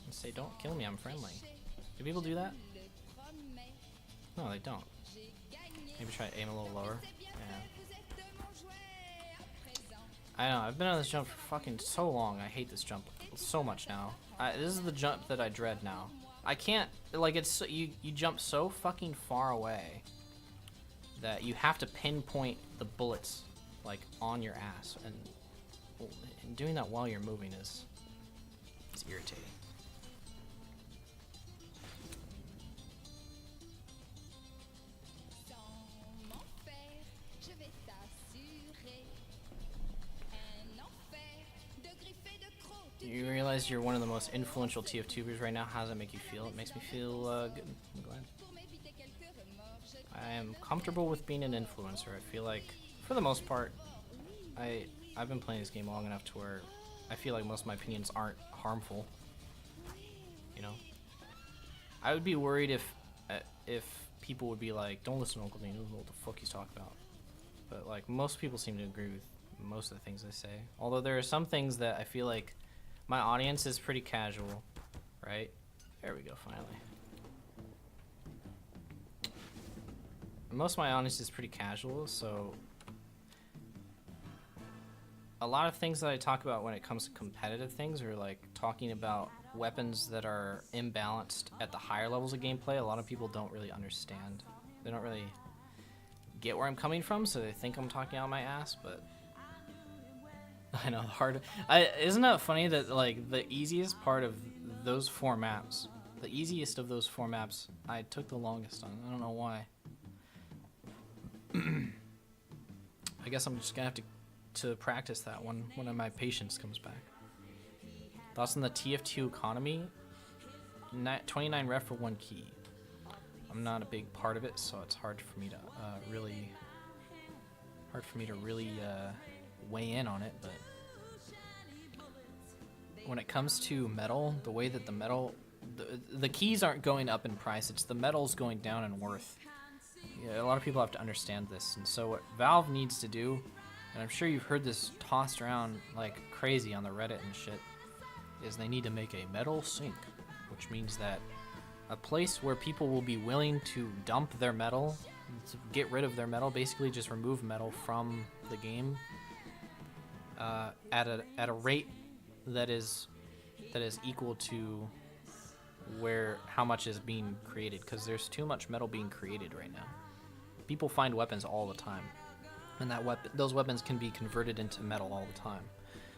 and say, "Don't kill me, I'm friendly." Do people do that? No, they don't. Maybe try to aim a little lower. Yeah. I know, I've been on this jump for fucking so long. I hate this jump so much now. This is the jump that I dread now. I can't, like, it's so, you jump so fucking far away that you have to pinpoint the bullets like on your ass, and doing that while you're moving is irritating. realize you're one of the most influential TF2bers right now. How does that make you feel? It makes me feel good. I'm glad. I am comfortable with being an influencer. I feel like, for the most part, I've been playing this game long enough to where I feel like most of my opinions aren't harmful. You know, I would be worried if people would be like, "Don't listen to Uncle Dane. He doesn't know what the fuck he's talking about." But like most people seem to agree with most of the things I say. Although there are some things that I feel like my audience is pretty casual, right? There we go, finally. Most of my audience is pretty casual, so a lot of things that I talk about when it comes to competitive things are like talking about weapons that are imbalanced at the higher levels of gameplay. A lot of people don't really understand. They don't really get where I'm coming from, so they think I'm talking out my ass, but I know, isn't that funny that like the easiest part of those 4 maps, the easiest of those 4 maps, I took the longest on. I don't know why. I guess I'm just gonna have to practice that one when my patience comes back. Thoughts on the TF2 economy? 29 ref for 1 key. I'm not a big part of it, so it's hard for me to really weigh in on it. But when it comes to metal, the way that the keys aren't going up in price, it's the metal's going down in worth. Yeah, a lot of people have to understand this, and so what Valve needs to do, and I'm sure you've heard this tossed around like crazy on the Reddit and shit, is they need to make a metal sink, which means that a place where people will be willing to dump their metal, to get rid of their metal, basically just remove metal from the game at a rate that is equal to how much is being created, because there's too much metal being created right now. People find weapons all the time, and those weapons can be converted into metal all the time.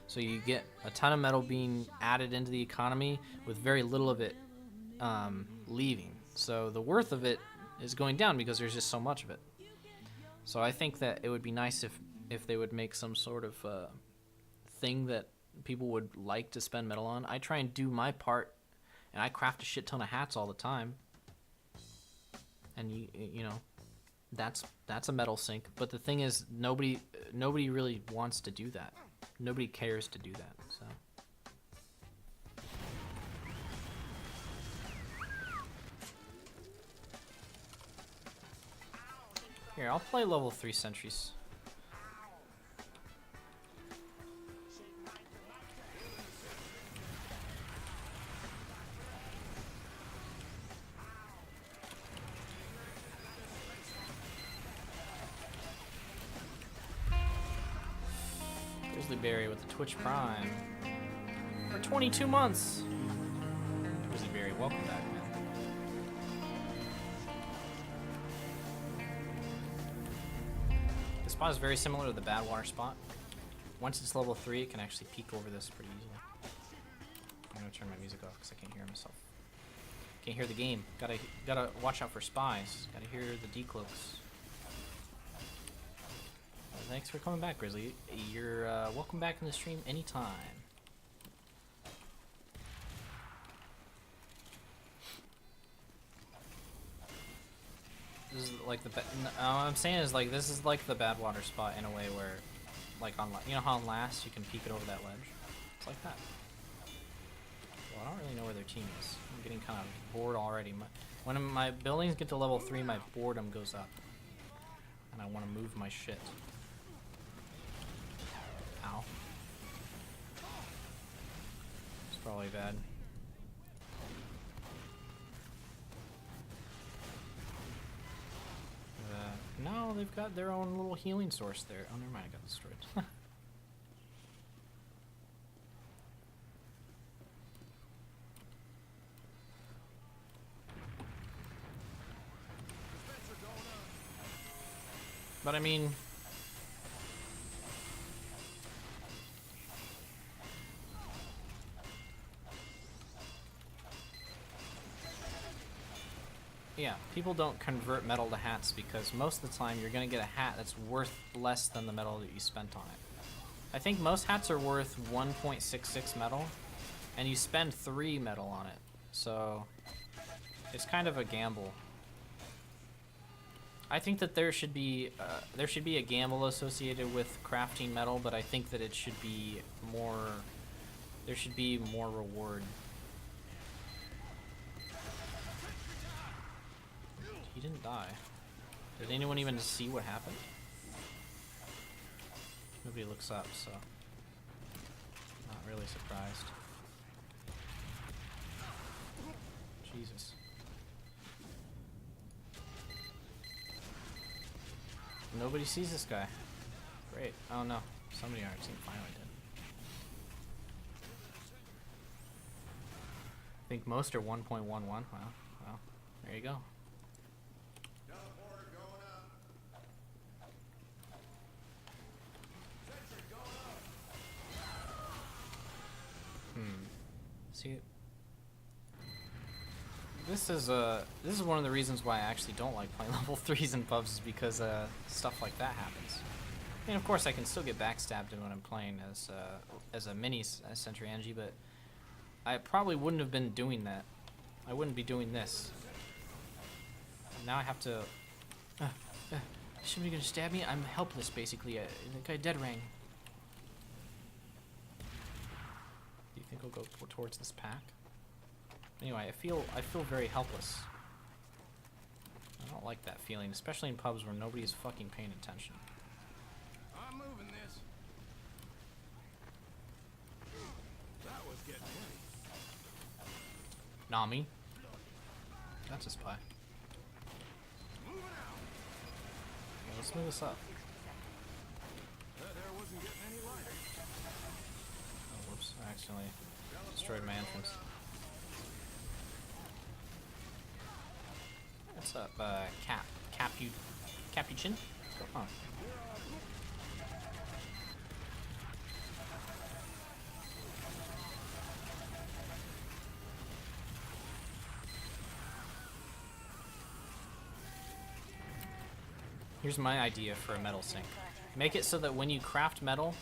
So you get a ton of metal being added into the economy with very little of it leaving. So the worth of it is going down because there's just so much of it. So I think that it would be nice if they would make some sort of thing that people would like to spend metal on. I try and do my part, and I craft a shit ton of hats all the time. And you know, that's a metal sink. But the thing is, nobody really wants to do that. Nobody cares to do that. So. Here, I'll play level 3 sentries. Berry with the Twitch Prime for 22 months. Grizzly Berry, welcome back, man. This spot is very similar to the Badwater spot. Once it's level 3, it can actually peek over this pretty easily. I'm gonna turn my music off because I can't hear myself. Can't hear the game. Gotta watch out for spies. Gotta hear the decloaks. Thanks for coming back, Grizzly. You're welcome back in the stream anytime. This is like the I'm saying is like this is like the Badwater spot in a way where, like on you know how on last you can peek it over that ledge. It's like that. Well, I don't really know where their team is. I'm getting kind of bored already. When my buildings get to level 3, my boredom goes up, and I want to move my shit. Ow. It's probably bad. No, they've got their own little healing source there. Oh, never mind, I got destroyed. But I mean... yeah, people don't convert metal to hats because most of the time you're going to get a hat that's worth less than the metal that you spent on it. I think most hats are worth 1.66 metal, and you spend 3 metal on it, so it's kind of a gamble. I think that there should be a gamble associated with crafting metal, but I think that it should be more. There should be more reward. He didn't die. Did anyone even see what happened? Nobody looks up, so not really surprised. Jesus. Nobody sees this guy. Great. Oh no. Somebody already finally did. I think most are 1.11. Wow. Well, there you go. Teleporter going up. Sentry going up. See, this is one of the reasons why I actually don't like playing level 3s in pubs, is because stuff like that happens. I mean, of course, I can still get backstabbed when I'm playing as a mini Sentry Angie, but I probably wouldn't have been doing that. I wouldn't be doing this. Now I have to. Is somebody gonna stab me? I'm helpless, basically. The guy dead rang. Do you think I'll go towards this pack? Anyway, I feel very helpless. I don't like that feeling, especially in pubs where nobody's fucking paying attention. I'm moving this. That was getting heavy. Nami. That's a spy. Moving out. Yeah, let's move this up. That air wasn't getting any lighter. Oh, whoops. I accidentally destroyed my entrance. What's up, Capuchin? Oh. Here's my idea for a metal sink. Make it so that when you craft metal,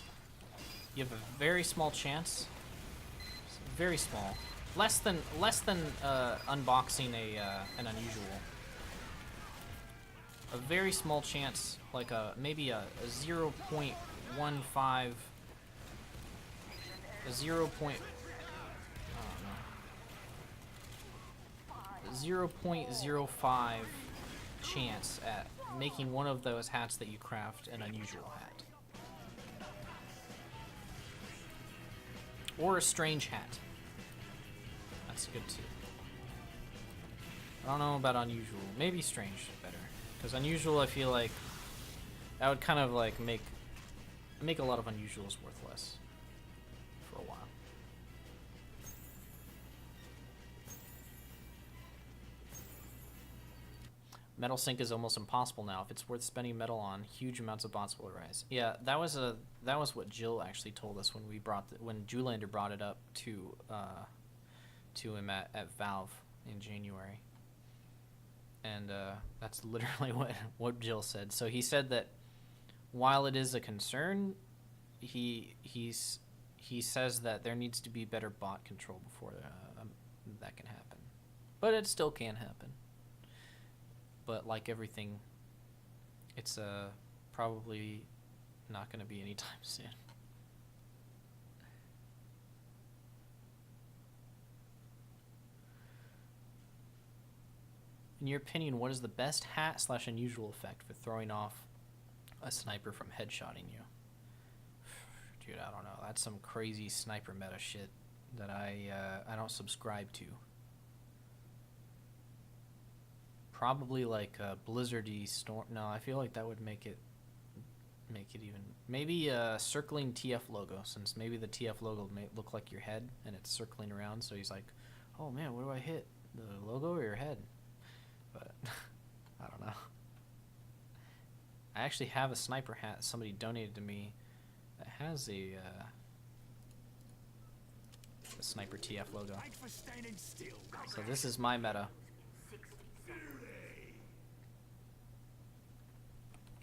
you have a very small chance, very small, less than unboxing an unusual. A very small chance, like maybe a 0.15, a 0.05 chance at making one of those hats that you craft an unusual hat. Or a strange hat. That's good too. I don't know about unusual. Maybe strange is better. Because unusual, I feel like that would kind of like make a lot of unusuals worthless for a while. Metal sink is almost impossible now. If it's worth spending metal on, huge amounts of bots will arise. Yeah, that was what Jill actually told us when when Julander brought it up to him at Valve in January. And that's literally what Jill said. So he said that while it is a concern, he says that there needs to be better bot control before that can happen. But it still can happen. But like everything, it's probably not going to be anytime soon. In your opinion, what is the best hat / unusual effect for throwing off a sniper from headshotting you? Dude, I don't know. That's some crazy sniper meta shit that I don't subscribe to. Probably like a blizzardy storm. No, I feel like that would make it even. Maybe a circling TF logo, since maybe the TF logo may look like your head and it's circling around. So he's like, "Oh man, what do I hit? The logo or your head?" But I don't know. I actually have a sniper hat somebody donated to me that has a sniper TF logo. Thanks for standing still. So this is my meta.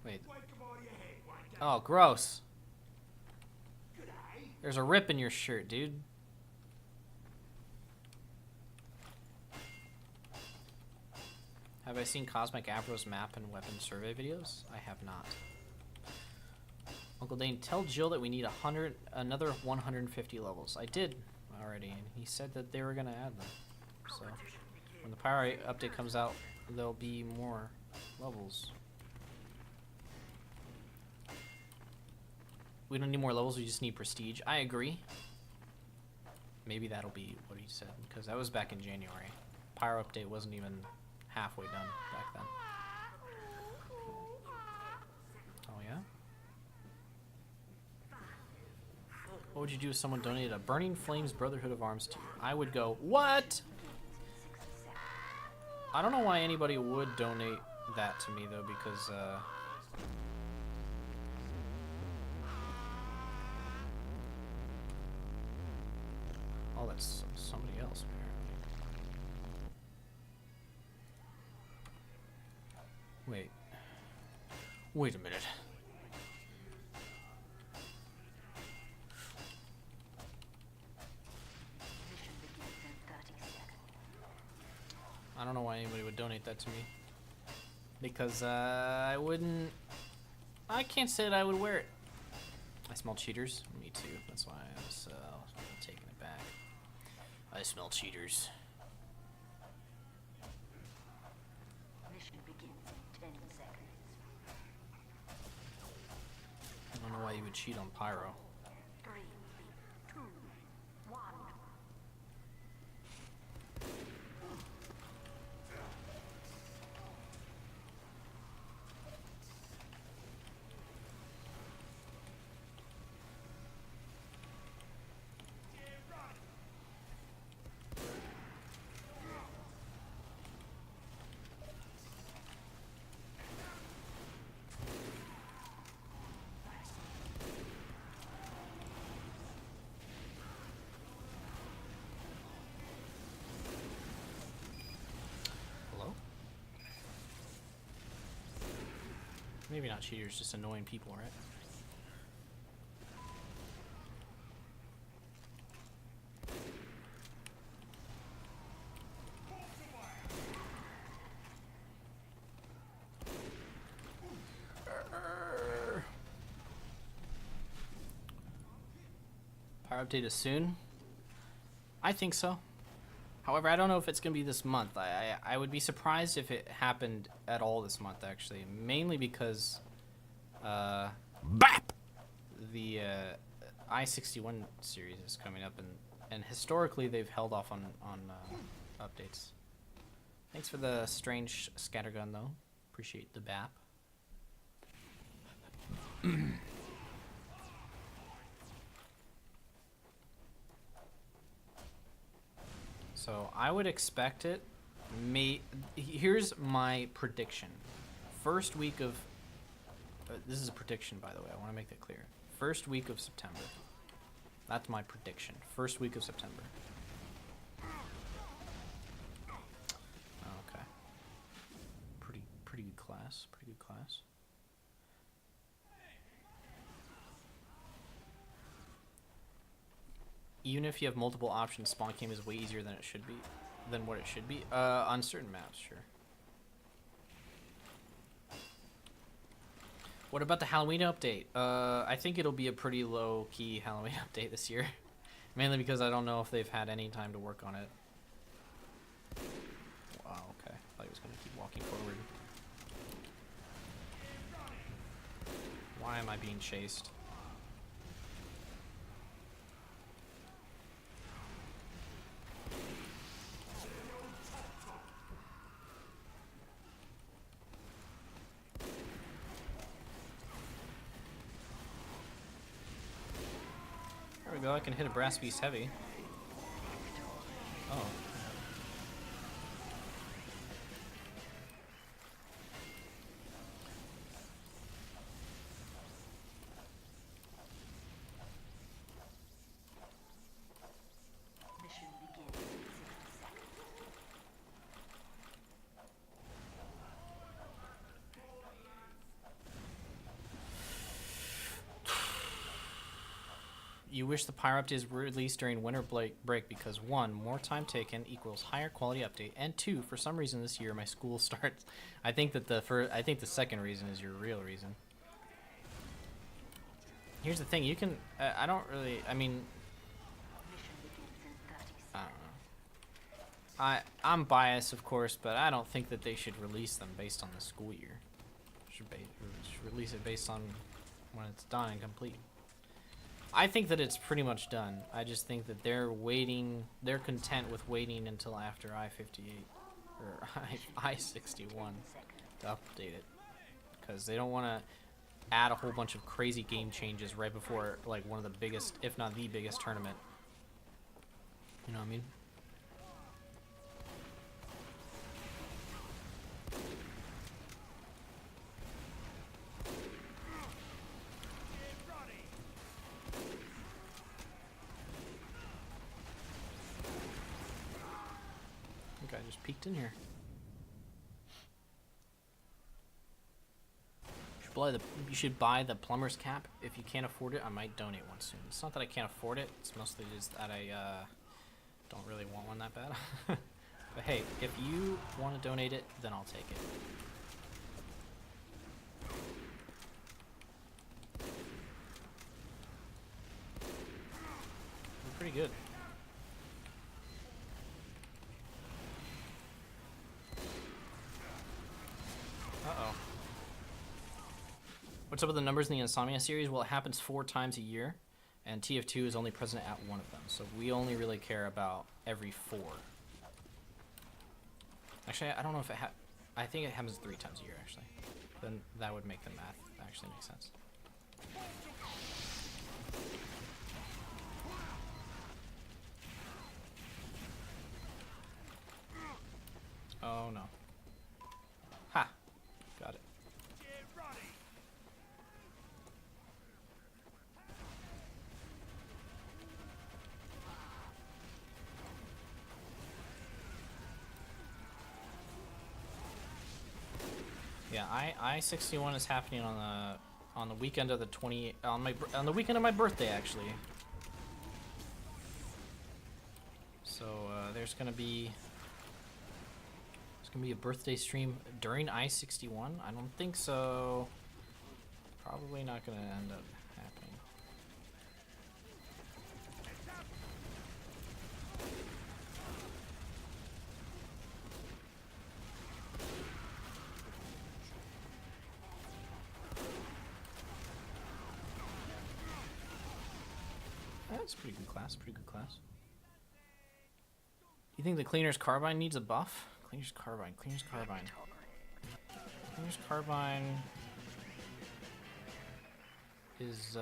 Wait. Oh, gross. There's a rip in your shirt, dude. Have I seen Cosmic Avro's map and weapon survey videos? I have not. Uncle Dane, tell Jill that we need another 150 levels. I did already, and he said that they were gonna add them. So when the Pyro update comes out, there'll be more levels. We don't need more levels, we just need prestige. I agree. Maybe that'll be what he said, because that was back in January. Pyro update wasn't even halfway done back then. Oh yeah? What would you do if someone donated a Burning Flames Brotherhood of Arms to you? I would go, what? I don't know why anybody would donate that to me though, because oh, that's somebody else apparently. Wait a minute. I don't know why anybody would donate that to me. Because I wouldn't. I can't say that I would wear it. I smell cheaters. Me too. That's why I was taking it back. I smell cheaters. Mission begins in 10 seconds. I don't know why you would cheat on Pyro. 3, 2, 1. Hello? Maybe not cheaters, just annoying people, right? Power update is soon? I think so. However, I don't know if it's going to be this month. I would be surprised if it happened at all this month, actually. Mainly because the I-61 series is coming up, and historically they've held off on updates. Thanks for the strange scattergun, though. Appreciate the BAP. So I would expect it. Here's my prediction. First week of this is a prediction, by the way. I want to make that clear. First week of September. That's my prediction. First week of September. Okay. Pretty good class. Pretty good class. Even if you have multiple options, spawn game is way easier than what it should be. On certain maps, sure. What about the Halloween update? I think it'll be a pretty low-key Halloween update this year. Mainly because I don't know if they've had any time to work on it. Wow, okay. I thought he was going to keep walking forward. Why am I being chased? There we go, I can hit a brass piece heavy. Oh. Mission begins in 60 seconds. you wish the Pyro update is released during winter break because 1, more time taken equals higher quality update, and 2, for some reason this year my school starts. I think that the second reason is your real reason. Here's the thing, you can I don't really, I mean, I don't know. I'm biased, of course, but I don't think that they should release them based on the school year. Should release it based on when it's done and complete. I think that it's pretty much done. I just think that they're waiting, they're content with waiting until after I-58 or I-61 to update it, because they don't want to add a whole bunch of crazy game changes right before like one of the biggest, if not the biggest tournament. You know what I mean? I think I just peeked in here. You should buy the plumber's cap. If you can't afford it, I might donate one soon. It's not that I can't afford it. It's mostly just that I don't really want one that bad. But hey, if you want to donate it, then I'll take it. They're pretty good. Uh-oh. What's up with the numbers in the Insomnia series? Well, it happens 4 times a year, and TF2 is only present at 1 of them, so we only really care about every 4. Actually, I don't know if I think it happens 3 times a year, actually. Then that would make the math actually make sense. Oh no. Ha! Got it. Yeah, I-61 is happening on the weekend of the on the weekend of my birthday, actually. So there's gonna be a birthday stream during I-61. I don't think so. Probably not gonna end up happening. That's a pretty good class, pretty good class. You think the Cleaner's Carbine needs a buff? Cleaner's Carbine, Cleaner's Carbine. Cleaner's Carbine is,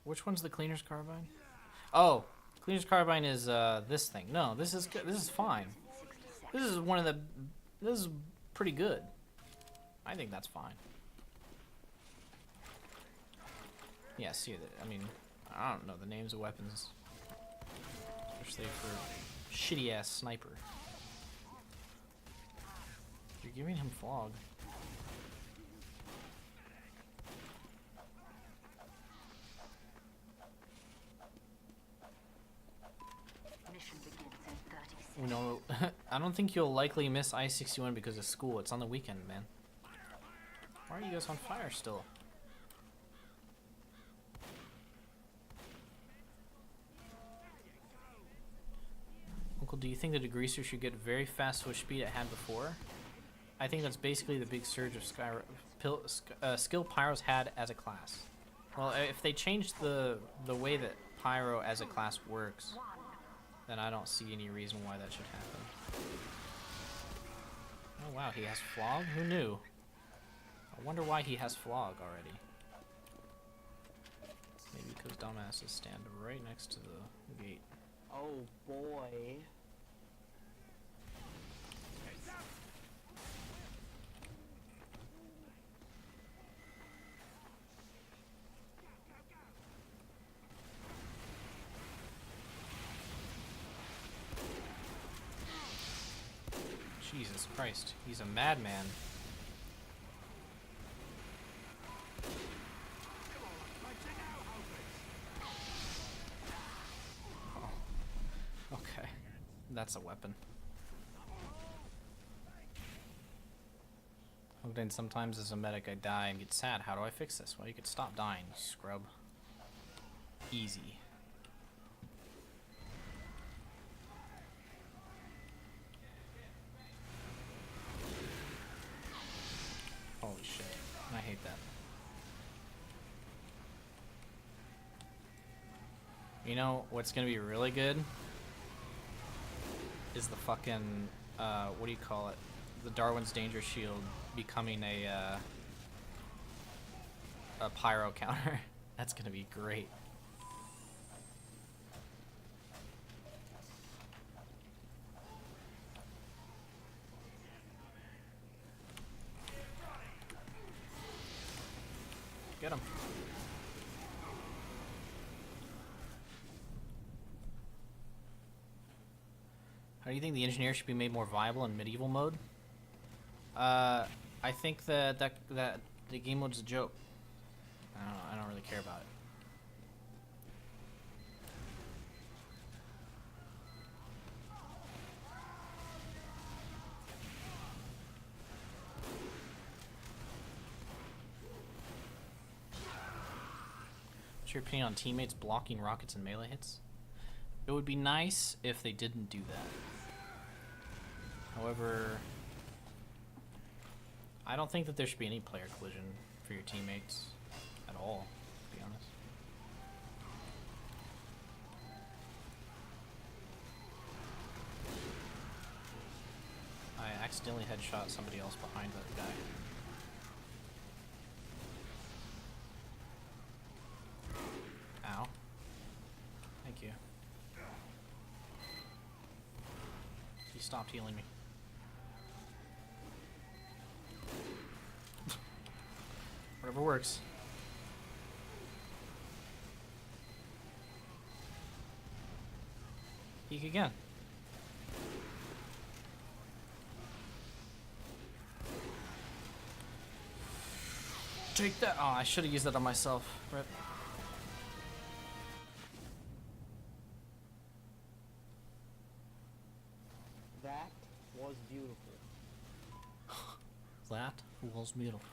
which one's the Cleaner's Carbine? Oh, Cleaner's Carbine is, this thing. No, this is fine. This is pretty good. I think that's fine. Yeah, see that. I mean, I don't know the names of weapons, especially for shitty ass sniper. You're giving him fog. Mission begins in 30 seconds. No, I don't think you'll likely miss I-61 because of school. It's on the weekend, man. Why are you guys on fire still? Uncle, do you think the degreaser should get very fast switch speed it had before? I think that's basically the big surge of skill Pyros had as a class. Well, if they changed the way that Pyro as a class works, then I don't see any reason why that should happen. Oh wow, he has Flog? Who knew? I wonder why he has Flog already. Maybe because dumbasses stand right next to the gate. Oh boy. Jesus Christ, he's a madman. That's a weapon. Uncle Dane, sometimes as a medic I die and get sad. How do I fix this? Well, you could stop dying, you scrub. Easy. Holy shit. I hate that. You know what's gonna be really good? Is the fucking, what do you call it? The Darwin's Danger Shield becoming a pyro counter. That's gonna be great. Get him. How do you think the engineer should be made more viable in medieval mode? I think that the game mode's a joke. I don't really care about it. What's your opinion on teammates blocking rockets and melee hits? It would be nice if they didn't do that. However, I don't think that there should be any player collision for your teammates at all, to be honest. I accidentally headshot somebody else behind that guy. Ow. Thank you. He stopped healing me. Whatever works. Peek again. Take that. Oh, I should have used that on myself. Rip. That was beautiful. That was beautiful.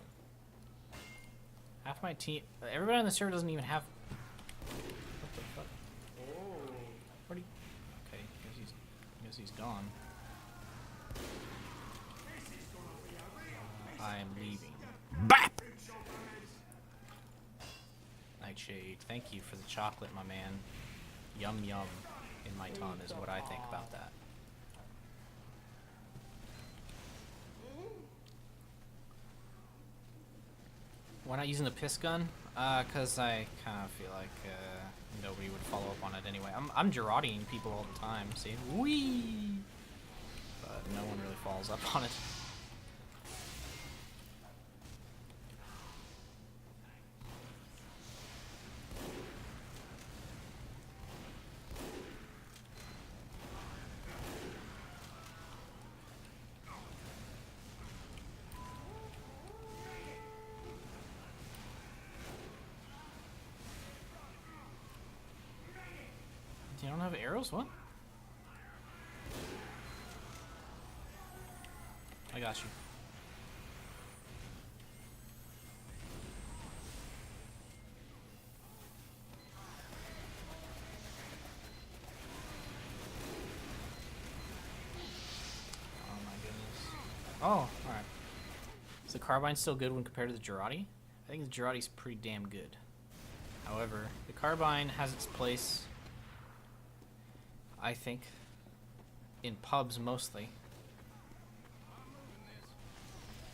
Half my team, everybody on the server doesn't even have. What the fuck? Oh. Where'd he? Okay, guess he's gone. I'm leaving. BAP! Nightshade, thank you for the chocolate, my man. Yum yum in my tongue is what I think about that. Why not using the piss gun? Cause I kind of feel like nobody would follow up on it anyway. I'm Gerarding people all the time, see? Whee! But no one really follows up on it. You don't have arrows? What? I got you. Oh my goodness. Oh, alright. Is the carbine still good when compared to the Girardi? I think the Girardi's pretty damn good. However, the carbine has its place, I think, in pubs mostly.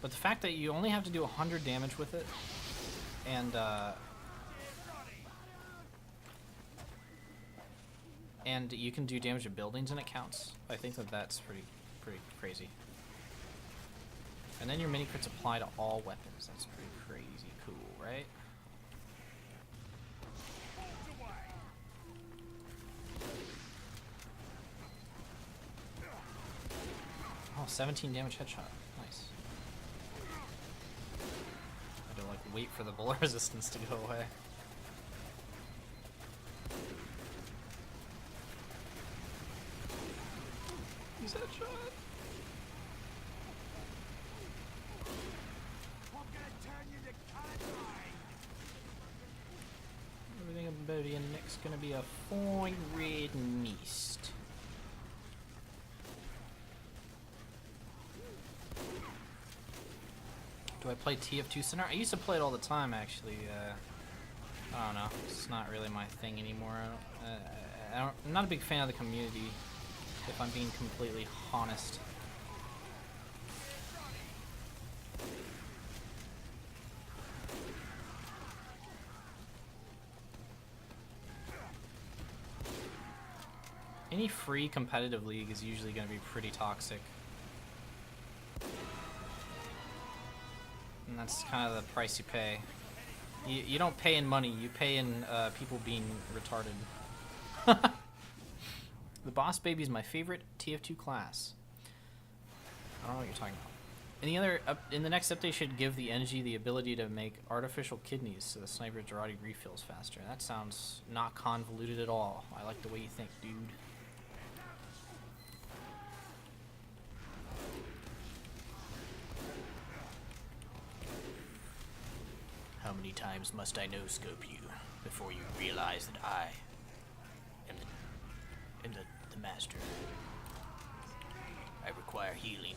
But the fact that you only have to do 100 damage with it, and you can do damage to buildings and it counts, I think that that's pretty crazy. And then your mini crits apply to all weapons. That's pretty crazy cool, right? Oh, 17 damage headshot. Nice. I had to like wait for the bullet resistance to go away. Please headshot. Everything about your neck's gonna be a fine red mist. Do I play TF2 Center? I used to play it all the time, actually. I don't know. It's not really my thing anymore. I'm not a big fan of the community, if I'm being completely honest. Any free competitive league is usually going to be pretty toxic. And that's kind of the price you pay. You don't pay in money, you pay in people being retarded. The Boss Baby is my favorite TF2 class. I don't know what you're talking about. In the next update should give the NG the ability to make artificial kidneys so the sniper Girardi refills faster. That sounds not convoluted at all. I like the way you think, dude. How many times must I no-scope you before you realize that I am the master? I require healing.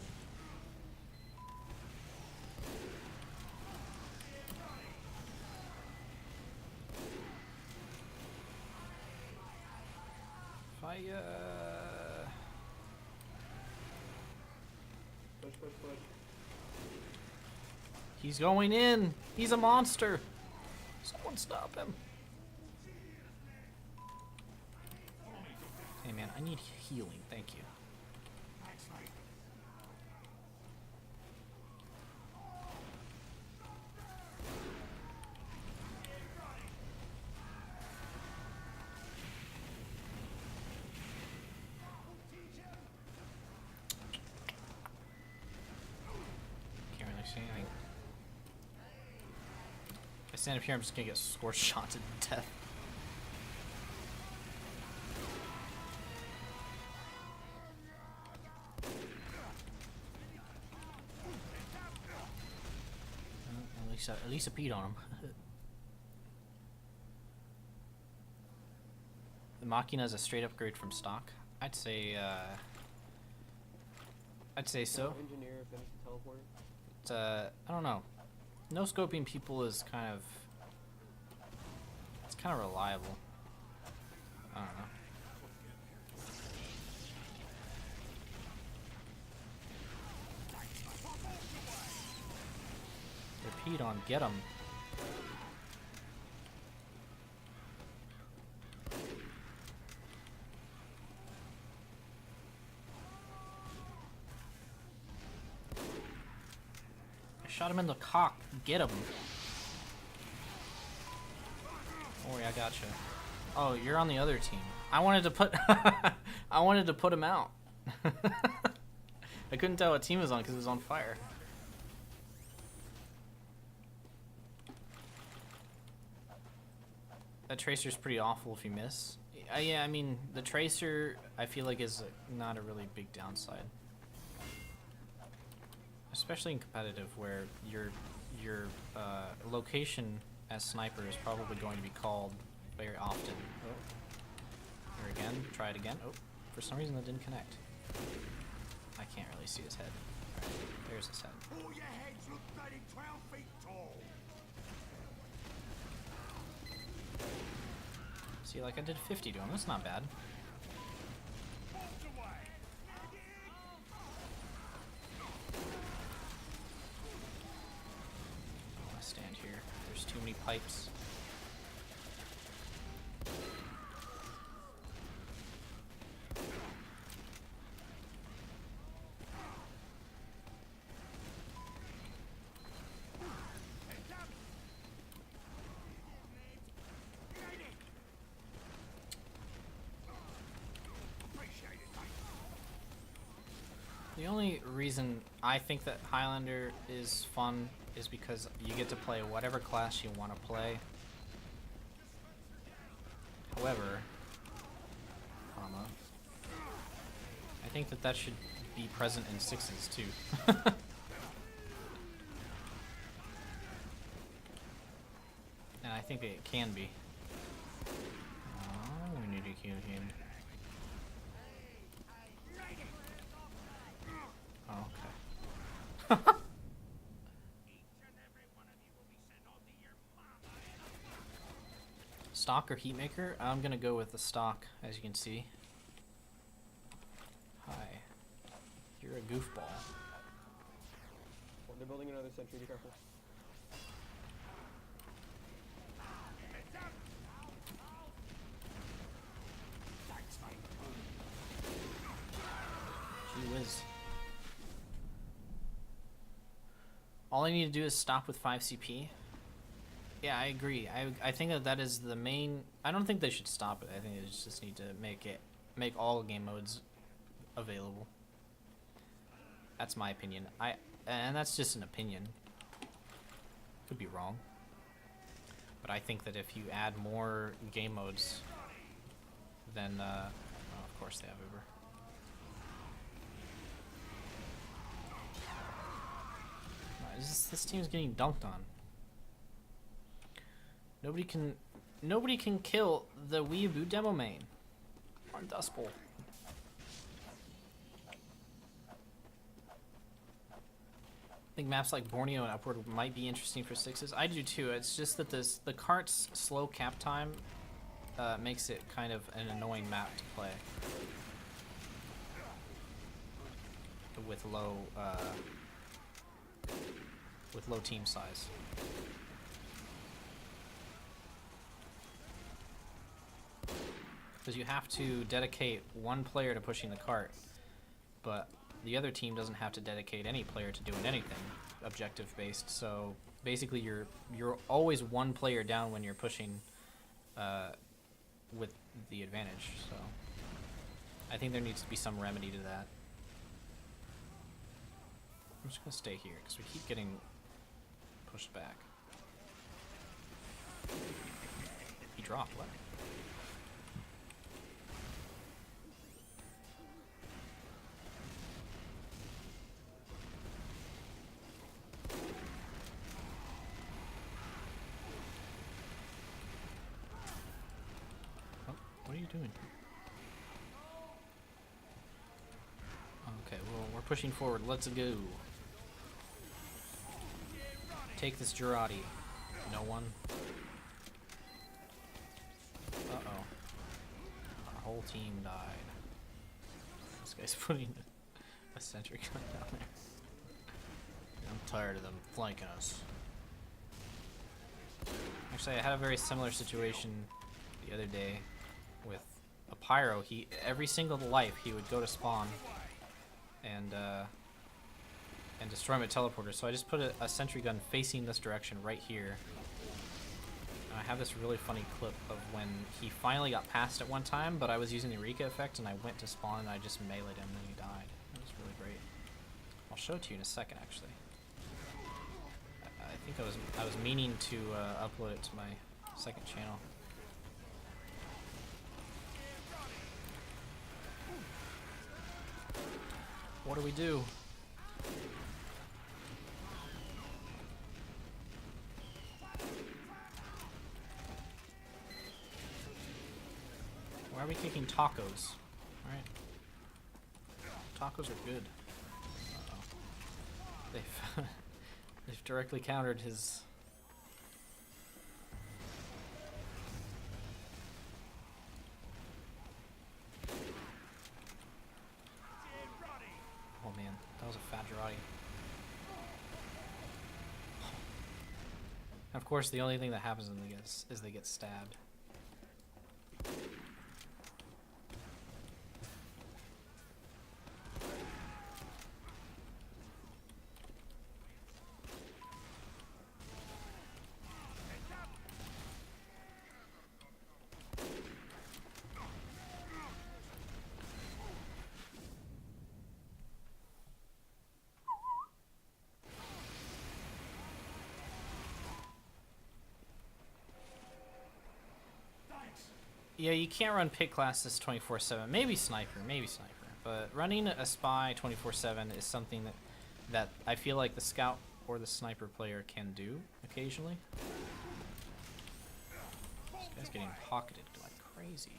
Fire! Push, push, push. He's going in! He's a monster! Someone stop him! Hey man, I need healing, thank you. Can't really see anything. If I stand up here, I'm just gonna get scorched shot to death. At least I peed on him. The Machina is a straight upgrade from stock. I'd say so. Engineer finish the teleport. But, I don't know. No scoping people is kind of reliable. I don't know. Repeat on, get him. I shot him in the cock. Get him. Don't worry, I gotcha. Oh, you're on the other team. I wanted to put I wanted to put him out. I couldn't tell what team it was on because it was on fire. That tracer's pretty awful if you miss. Yeah, I mean, the tracer, I feel like, is not a really big downside. Especially in competitive, where your location as sniper is probably going to be called very often. Oh. Here again, try it again. Oh, for some reason that didn't connect. I can't really see his head. Right, there's his head. All your heads look bloody 12 feet tall. See, like I did 50 to him. That's not bad. I want to stand here. There's too many pipes. The only reason I think that Highlander is fun is because you get to play whatever class you want to play. However, think that that should be present in sixes too. And I think it can be. Oh, we need to kill him. Oh, okay. Stock or heatmaker? I'm gonna go with the stock, as you can see. Hi. You're a goofball. They're building another sentry, be careful. Gee whiz. All I need to do is stop with 5 CP. Yeah, I agree. I think that that is the main... I don't think they should stop it. I think they just need to make all game modes available. That's my opinion. And that's just an opinion. Could be wrong. But I think that if you add more game modes, then oh, of course they have Uber. This team's getting dunked on. Nobody can kill the Weeaboo demo main on Dust Bowl. I think maps like Borneo and Upward might be interesting for sixes. I do too. It's just that the cart's slow cap time makes it kind of an annoying map to play with low team size. Because you have to dedicate one player to pushing the cart, but the other team doesn't have to dedicate any player to doing anything objective based. So basically you're always one player down when you're pushing with the advantage. So I think there needs to be some remedy to that. I'm just gonna stay here because we keep getting pushed back. He dropped, what? What are you doing? Okay, well, we're pushing forward. Let's go. Take this Girardi. No one. Uh-oh. Our whole team died. This guy's putting a sentry gun down there. I'm tired of them flanking us. Actually, I had a very similar situation the other day with a pyro. Every single life he would go to spawn and destroy my teleporter. So I just put a sentry gun facing this direction right here. And I have this really funny clip of when he finally got past it one time, but I was using the Eureka effect and I went to spawn and I just meleeed him and he died. It was really great. I'll show it to you in a second, actually. I think I was meaning to upload it to my second channel. What do we do? Why are we kicking tacos? Alright. Tacos are good. Uh-oh. They've directly countered his... Oh man, that was a fat Girardi. Of course, the only thing that happens in this is they get stabbed. Yeah, you can't run pick classes 24/7. Maybe sniper, maybe sniper. But running a spy 24/7 is something that I feel like the scout or the sniper player can do occasionally. This guy's getting pocketed like crazy.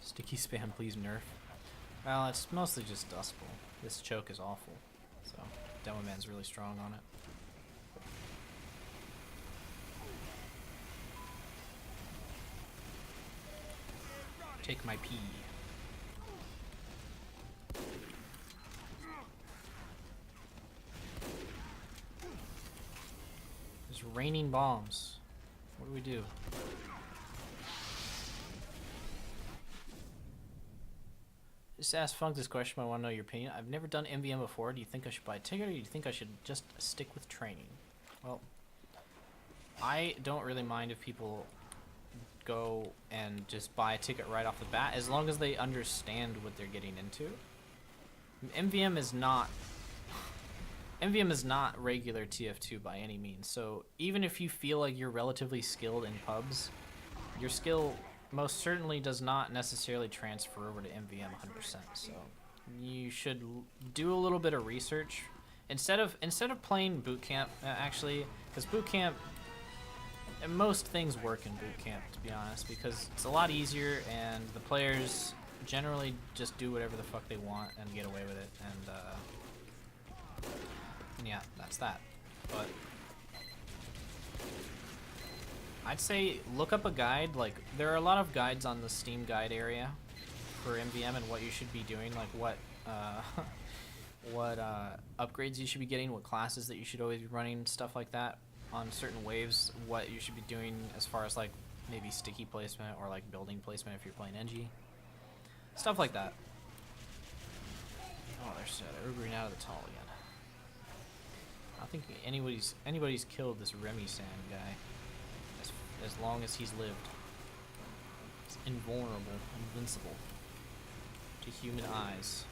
Sticky spam, please nerf. Well, it's mostly just Dustbowl. This choke is awful, so Demo Man's really strong on it. Take my pee. There's raining bombs. What do we do? Just ask Funk this question, I want to know your opinion. I've never done MVM before. Do you think I should buy a ticket, or do you think I should just stick with training? Well, I don't really mind if people go and just buy a ticket right off the bat, as long as they understand what they're getting into. MVM is not regular TF2 by any means, so even if you feel like you're relatively skilled in pubs, your skill most certainly does not necessarily transfer over to MVM 100%. So you should do a little bit of research instead of playing boot camp, actually, because boot camp, and most things work in boot camp, to be honest, because it's a lot easier and the players generally just do whatever the fuck they want and get away with it, and yeah, that's that. But I'd say look up a guide. Like, there are a lot of guides on the Steam guide area for MVM and what you should be doing, like what upgrades you should be getting, what classes that you should always be running, stuff like that on certain waves, what you should be doing as far as like maybe sticky placement or like building placement if you're playing NG, stuff like that. Oh, there's Urbering out of the tall again. I don't think anybody's killed this Remy San guy as long as he's lived. It's invulnerable, invincible to human eyes.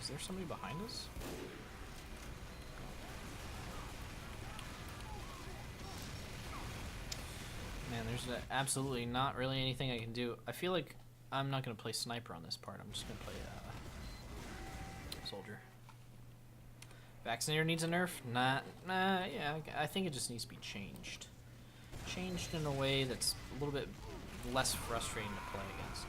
Is there somebody behind us? Man, there's absolutely not really anything I can do. I feel like I'm not going to play sniper on this part. I'm just going to play soldier. Vaccinator needs a nerf? Nah, yeah, I think it just needs to be changed. Changed in a way that's a little bit less frustrating to play against.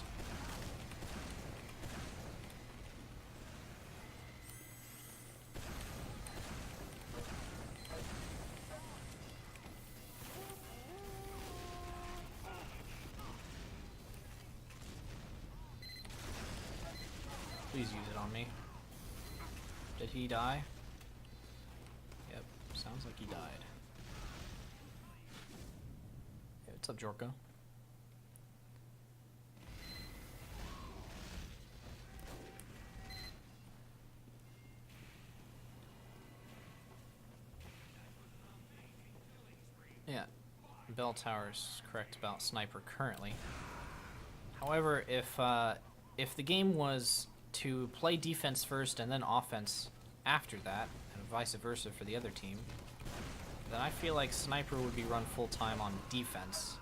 Please use it on me. Did he die? Yep, sounds like he died. Hey, what's up, Jorko? Yeah, Bell Tower's correct about sniper currently. However, if the game was to play defense first and then offense after that, and vice versa for the other team, then I feel like sniper would be run full-time on defense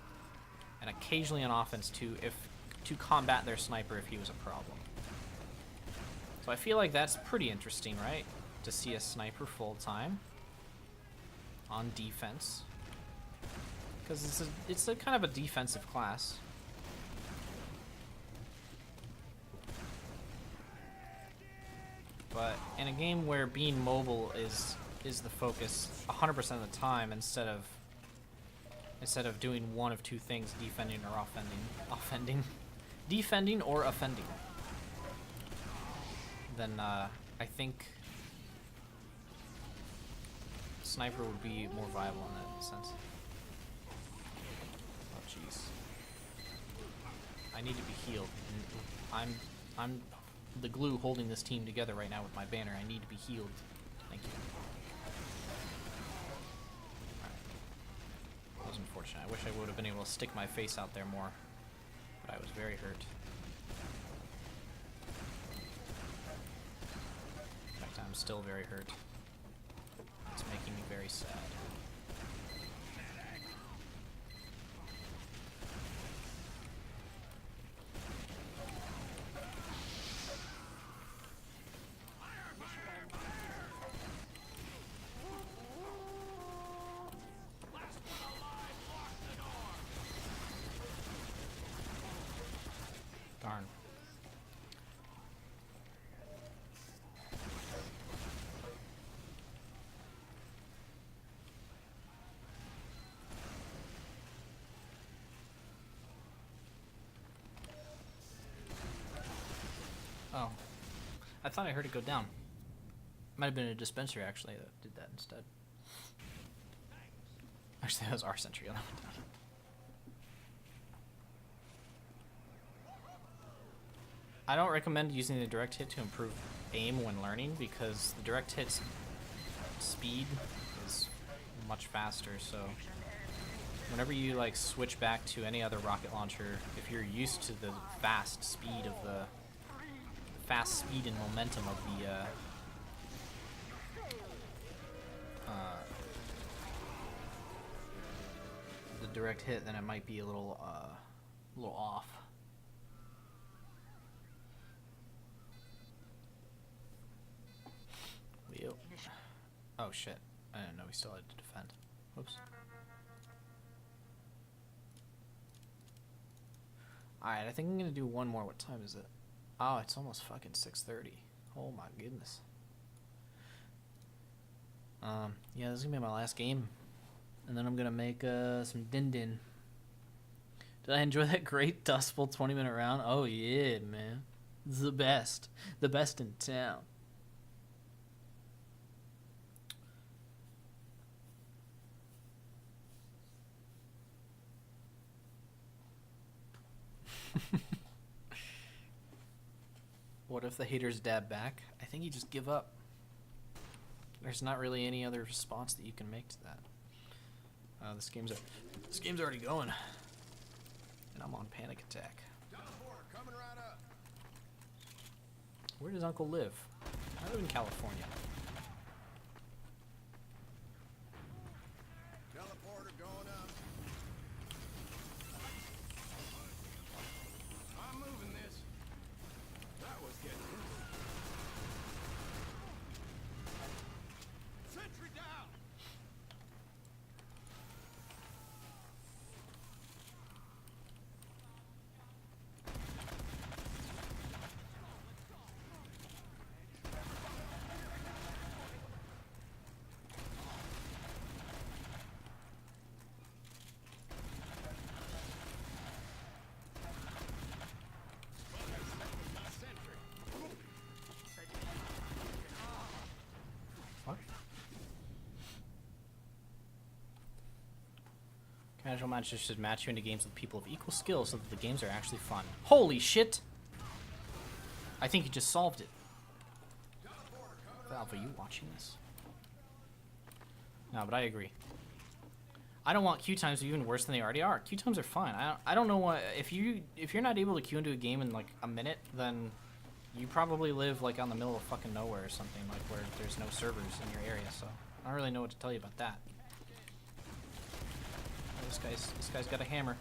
and occasionally on offense to combat their sniper if he was a problem. So I feel like that's pretty interesting, right? To see a sniper full-time on defense, because it's a kind of a defensive class. But in a game where being mobile is the focus 100% of the time, instead of doing one of two things, defending or defending or offending, then I think sniper would be more viable in that sense. Oh jeez, I need to be healed. I'm the glue holding this team together right now with my banner. I need to be healed. Thank you. Alright. That was unfortunate. I wish I would have been able to stick my face out there more, but I was very hurt. In fact, I'm still very hurt. It's making me very sad. Darn. Oh. I thought I heard it go down. Might have been a dispenser actually that did that instead. Actually, that was our sentry on that one down. I don't recommend using the direct hit to improve aim when learning because the direct hit's speed is much faster, so whenever you like switch back to any other rocket launcher, if you're used to the fast speed and momentum of the direct hit, then it might be a little off. Yep. Oh shit. I didn't know we still had to defend. Whoops. Alright, I think I'm gonna do one more. What time is it? Oh, it's almost fucking 6:30. Oh my goodness. Yeah, this is gonna be my last game. And then I'm gonna make some din-din. Did I enjoy that great Dust Bowl 20-minute round? Oh yeah, man. This is the best. The best in town. What if the haters dab back? I think you just give up. There's not really any other response that you can make to that. This game's already going, and I'm on panic attack. Where does Uncle live? I live in California. Teleporter going up. I'm moving this. That was getting sentry down. What? Casual matches should match you into games with people of equal skill so that the games are actually fun. Holy shit! I think you just solved it. Valve, are you watching this? No, but I agree. I don't want queue times to be even worse than they already are. Queue times are fine. I don't know what if you're not able to queue into a game in like a minute, then you probably live like out in the middle of fucking nowhere or something, like where there's no servers in your area. So I don't really know what to tell you about that. Oh, this guy's got a hammer.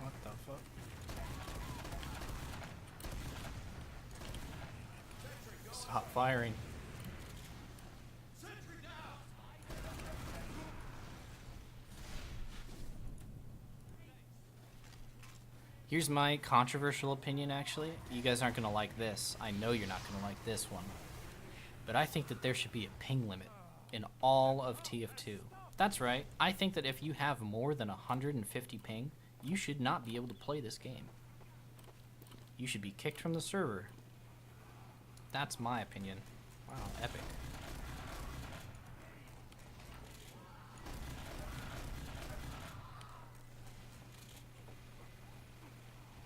What the fuck? Stop firing. Here's my controversial opinion, actually. You guys aren't going to like this. I know you're not going to like this one. But I think that there should be a ping limit in all of TF2. That's right. I think that if you have more than 150 ping, you should not be able to play this game. You should be kicked from the server. That's my opinion. Wow, epic.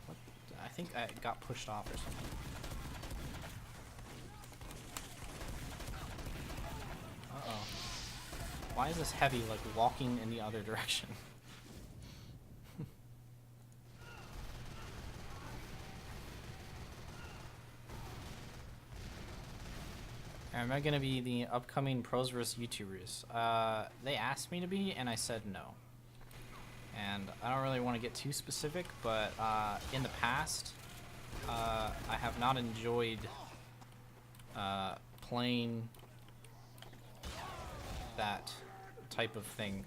What? I think I got pushed off or something. Uh-oh. Why is this heavy, like, walking in the other direction? Am I gonna be the upcoming pros vs YouTubers? They asked me to be, and I said no. And I don't really want to get too specific, but in the past, I have not enjoyed playing that type of thing.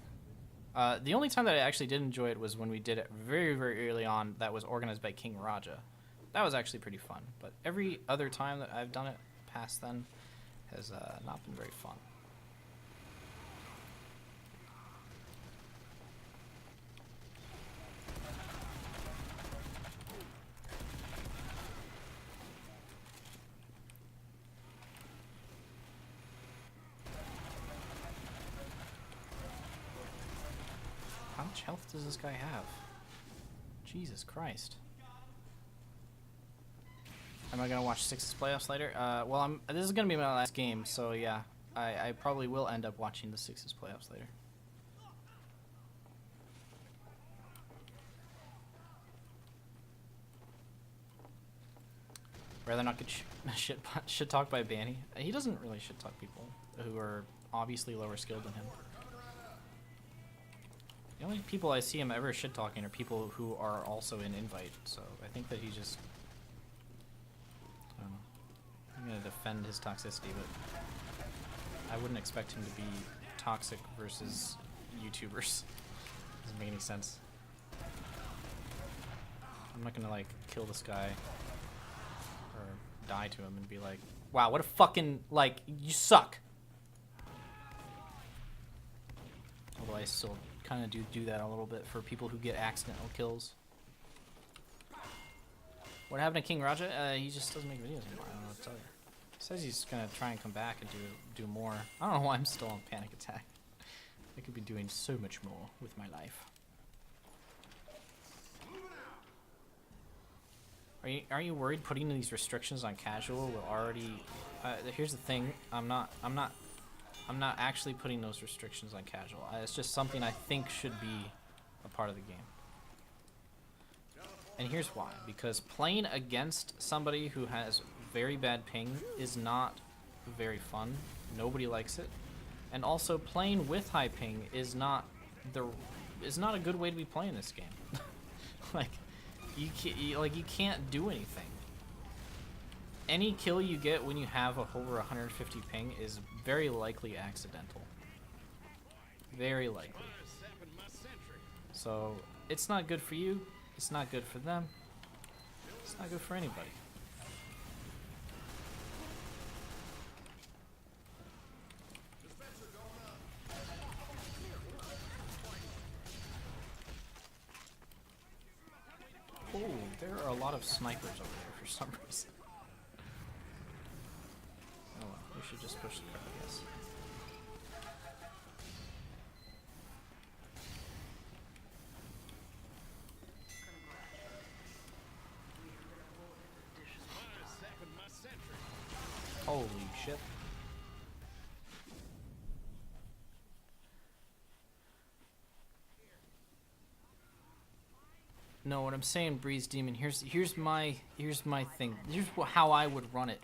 The only time that I actually did enjoy it was when we did it very, very early on. That was organized by King Raja. That was actually pretty fun. But every other time that I've done it past then has not been very fun. How much health does this guy have? Jesus Christ. Am I gonna watch Six's playoffs later? Well, this is gonna be my last game, so yeah, I probably will end up watching the Six's playoffs later. Rather not get shit talked by Banny. He doesn't really shit talk people who are obviously lower skilled than him. The only people I see him ever shit talking are people who are also in invite. So I think that he just, I don't know. I'm gonna defend his toxicity, but I wouldn't expect him to be toxic versus YouTubers. Doesn't make any sense. I'm not gonna like kill this guy or die to him and be like, wow, what a fucking, like, you suck. Although I still kind of do that a little bit for people who get accidental kills. What happened to King Raja? He just doesn't make videos anymore. I don't know what to tell you. He says he's gonna try and come back and do more. I don't know why I'm still on Panic Attack. I could be doing so much more with my life. Are you worried putting these restrictions on casual will already? Here's the thing. I'm not actually putting those restrictions on casual. It's just something I think should be a part of the game. And here's why. Because playing against somebody who has very bad ping is not very fun. Nobody likes it. And also playing with high ping is not a good way to be playing this game. Like you can't do anything. Any kill you get when you have over 150 ping is very likely accidental. Very likely. So it's not good for you. It's not good for them. It's not good for anybody. Oh, there are a lot of snipers over there for some reason. Oh well, we should just push the car, I guess. Holy shit. No, what I'm saying, Breeze Demon, here's my thing. Here's how I would run it.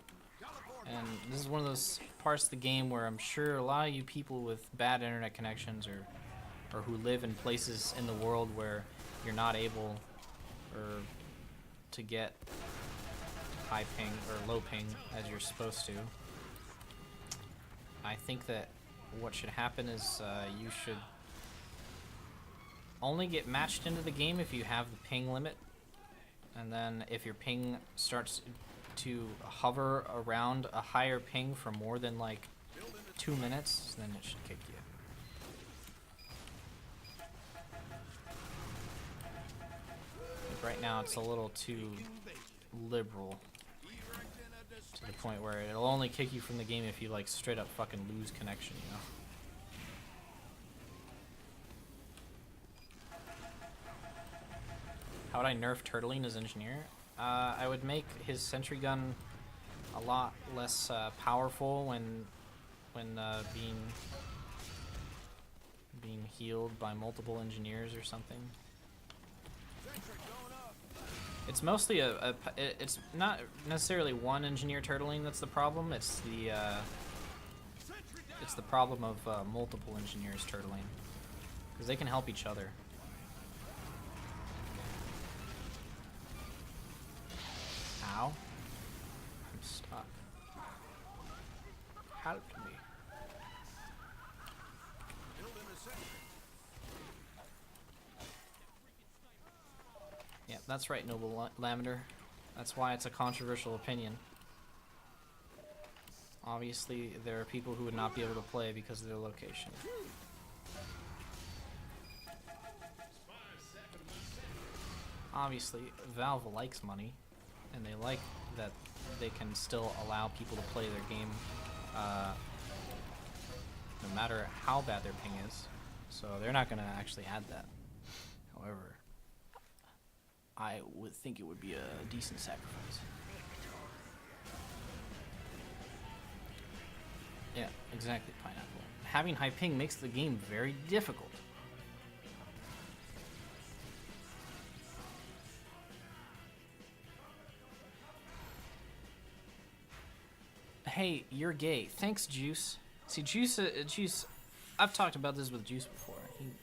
And this is one of those parts of the game where I'm sure a lot of you people with bad internet connections or who live in places in the world where you're not able to get high ping or low ping as you're supposed to. I think that what should happen is you should only get matched into the game if you have the ping limit, and then if your ping starts to hover around a higher ping for more than like 2 minutes, then it should kick you. Like right now it's a little too liberal to To the point where it'll only kick you from the game if you like straight up fucking lose connection, you know? How would I nerf Turtling as engineer? I would make his sentry gun a lot less powerful when being healed by multiple engineers or something. It's mostly it's not necessarily one engineer turtling that's the problem. It's the problem of multiple engineers turtling, because they can help each other. Ow. I'm stuck. Help me. Yeah, that's right, Noble Lavender. That's why it's a controversial opinion. Obviously, there are people who would not be able to play because of their location. Obviously, Valve likes money, and they like that they can still allow people to play their game no matter how bad their ping is. So they're not going to actually add that. However, I would think it would be a decent sacrifice. Yeah, exactly, Pineapple. Having high ping makes the game very difficult. Hey, you're gay. Thanks, Juice. See, Juice, I've talked about this with Juice before.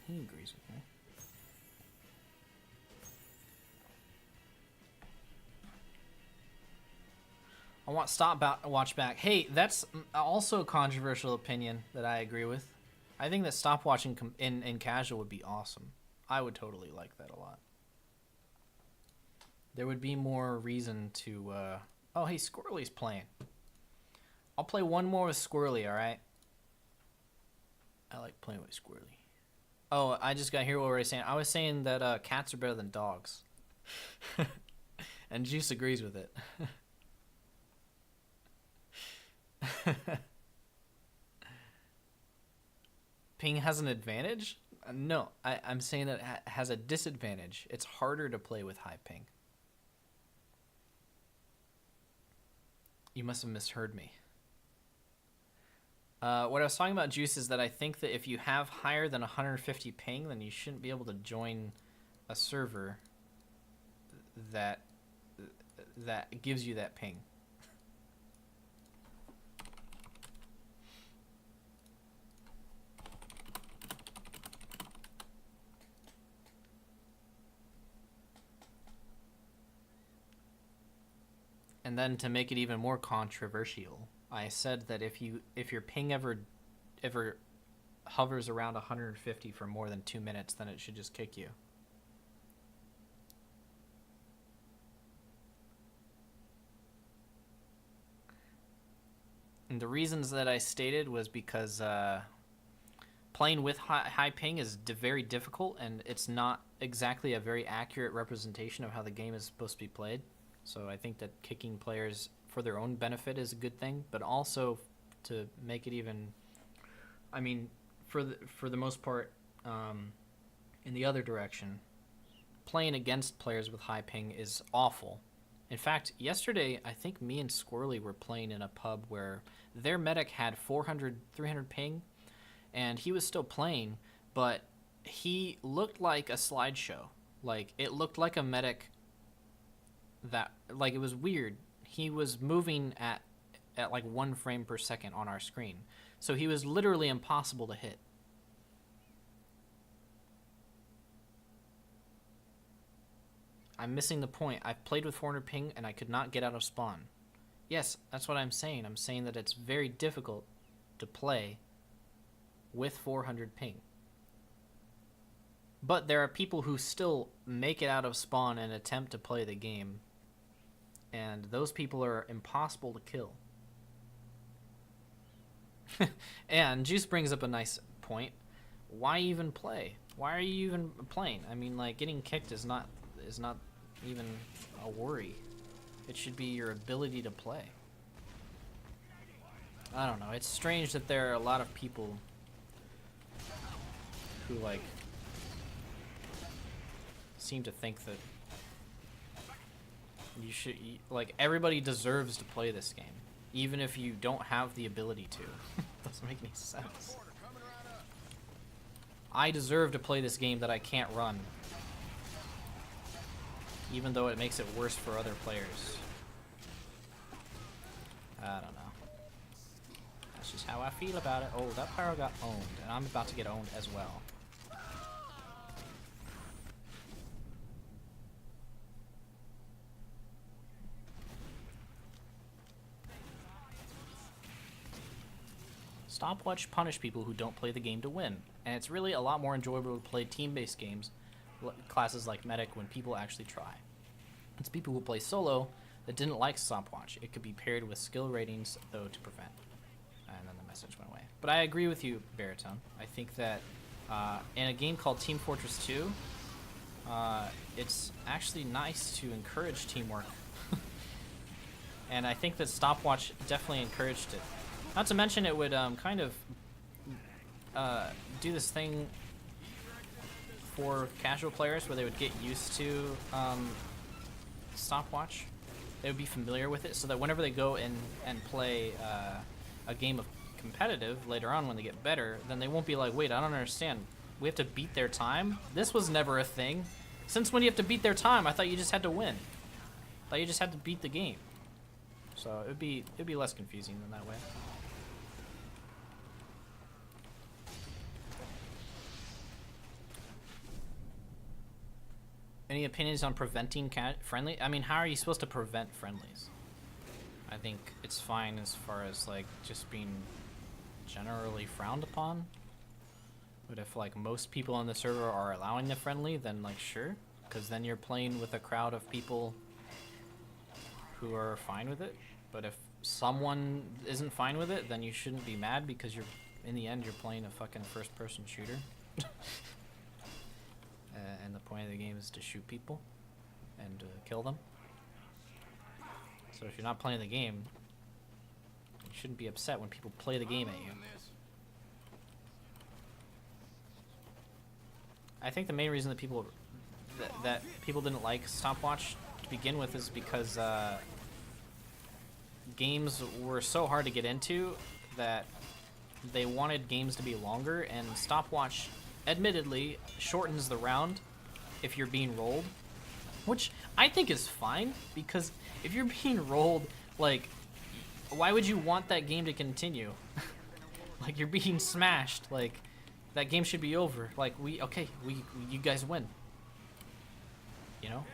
He agrees with me. I want stopwatch back. Hey, that's also a controversial opinion that I agree with. I think that stopwatching in casual would be awesome. I would totally like that a lot. There would be more reason to... Oh, hey, Squirrely's playing. I'll play one more with Squirrely, alright? I like playing with Squirrely. Oh, I just got here what we were saying. I was saying that cats are better than dogs. And Juice agrees with it. Ping has an advantage? No, I'm saying that it has a disadvantage. It's harder to play with high ping. You must have misheard me. What I was talking about, Juice, is that I think that if you have higher than 150 ping, then you shouldn't be able to join a server that gives you that ping. And then to make it even more controversial, I said that if your ping ever hovers around 150 for more than 2 minutes, then it should just kick you. And the reasons that I stated was because playing with high ping is very difficult, and it's not exactly a very accurate representation of how the game is supposed to be played. So I think that kicking players for their own benefit is a good thing, but also to make it even, I mean, for the most part, in the other direction, playing against players with high ping is awful. In fact, yesterday, I think me and Squirrely were playing in a pub where their medic had 400, 300 ping, and he was still playing, but he looked like a slideshow. Like, it looked like a medic that, like, it was weird. He was moving at like 1 frame per second on our screen. So he was literally impossible to hit. I'm missing the point. I've played with 400 ping and I could not get out of spawn. Yes, that's what I'm saying. I'm saying that it's very difficult to play with 400 ping. But there are people who still make it out of spawn and attempt to play the game. And those people are impossible to kill. And Juice brings up a nice point. Why even play? Why are you even playing? I mean, like, getting kicked is not even a worry. It should be your ability to play. I don't know. It's strange that there are a lot of people who like seem to think that you should like everybody deserves to play this game, even if you don't have the ability to. Doesn't make any sense. I deserve to play this game that I can't run, even though it makes it worse for other players. I don't know. That's just how I feel about it. Oh, that pyro got owned, and I'm about to get owned as well. Stopwatch punish people who don't play the game to win, and it's really a lot more enjoyable to play team-based games, classes like Medic, when people actually try. It's people who play solo that didn't like Stopwatch. It could be paired with skill ratings, though, to prevent. And then the message went away. But I agree with you, Baritone. I think that in a game called Team Fortress 2, it's actually nice to encourage teamwork. And I think that Stopwatch definitely encouraged it. Not to mention it would kind of do this thing for casual players where they would get used to Stopwatch. They would be familiar with it, so that whenever they go in and play a game of competitive later on when they get better, then they won't be like, wait, I don't understand. We have to beat their time? This was never a thing. Since when you have to beat their time? I thought you just had to win. I thought you just had to beat the game. So it'd be less confusing than that way. Any opinions on preventing friendly? I mean, how are you supposed to prevent friendlies? I think it's fine as far as like just being generally frowned upon. But if like most people on the server are allowing the friendly, then like sure, because then you're playing with a crowd of people who are fine with it. But if someone isn't fine with it, then you shouldn't be mad, because you're in the end you're playing a fucking first-person shooter. And the point of the game is to shoot people and kill them. So if you're not playing the game, you shouldn't be upset when people play the game at you. I think the main reason that people didn't like Stopwatch to begin with is because games were so hard to get into that they wanted games to be longer, and Stopwatch admittedly shortens the round if you're being rolled, which I think is fine, because if you're being rolled, like, why would you want that game to continue? Like, you're being smashed, like, that game should be over. Like, you guys win, you know?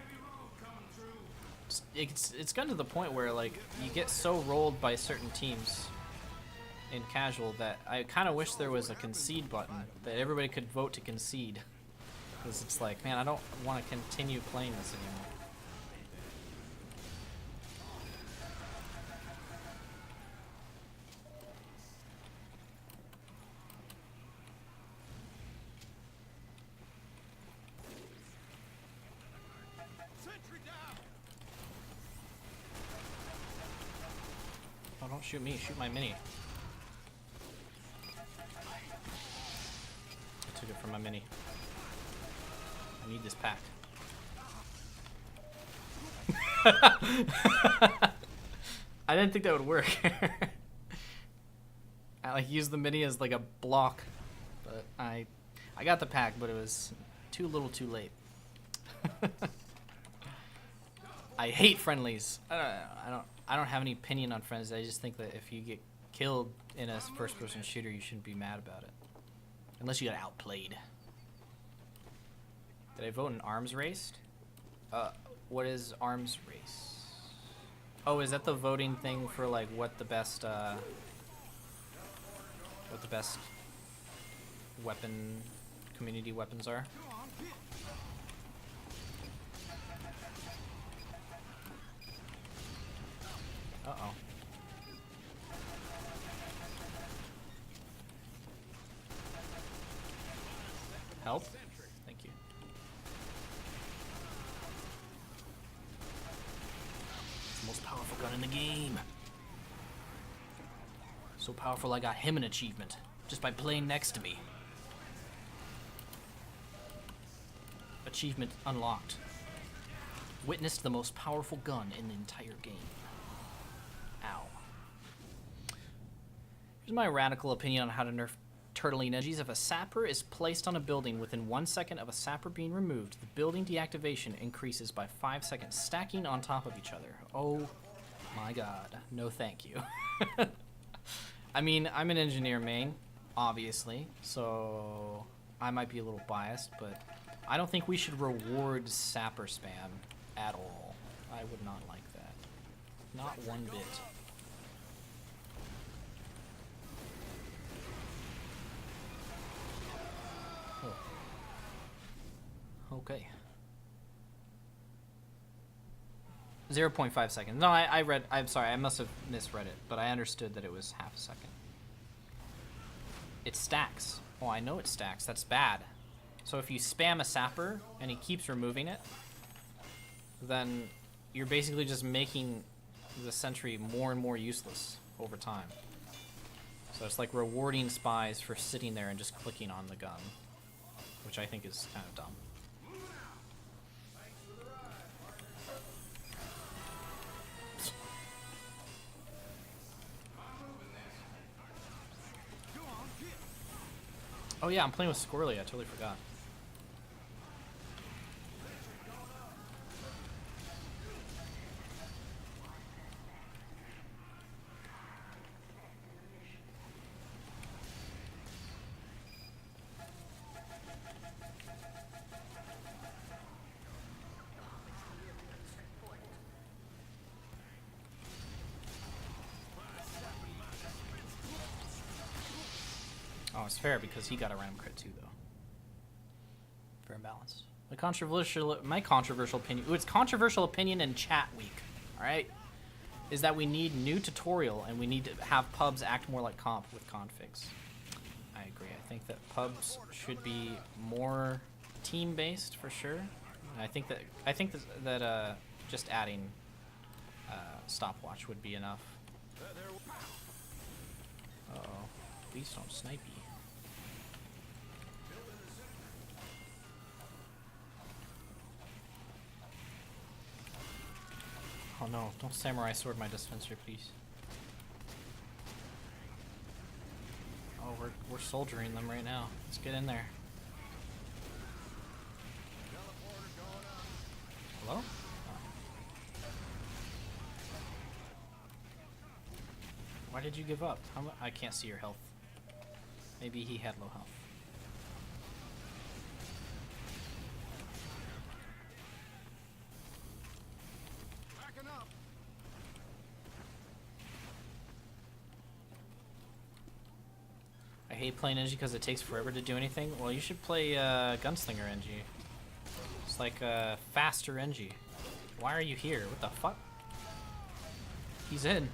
It's gotten to the point where like you get so rolled by certain teams in casual that I kind of wish there was a concede button that everybody could vote to concede, because it's like, man, I don't want to continue playing this anymore. Oh, don't shoot me, shoot my mini. I took it from my mini. I need this pack. I didn't think that would work. I like used the mini as like a block, but I got the pack, but it was too little too late. I hate friendlies. I don't have any opinion on friendlies. I just think that if you get killed in a first-person shooter, you shouldn't be mad about it, unless you got outplayed. Did I vote in arms race? What is arms race? Oh, is that the voting thing for like what the best weapon, community weapons are? Uh-oh. Help? Thank you. It's the most powerful gun in the game. So powerful I got him an achievement just by playing next to me. Achievement unlocked. Witnessed the most powerful gun in the entire game. Ow. Here's my radical opinion on how to nerf turtling energies. If a sapper is placed on a building within 1 second of a sapper being removed, the building deactivation increases by 5 seconds, stacking on top of each other. Oh my god. No thank you. I mean, I'm an engineer main, obviously, so I might be a little biased, but I don't think we should reward sapper spam at all. I would not like that. Not one bit. Oh. Okay. 0.5 seconds. No, I'm sorry, I must have misread it, but I understood that it was half a second. It stacks. Oh, I know it stacks. That's bad. So if you spam a sapper and he keeps removing it, then you're basically just making the sentry more and more useless over time. So it's like rewarding spies for sitting there and just clicking on the gun, which I think is kind of dumb. Oh yeah, I'm playing with Squirrely, I totally forgot. Oh, it's fair because he got a random crit too, though. Fair and balanced. My controversial opinion. Ooh, it's controversial opinion in chat week. All right, is that we need new tutorial and we need to have pubs act more like comp with configs. I agree. I think that pubs should be more team-based for sure. And I think that just adding stopwatch would be enough. Uh oh, please don't snipe you. Oh no, don't samurai sword my dispenser, please. Oh, we're soldiering them right now. Let's get in there. Hello? Oh. Why did you give up? I can't see your health. Maybe he had low health. I hate playing NG because it takes forever to do anything. Well, you should play Gunslinger NG. It's like faster NG. Why are you here? What the fuck? He's in.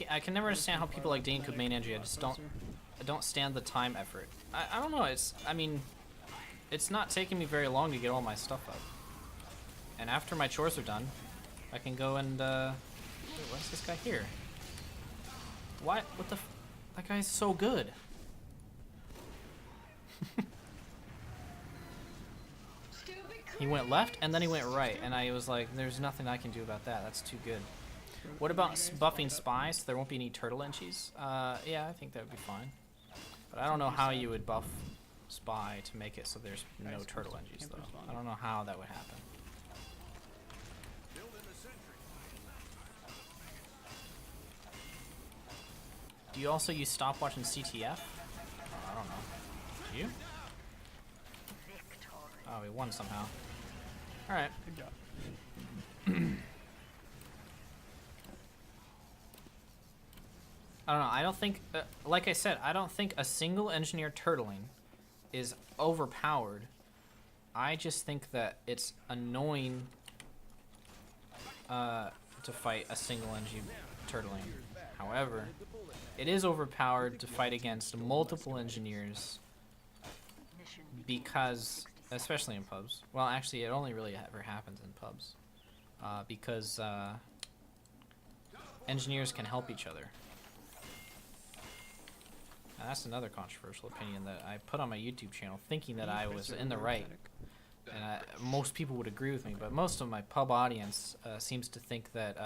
I can never understand how people like Dane could main NG. I don't stand the time effort. I don't know. I mean, it's not taking me very long to get all my stuff up. And after my chores are done, I can go and wait, what's this guy here? What the that guy's so good. He went left and then he went right, and I was like, there's nothing I can do about that. That's too good. What about buffing spies so there won't be any turtle enchies? Yeah, I think that would be fine. But I don't know how you would buff spy to make it so there's no turtle enchies though. I don't know how that would happen. Do you also use stopwatch and CTF? Oh, I don't know. Do you? Oh, we won somehow. Alright. Good job. I don't know. I don't think, like I said, I don't think a single engineer turtling is overpowered. I just think that it's annoying to fight a single engineer turtling. However, it is overpowered to fight against multiple engineers because especially in pubs. Well, actually, it only really ever happens in pubs, because engineers can help each other. Now, that's another controversial opinion that I put on my YouTube channel, thinking that I was in the right, and most people would agree with me. But most of my pub audience seems to think that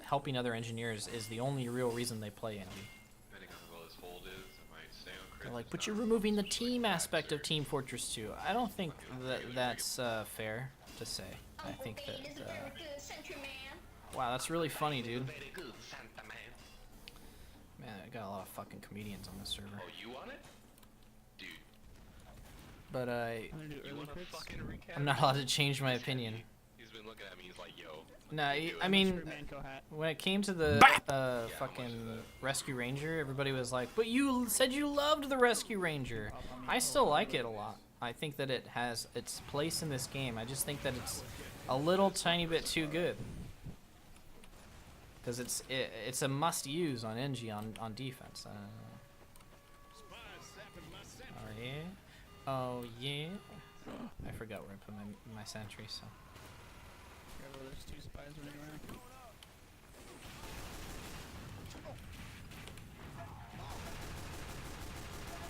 helping other engineers is the only real reason they play Engie. Depending on how well his hold is, it might stay on crits. They're like, It's but not you're really removing the much team like aspect of Baxter. Team Fortress 2. I don't think that that's fair to say. I Uncle think Dane that, is a very good sentry man. wow, that's really funny, dude. Very good, Santa man. Man, I got a lot of fucking comedians on this server. Oh, you want it? Dude, But I'm gonna do you early want a crits. fucking recap? I'm not allowed to change my opinion. He's been looking at me, he's like, yo. No, you do I it. mean, Screw Manco hat. when it came to the how much fucking is that? Rescue Ranger, everybody was like, but you said you loved the Rescue Ranger. I still like it a lot. I think that it has its place in this game. I just think that it's a little tiny bit too good. Because it's a must-use on Engie on defense. Oh yeah? Oh yeah? I forgot where I put my sentry, so... Remember, there's 2 spies running around.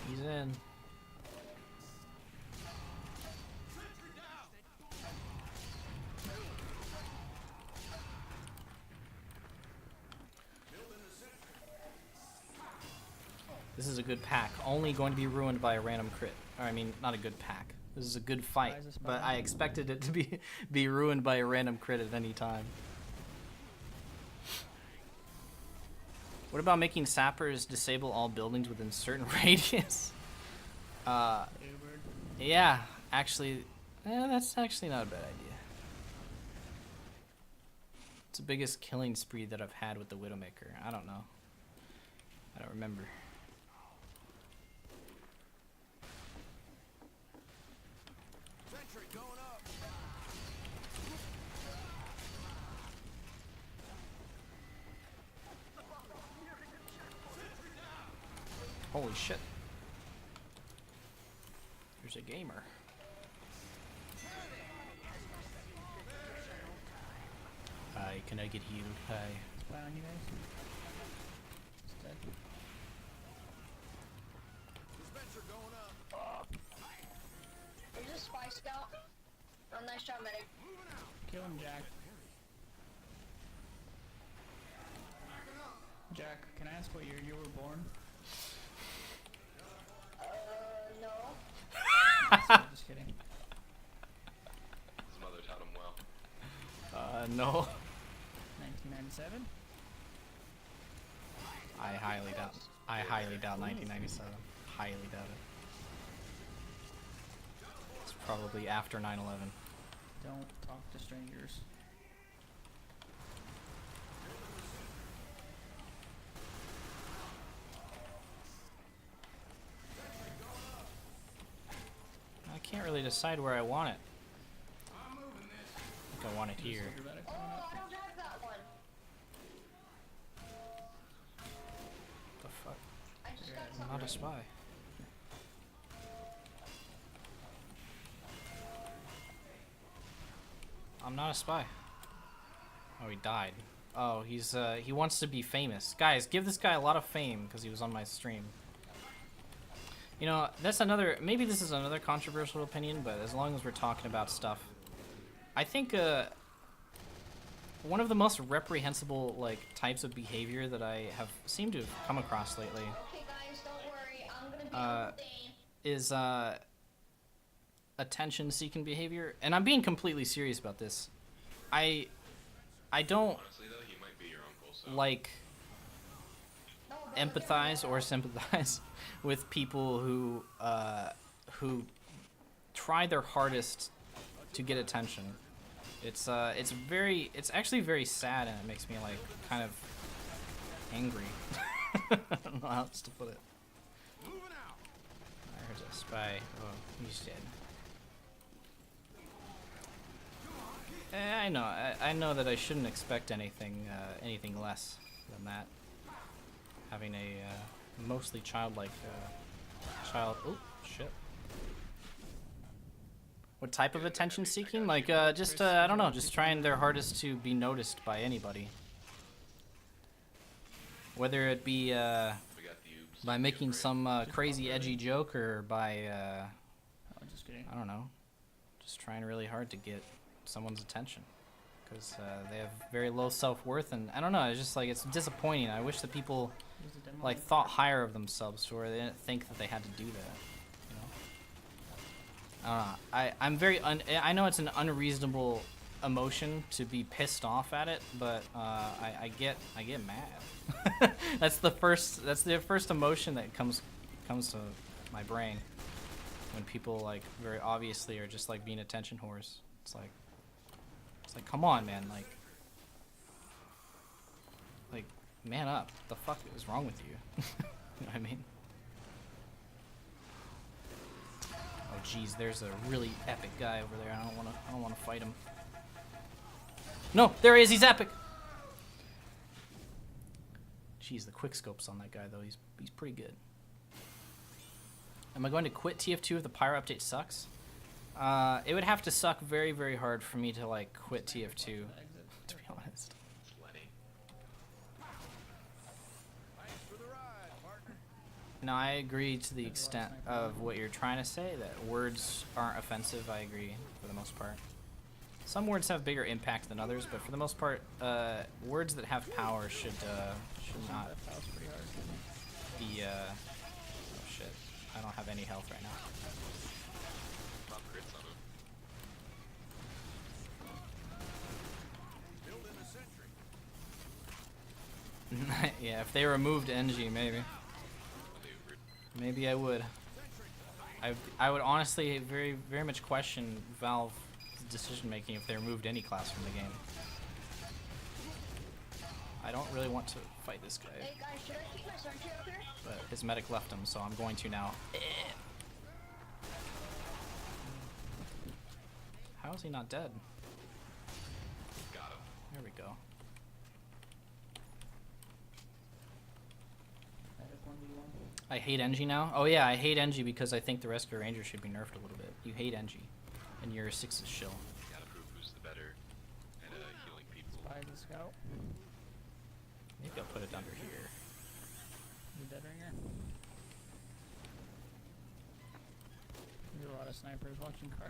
He's in. This is a good pack, only going to be ruined by a random crit. Or, I mean, not a good pack. This is a good fight, Spy's a spy. but I expected it to be ruined by a random crit at any time. What about making sappers disable all buildings within certain radius? Ubered. Yeah, actually, that's actually not a bad idea. It's the biggest killing spree that I've had with the Widowmaker. I don't know. I don't remember. Sentry going up. Holy shit. There's a gamer. Hi, can I get healed? Hi. Spy on you guys. It's dead. Dispenser going up. Is this spy scout? Oh, nice job, medic. Kill him, Jack. Jack, can I ask what year you were born? No. Just kidding. His mother taught him well. No. 1997? I highly doubt 1997. Highly doubt it. It's probably after 9/11. Don't talk to strangers. I can't really decide where I want it. I think I want it here. Silver medic Oh, coming up. I don't have that one. The fuck? I just got I'm something. not a spy. I'm not a spy. Oh, he died. Oh, he wants to be famous. Guys, give this guy a lot of fame because he was on my stream. You know, that's another, maybe this is another controversial opinion, but as long as we're talking about stuff, I think one of the most reprehensible like types of behavior that I have seemed to have come across lately Okay, guys, don't worry. I'm gonna be Uncle Dane. is attention-seeking behavior, and I'm being completely serious about this. I don't Honestly, though, he might be your uncle, so. like No, brother, empathize or sympathize with people who try their hardest to get attention. It's actually very sad, and it makes me like kind of angry. I don't know how else to put it. Moving out. There's a spy. Oh, he's dead. I know. I know that I shouldn't expect anything less than that. Having a mostly childlike child. Oh shit! What type of attention seeking? Like, just, I don't know, just trying their hardest to be noticed by anybody. Whether it be, We got the oops. by making some, crazy edgy joke or by, Oh, just kidding. I don't know, just trying really hard to get someone's attention. Because, they have very low self-worth, and I don't know, it's just like, it's disappointing. I wish that people, Use the demo. like, thought higher of themselves to where they didn't think that they had to do that. I'm very I know it's an unreasonable emotion to be pissed off at it, but I get mad. That's the first emotion that comes to my brain when people like very obviously are just like being attention whores. It's like come on, man, like man up. What the fuck is wrong with you? You know what I mean? Oh geez, there's a really epic guy over there. I don't wanna fight him. No, there he is. He's epic. Jeez, the quick scopes on that guy though. He's pretty good. Am I going to quit TF2 if the pyro update sucks? It would have to suck very, very hard for me to like quit TF2. To be honest. Plenty. No, I agree to the extent of what you're trying to say, that words aren't offensive. I agree for the most part. Some words have bigger impact than others, but for the most part, words that have power should not That was pretty hard. be, oh shit. I don't have any health right now. Pop crits on him. Yeah, if they removed NG, maybe. Maneuvered. Maybe I would. I would honestly very, very much question Valve's decision making if they removed any class from the game. I don't really want to fight this guy, Hey guys, should I keep my sentry up here? but his medic left him, so I'm going to now. How is he not dead? Got him. There we go. That is 1v1. I hate NG now. Oh yeah, I hate NG because I think the Rescue Ranger should be nerfed a little bit. You hate NG, and you're a 6's shill. Gotta prove who's the better at healing people. Spy the scout. Maybe I'll put it under here. You dead ringer. There's a lot of snipers watching car.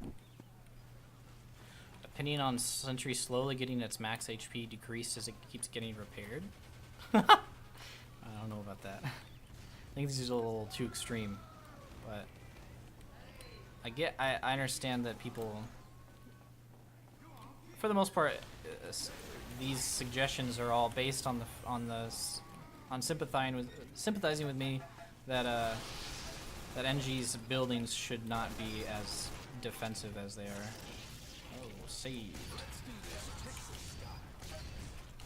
Opinion on Sentry slowly getting its max HP decreased as it keeps getting repaired? I don't know about that. I think this is a little too extreme, but I understand that people, for the most part, these suggestions are all based on sympathizing with me that that NG's buildings should not be as defensive as they are. Oh, saved.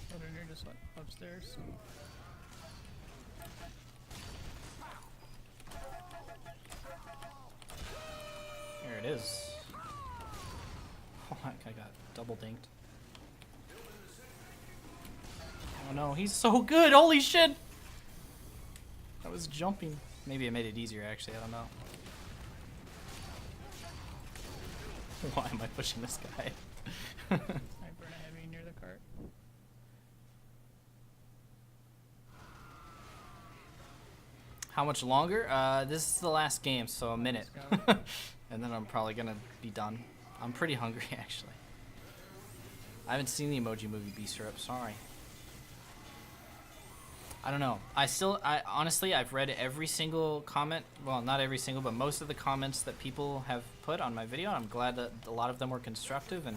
Predator just went upstairs. There it is. Oh, that guy got double dinked. Oh no, he's so good! Holy shit! I was jumping. Maybe it made it easier actually, I don't know. Why am I pushing this guy? Sniper and a heavy near the cart. How much longer? This is the last game, so a minute. And then I'm probably gonna be done. I'm pretty hungry actually. I haven't seen the Emoji Movie Beast Syrup, sorry. I don't know. Honestly, I've read every single comment. Well, not every single, but most of the comments that people have put on my video. I'm glad that a lot of them were constructive, and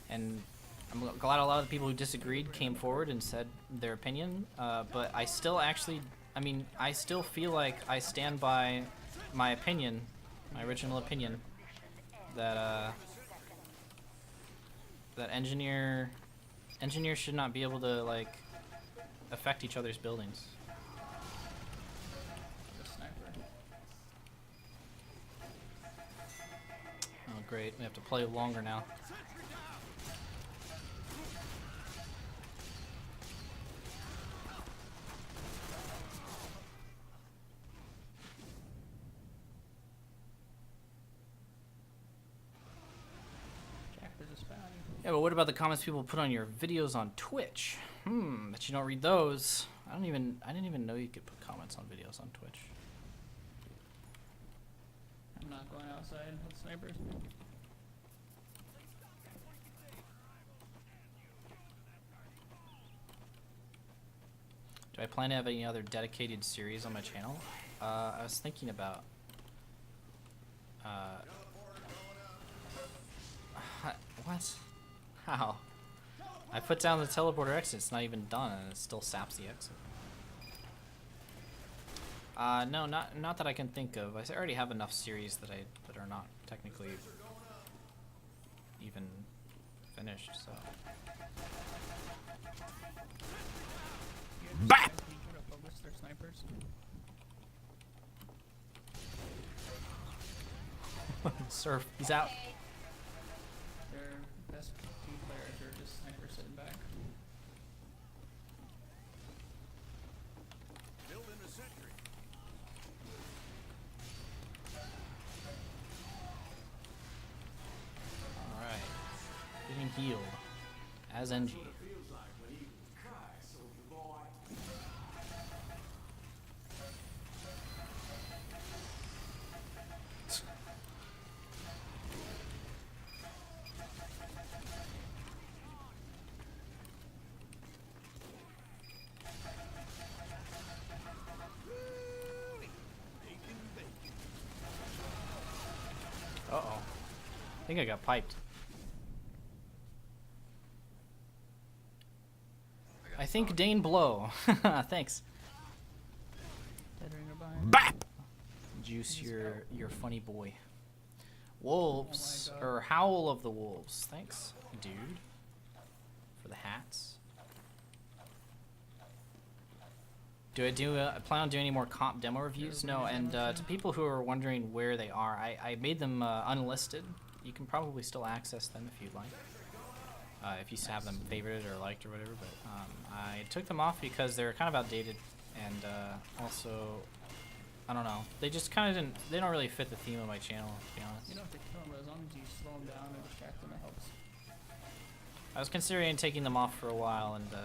I'm glad a lot of the people who disagreed came forward and said their opinion. But I still actually, I still feel like I stand by my opinion, my original opinion, that that engineers should not be able to like affect each other's buildings. The sniper. Oh great, we have to play longer now. Yeah, but what about the comments people put on your videos on Twitch? But you don't read those. I didn't even know you could put comments on videos on Twitch. I'm not going outside with snipers. Do I plan to have any other dedicated series on my channel? I was thinking about what? How? I put down the teleporter exit, it's not even done and it still saps the exit. No, not that I can think of. I already have enough series that are not technically even finished, so. BAP! Focus their snipers. Surf, he's out. Their best team players are just snipers sitting back. Building a sentry. Alright. Getting healed. As NG. Feels like when you cry, soldier boy. Uh-oh. I think I got piped. I think Dane blow. Thanks. Dead ringer behind. BAP! Juice, your funny boy. Wolves, Oh my God. or Howl of the Wolves. Thanks, dude. For the hats. Do I plan on doing any more comp demo reviews? No, and to people who are wondering where they are, I made them unlisted. You can probably still access them if you'd like. If you have them favorited or liked or whatever, but I took them off because they're kind of outdated, and also, I don't know, they just kind of they don't really fit the theme of my channel, to be honest. You don't have to kill them, but as long as you slow them down and distract them, it helps. I was considering taking them off for a while, and Get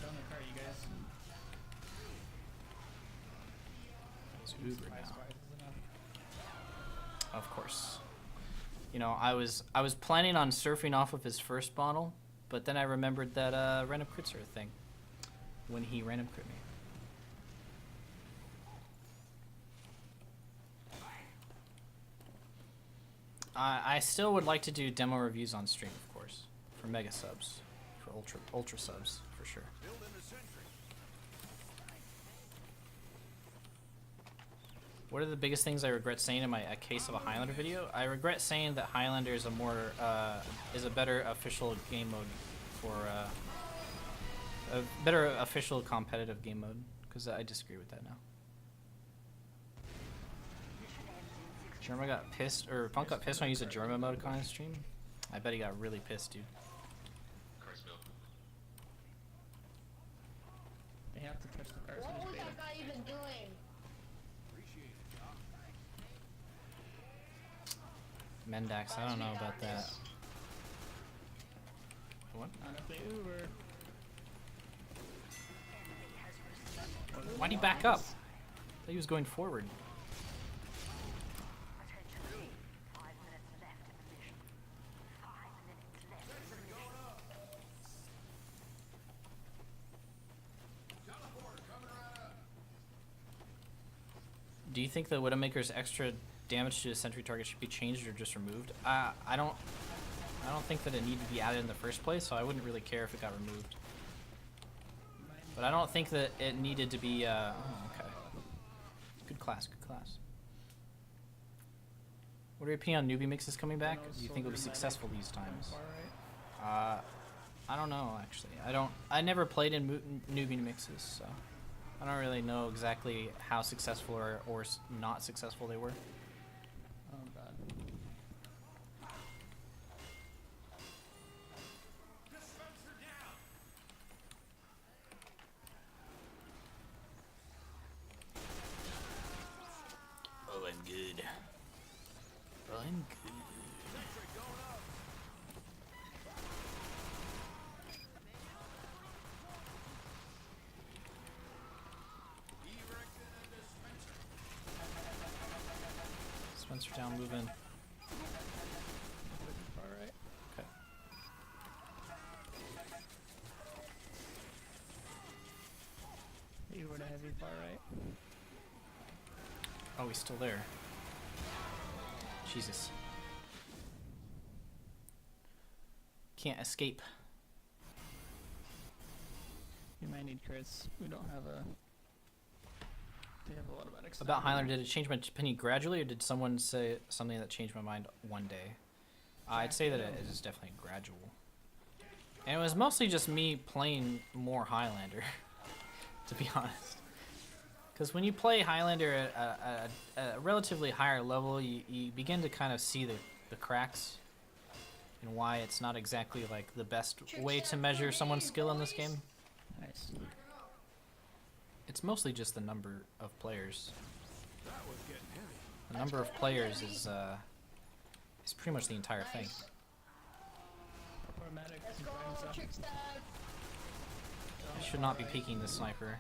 on the car, you guys. it's Uber Spice now. Spice is enough. Of course. You know, I was planning on surfing off of his first bottle, but then I remembered that random crits are a thing when he random crit me. I still would like to do demo reviews on stream, of course, for mega subs, for ultra subs, for sure. Building a sentry. What are the biggest things I regret saying in a case of a Highlander video? I regret saying that Highlander is a better official game mode for a better official competitive game mode, because I disagree with that now. Germa got pissed, or Punk got pissed when I used a Germa emoticon on stream. I bet he got really pissed, dude. Car's milk. They have to touch the car, so What just was bait that guy even doing? Mendax, I don't know about that. What? Not if they Uber. Why'd he back up? I thought he was going forward. Do you think the Widowmaker's extra damage to the sentry target should be changed or just removed? I don't think that it needed to be added in the first place, so I wouldn't really care if it got removed. But I don't think that it needed to be. Oh, okay. Good class. Good class. What are your opinion on newbie mixes coming back? Do you think it'll be successful these times? I don't know actually. I never played in newbie mixes, so I don't really know exactly how successful or not successful they were. Oh god. Oh, I'm good. I'm good. Spencer down, move in. Far right. Okay. You were the heavy far right. Oh, he's still there. Jesus. Can't escape. You might need crits. We don't have a. They have a lot of medics. About Highlander, did it change my opinion gradually, or did someone say something that changed my mind one day? I'd say that it is definitely gradual. And it was mostly just me playing more Highlander, to be honest. Because when you play Highlander at a relatively higher level, you begin to kind of see the cracks and why it's not exactly like the best way to measure someone's skill in this game. Nice. It's mostly just the number of players. That was getting heavy. The number of players is pretty much the entire thing. Poor medic. Let's go, Trickster. I should not be peeking the sniper.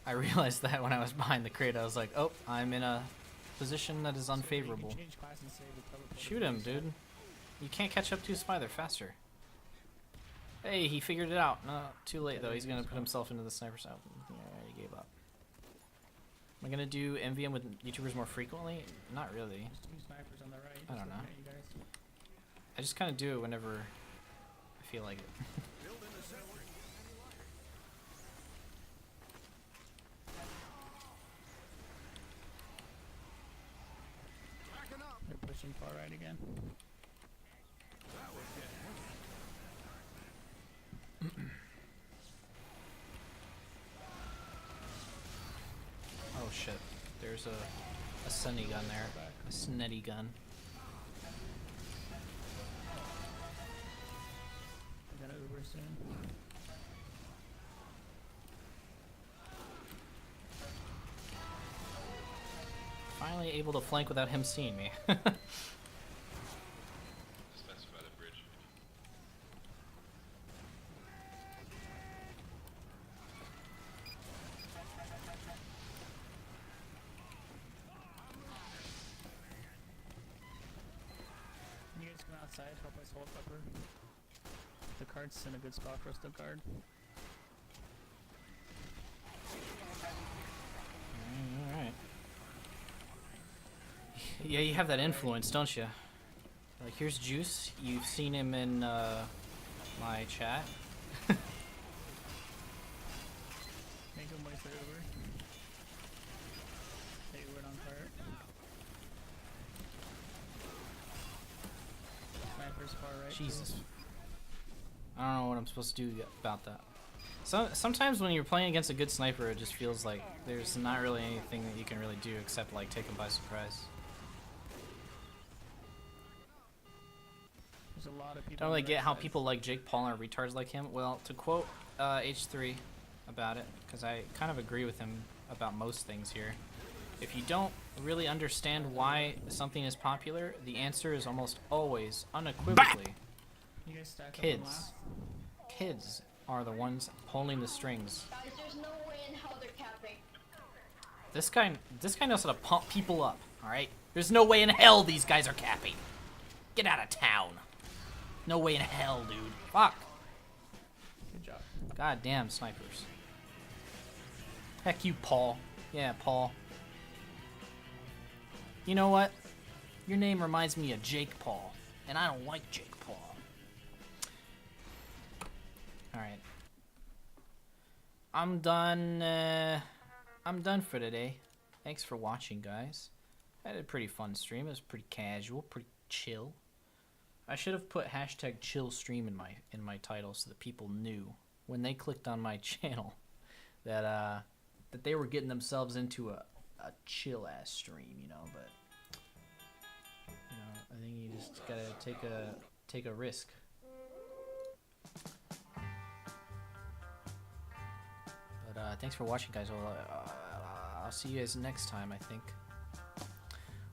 I realized that when I was behind the crate, I was like, oh, I'm in a position that is unfavorable. Shoot him, dude. You can't catch up to his spy, they're faster. Hey, he figured it out. No, too late though. He's gonna put himself into the sniper side. Yeah, he gave up. Am I gonna do MVM with YouTubers more frequently? Not really. There's two snipers on the right. I don't just know. looking at you guys. I just kind of do it whenever I feel like it. Building a sentry. Backing up. They're pushing far right again. That was getting heavy. Oh shit. There's a sunny gun there. A snetty gun. We're gonna Uber soon. Finally able to flank without him seeing me. Spencer by the bridge. Can you guys come outside, help us hold upper? The cart's in a good spot for us to guard. Alright. Yeah, you have that influence, don't you? Like, here's Juice. You've seen him in my chat. Make him wait for Uber. They Ubered on cart. Sniper's far right. Jesus. I don't know what I'm supposed to do about that. Sometimes when you're playing against a good sniper, it just feels like there's not really anything that you can really do except like take him by surprise. There's a lot of people. Don't really get how people like Jake Paul are retards like him. Well, to quote H3 about it, because I kind of agree with him about most things here. If you don't really understand why something is popular, the answer is almost always, unequivocally, You guys stack up on kids. last. Kids are the ones pulling the strings. Guys, there's no way in hell they're capping. This guy knows how to pump people up, alright? There's no way in hell these guys are capping. Get out of town. No way in hell, dude. Fuck. Good job. Goddamn snipers. Heck you, Paul. Yeah, Paul. You know what? Your name reminds me of Jake Paul, and I don't like Jake Paul. Alright. I'm done for today. Thanks for watching, guys. I had a pretty fun stream. It was pretty casual, pretty chill. I should have put hashtag chill stream in my title so that people knew when they clicked on my channel that that they were getting themselves into a chill ass stream, you know, but you know, I think you just gotta take a risk. But thanks for watching, guys. I'll see you guys next time, I think.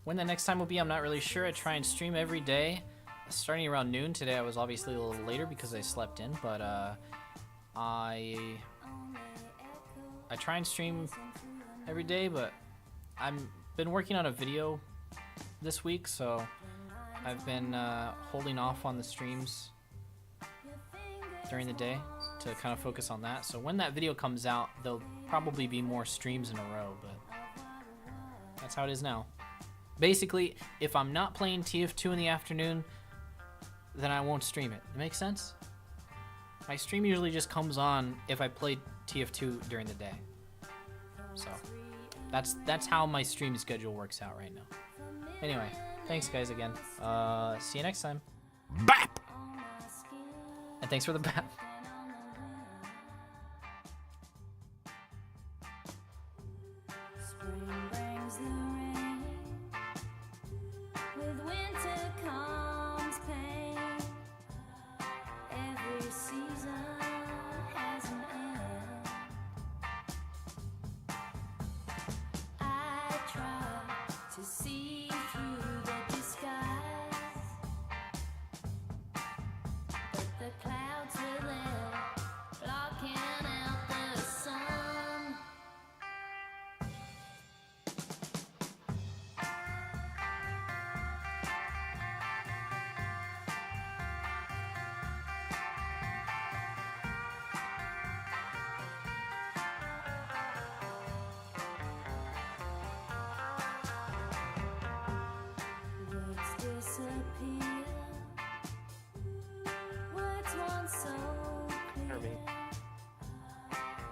When the next time will be, I'm not really sure. I try and stream every day. Starting around noon. Today I was obviously a little later because I slept in, but I try and stream every day, but I'm been working on a video this week, so I've been holding off on the streams during the day to kind of focus on that. So when that video comes out, there'll probably be more streams in a row, but that's how it is now. Basically, if I'm not playing TF2 in the afternoon, then I won't stream it. It makes sense? My stream usually just comes on if I play TF2 during the day. So that's how my stream schedule works out right now. Anyway, thanks guys again. See you next time. BAP! And thanks for the BAP. Spring brings the rain, with winter comes pain. Every season has an end. I try to see through the disguise, but the clouds within blocking out the sun. Words disappear, words once so clear.